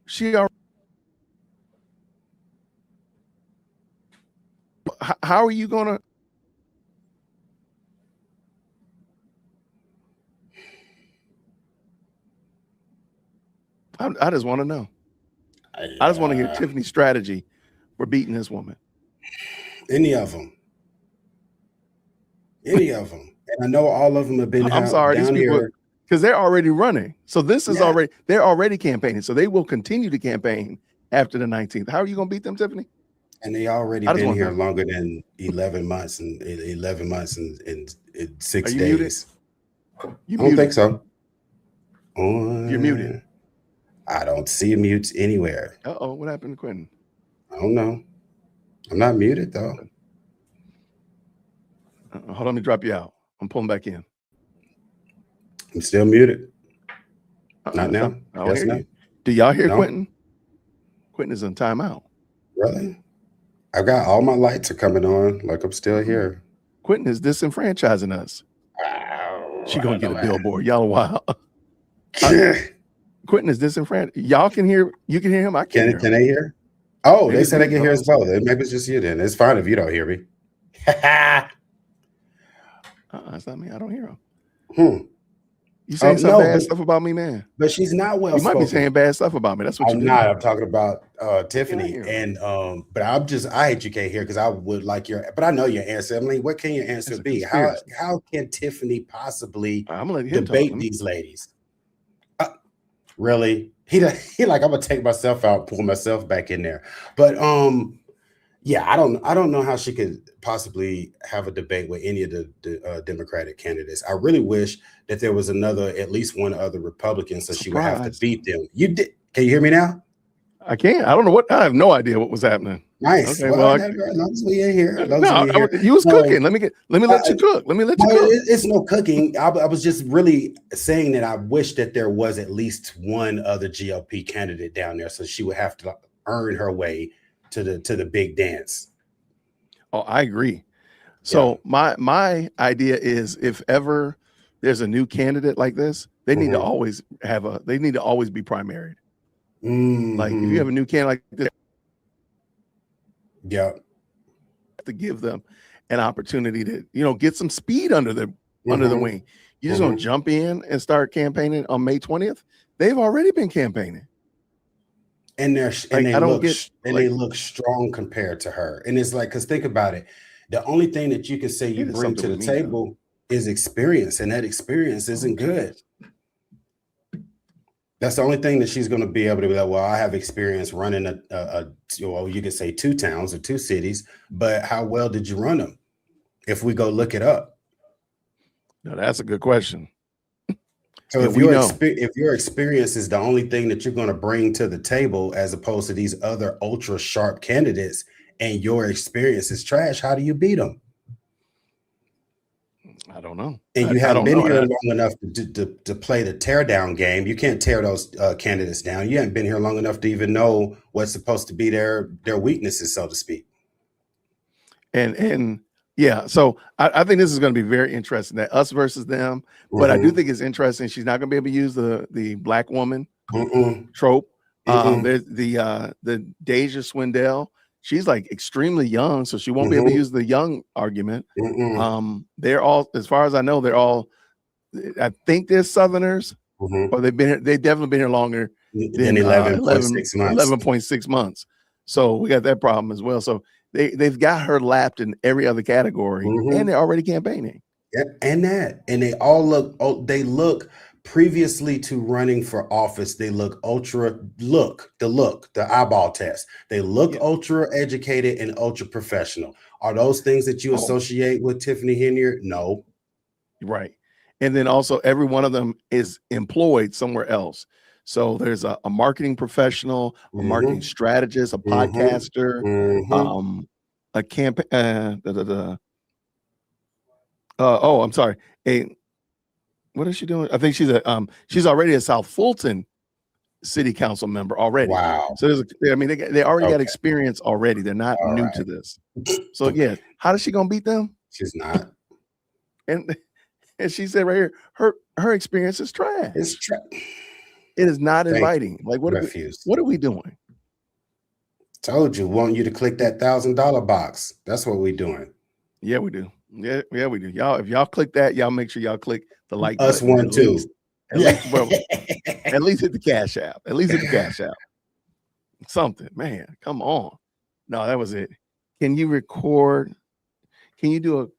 She already. How are you gonna? I just want to know. I just want to hear Tiffany's strategy for beating this woman. Any of them. And I know all of them have been. I'm sorry, these people, because they're already running. So this is they're already campaigning. So they will continue to campaign after the 19th. How are you going to beat them, Tiffany? And they already been here longer than 11 months and 6 days. You I don't think so. You're muted. I don't see mutes anywhere. Uh-oh, what happened to Quinton? I don't know. I'm not muted though. Hold on, let me drop you out. I'm pulling back in. I'm still muted. Not now. Yes, no. Do y'all hear Quinton? Quinton is in timeout. Really? I've got all my lights are coming on. Like I'm still here. Quinton is disenfranchising us. She gonna get a billboard. Y'all are wild. Quinton is disenfranchised. Y'all can hear. You can hear him. I can't. Can they hear? Oh, they said they can hear us both. Maybe it's just you then. It's fine if you don't hear me. It's not me. I don't hear him. You saying some bad stuff about me, man? But she's not well. You might be saying bad stuff about me. That's what you're not. I'm talking about Tiffany. And but I hate you can't hear because I would like your. But I know your answer. I mean, what can your answer be? How can Tiffany possibly debate these ladies? Really? He like, I'm gonna take myself out, pull myself back in there. But yeah, I don't know how she could possibly have a debate with any of the Democratic candidates. I really wish that there was at least one other Republican, so she would have to beat them. Can you hear me now? I can't. I don't know I have no idea what was happening. Nice. Okay, well, as long as we in here. You was cooking. Let me let you cook. Let me let you cook. It's no cooking. I was just really saying that I wish that there was at least one other GOP candidate down there, so she would have to earn her way to the big dance. Oh, I agree. So my idea is, if ever there's a new candidate like this, they need to always be primaried. Like, if you have a new candidate like this, to give them an opportunity to, get some speed under the wing. You just don't jump in and start campaigning on May 20th. They've already been campaigning. And they look strong compared to her. And it's like, because think about it, the only thing that you can say you bring to the table is experience, and that experience isn't good. That's the only thing that she's going to be able to be like, well, I have experience running you could say 2 towns or 2 cities, but how well did you run them? If we go look it up. No, that's a good question. So if your experience is the only thing that you're going to bring to the table, as opposed to these other ultra sharp candidates, and your experience is trash, how do you beat them? I don't know. And you haven't been here long enough to play the tear down game. You can't tear those candidates down. You haven't been here long enough to even know what's supposed to be their weaknesses, so to speak. And yeah, so I think this is going to be very interesting, that us versus them. But I do think it's interesting. She's not going to be able to use the black woman trope. There's the Deja Swindell. She's like extremely young, so she won't be able to use the young argument. They're all, as far as I know, I think they're Southerners, but they've definitely been here longer than 11.6 months. So we got that problem as well. So they've got her lapped in every other category, and they're already campaigning. Yeah, and they all look previously to running for office, they look the eyeball test. They look ultra educated and ultra professional. Are those things that you associate with Tiffany Henyard? No. Right. And then also every one of them is employed somewhere else. So there's a marketing professional, a marketing strategist, a podcaster, a campaign, I'm sorry. What is she doing? I think she's already a South Fulton city council member already. Wow. So they already got experience already. They're not new to this. So yeah, how is she gonna beat them? She's not. And she said right here, her experience is trash. It's trash. It is not inviting. Like what are we doing? Told you, want you to click that $1,000 box. That's what we're doing. Yeah, we do. Yeah, we do. Y'all, if y'all click that, y'all make sure y'all click the like us button. One too. At least hit the Cash App. At least hit the Cash App. Something, man. Come on. No, that was it. Can you record? Can you do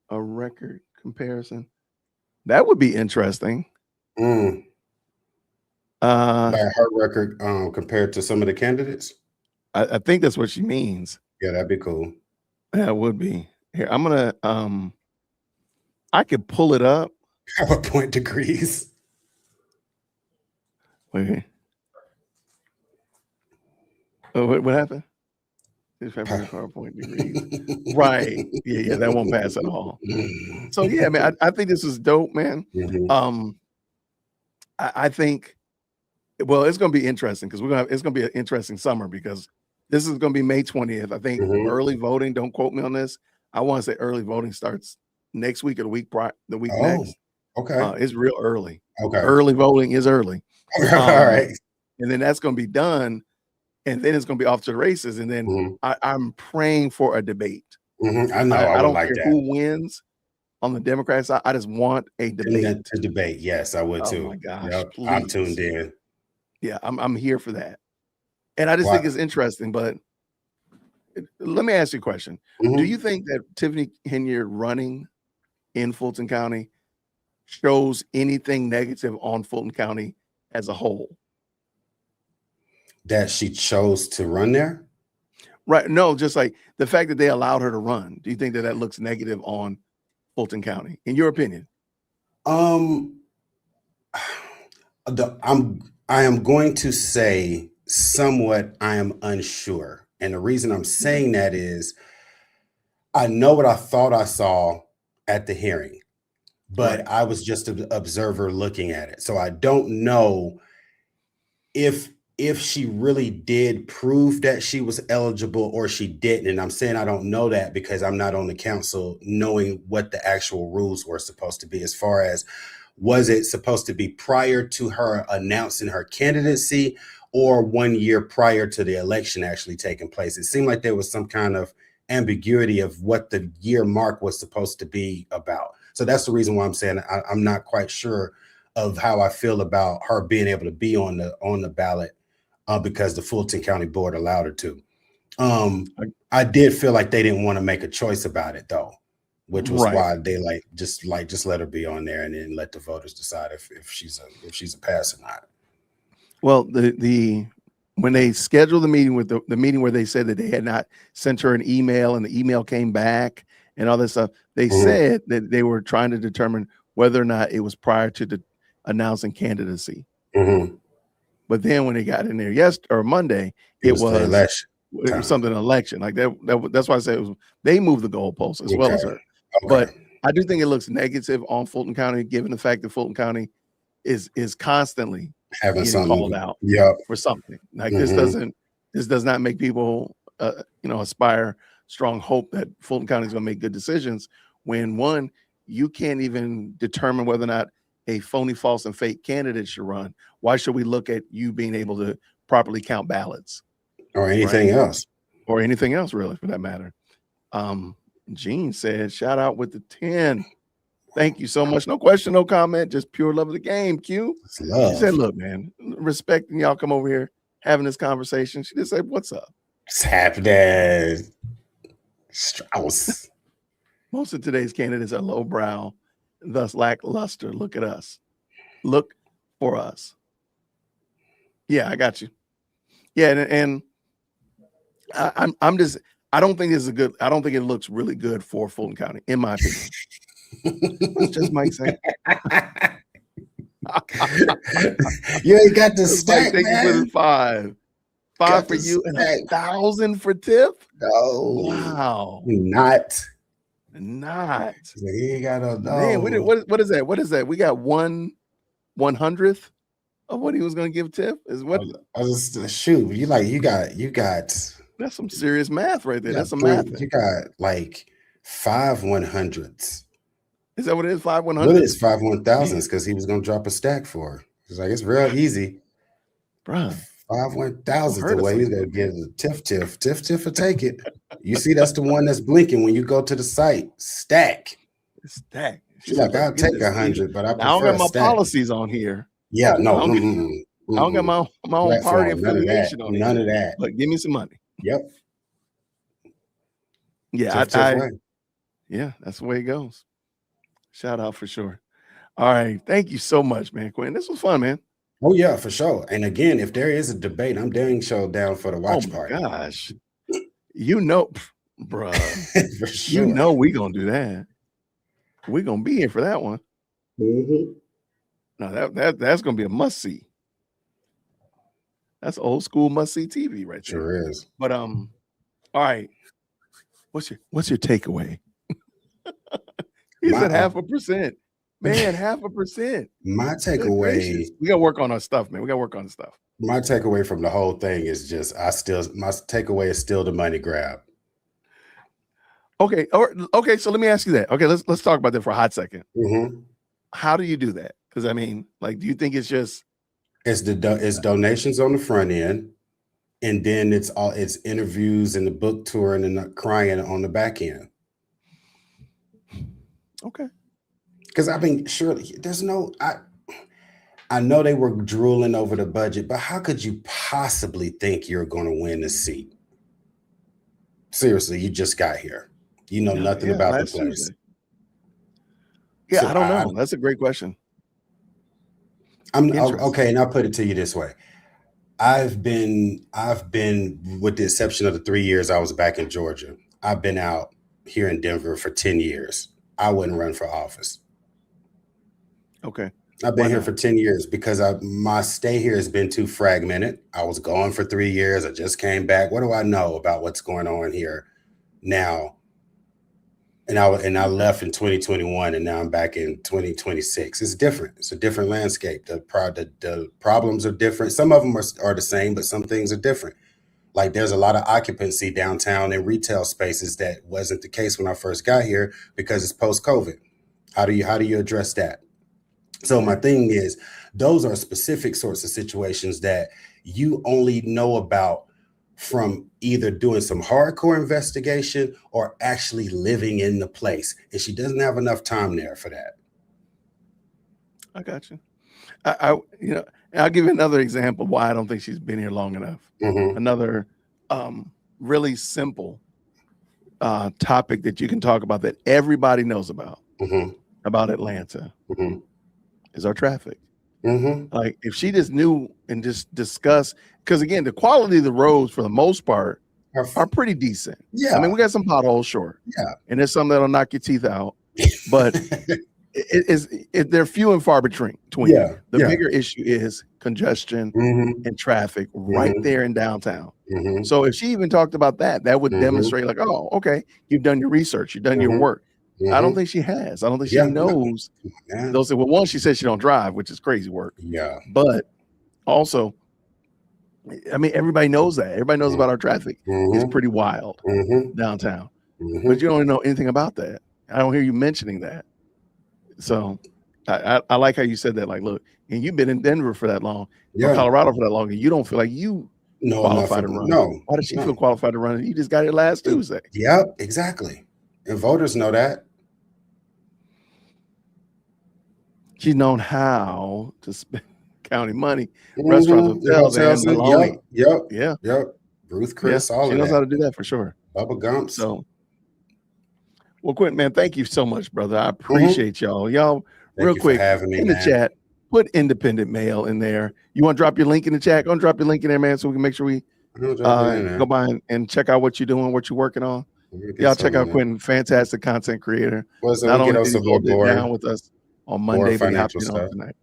a record comparison? That would be interesting. Like her record compared to some of the candidates. I think that's what she means. Yeah, that'd be cool. That would be. Here, I'm gonna I could pull it up. PowerPoint degrees. Wait. Oh, what happened? PowerPoint degrees. Right. Yeah, that won't pass at all. So yeah, man, I think this is dope, man. I think, well, it's gonna be interesting because it's gonna be an interesting summer because this is gonna be May 20th. I think early voting, don't quote me on this. I want to say early voting starts next week or the week next. Okay. It's real early. Okay. Early voting is early. All right. And then that's going to be done. And then it's going to be off to the races. And then I'm praying for a debate. I know. I don't care who wins on the Democrat side. I just want a debate. To debate. Yes, I would too. Oh my gosh. Yep. I'm tuned in. Yeah, I'm here for that. And I just think it's interesting. But let me ask you a question. Do you think that Tiffany Henyard running in Fulton County shows anything negative on Fulton County as a whole? That she chose to run there? Right. No, just like the fact that they allowed her to run. Do you think that looks negative on Fulton County, in your opinion? I am going to say somewhat I am unsure. And the reason I'm saying that is I know what I thought I saw at the hearing, but I was just an observer looking at it. So I don't know if she really did prove that she was eligible or she didn't. And I'm saying I don't know that because I'm not on the council knowing what the actual rules were supposed to be as far as was it supposed to be prior to her announcing her candidacy or 1 year prior to the election actually taking place. It seemed like there was some kind of ambiguity of what the year mark was supposed to be about. So that's the reason why I'm saying I'm not quite sure of how I feel about her being able to be on the ballot because the Fulton County Board allowed her to. I did feel like they didn't want to make a choice about it though, which was why they just let her be on there and then let the voters decide if she's a pass or not. Well, when they scheduled the meeting with the meeting where they said that they had not sent her an email and the email came back and all this stuff, they said that they were trying to determine whether or not it was prior to announcing candidacy. But then when they got in there Monday, it was election. It was something election like that. That's why I said they moved the goalposts as well as her. But I do think it looks negative on Fulton County, given the fact that Fulton County is constantly having something called out for something. Like this does not make people aspire strong hope that Fulton County is going to make good decisions when one, you can't even determine whether or not a phony, false, and fake candidate should run. Why should we look at you being able to properly count ballots or anything else, or anything else really for that matter? Gene said, shout out with the 10. Thank you so much. No question, no comment, just pure love of the game. Q. She said, look, man, respecting y'all come over here having this conversation. She just said, what's up? What's happening? Strauss. Most of today's candidates are lowbrow, thus lackluster. Look at us. look for us. Yeah, I got you. Yeah, and I'm just, I don't think this is a good, I don't think it looks really good for Fulton County, in my opinion. What's just Mike saying? You ain't got the Mike, stack, thank you for man. the five. Got Five for the you and stack. 1,000 for Tiff? No. Wow. Not. Not. He ain't got no. Man, what is that? What is that? We got 1/100th of what he was gonna give Tiff? Is what I was just shoot. You got that's some serious math right there. you That's some got math. You got like 5 100s. Is that what it is? 5 What 100? is 5 1000s? Because he was gonna drop a stack for her. It's like it's real easy. Bruh. 5 1000s Heard the of way he's gonna give the Tiff will take it. You see, that's the one that's blinking when you go to the site. Stack. Stack. She's like, I'll take 100, but I I don't prefer got my stack. policies on here. Yeah, no, I don't got my own Platform, party none of that. affiliation on None here. of that. But give me some money. Yep. Yeah, Tiff way. yeah, that's the way it goes. Shout out for sure. All right. Thank you so much, man, Quinton. This was fun, man. Oh yeah, for sure. And again, if there is a debate, I'm dang sure down for the watch Oh my party. gosh. You know, bruh. For sure. You know we gonna do that. We're gonna be here for that one. Mhm. No, that's gonna be a must-see. That's old school must-see TV right there. Sure is. But all right. What's your takeaway? He said 0.5%. Man, 0.5%. My Good takeaway, gracious. We gotta work on our stuff, man. We gotta work on the stuff. my takeaway from the whole thing is just my takeaway is still the money grab. Okay, okay. So let me ask you that. Okay, let's talk about that for a hot second. Mhm. How do you do that? Because I mean, like, do you think it's just It's it's donations on the front end, and then it's interviews and the book tour and the crying on the back end. okay? Because I mean, surely there's no. I know they were drooling over the budget, but how could you possibly think you're going to win the seat? Seriously, you just got here. You know nothing about the last place. Tuesday. Yeah, So I don't know. That's a great question. Interesting. Okay, and I'll put it to you this way. I've been, with the exception of the 3 years I was back in Georgia, I've been out here in Denver for 10 years. I wouldn't run for office. Okay. I've been here for 10 years because my stay here has been too fragmented. I was gone for 3 years. I just came back. What do I know about what's going on here now? And I left in 2021, and now I'm back in 2026. It's different. It's a different landscape. The problems are different. Some of them are the same, but some things are different. Like there's a lot of occupancy downtown in retail spaces that wasn't the case when I first got here because it's post-COVID. How do you address that? So my thing is, those are specific sorts of situations that you only know about from either doing some hardcore investigation or actually living in the place. And she doesn't have enough time there for that. I got you. I'll give you another example why I don't think she's been here long enough. Mhm. Another really simple topic that you can talk about that everybody knows about Atlanta is our traffic. Like if she just knew and just discussed, because again, the quality of the roads for the most part are pretty decent. Yeah. I mean, we got some potholes, sure. Yeah. And there's some that'll knock your teeth out, but they're few and far between. Yeah. The bigger issue is congestion and traffic right there in downtown. So if she even talked about that, that would demonstrate like, oh, okay, you've done your research, you've done your work. I don't think she has. I don't think she knows. They'll say, well, one, she says she don't drive, which is crazy work. Yeah. But also, I mean, everybody knows that. Everybody knows about our traffic. It's pretty wild downtown. But you don't know anything about that. I don't hear you mentioning that. So I like how you said that. Like, look, and you've been in Denver for that long, or Colorado for that long, and you don't feel like you qualified to run. No. Why does she feel qualified to run? You just got here last Tuesday. Yep, exactly. And voters know that. She's known how to spend county money, restaurants, hotels, and Maloney. Yep. Ruth, Chris, all of that. She knows how to do that for sure. Bubba Gumps. So, well, Quinton, man, thank you so much, brother. I appreciate y'all. Y'all, real quick, having me, in the man. chat, put independent mail in there. You want to drop your link in the chat? Go and drop your link in there, man, so we can make sure we go by and check out what you're doing, what you're working on. Y'all check out Quinton, fantastic content creator. Not only did he hold it down with us on Monday, but he hopped in on tonight.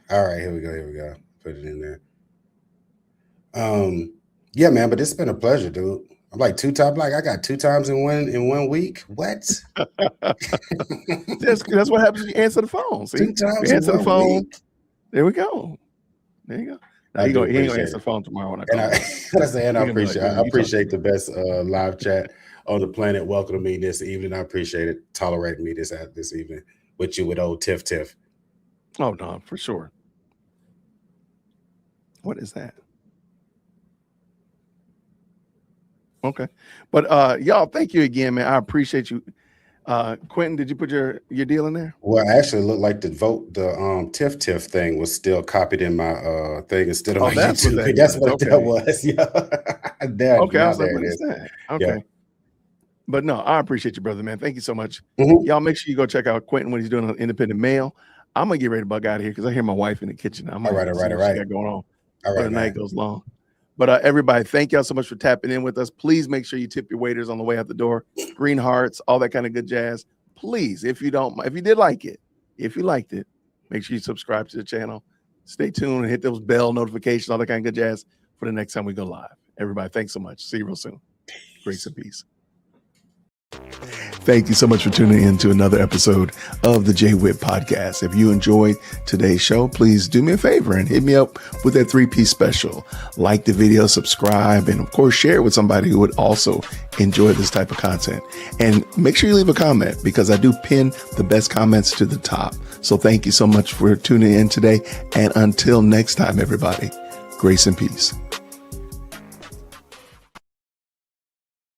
All right, here we go. Put it in there. Yeah, man, but it's been a pleasure, dude. I'm like I got 2 times in 1 week. What? That's what happens when you answer the phone. See? 2 times you answer in the 1 phone. week. There we go. Now he ain't gonna answer the phone tomorrow when I call. I appreciate the best live chat on the planet. Welcome to me this evening. I appreciate it. Tolerating me this evening with you with old Tiff. Oh no, for sure. What is that? Okay. But y'all, thank you again, man. I appreciate you. Quinton, did you put your deal in there? Well, actually, it looked like the Tiff thing was still copied in my thing instead of my YouTube. That's what that was. Yeah. Okay, I was like, what is that? Okay. Yeah. But no, I appreciate you, brother, man. Thank you so much. Y'all make sure you go check out Quinton, what he's doing on Independent Mail. I'm gonna get ready to bug out of here because I hear my wife in the kitchen. I'm all right. Got going on. All right, the night goes long. But everybody, thank y'all so much for tapping in with us. Please make sure you tip your waiters on the way out the door. Green hearts, all that kind of good jazz. Please, if you liked it, make sure you subscribe to the channel. Stay tuned and hit those bell notifications, all that kind of good jazz for the next time we go live. Everybody, thanks so much. See you real soon. Grace and peace. Thank you so much for tuning in to another episode of the Jay Whitt Podcast. If you enjoyed today's show, please do me a favor and hit me up with that 3-piece special. Like the video, subscribe, and of course, share it with somebody who would also enjoy this type of content. And make sure you leave a comment because I do pin the best comments to the top. So thank you so much for tuning in today. And until next time, everybody, grace and peace.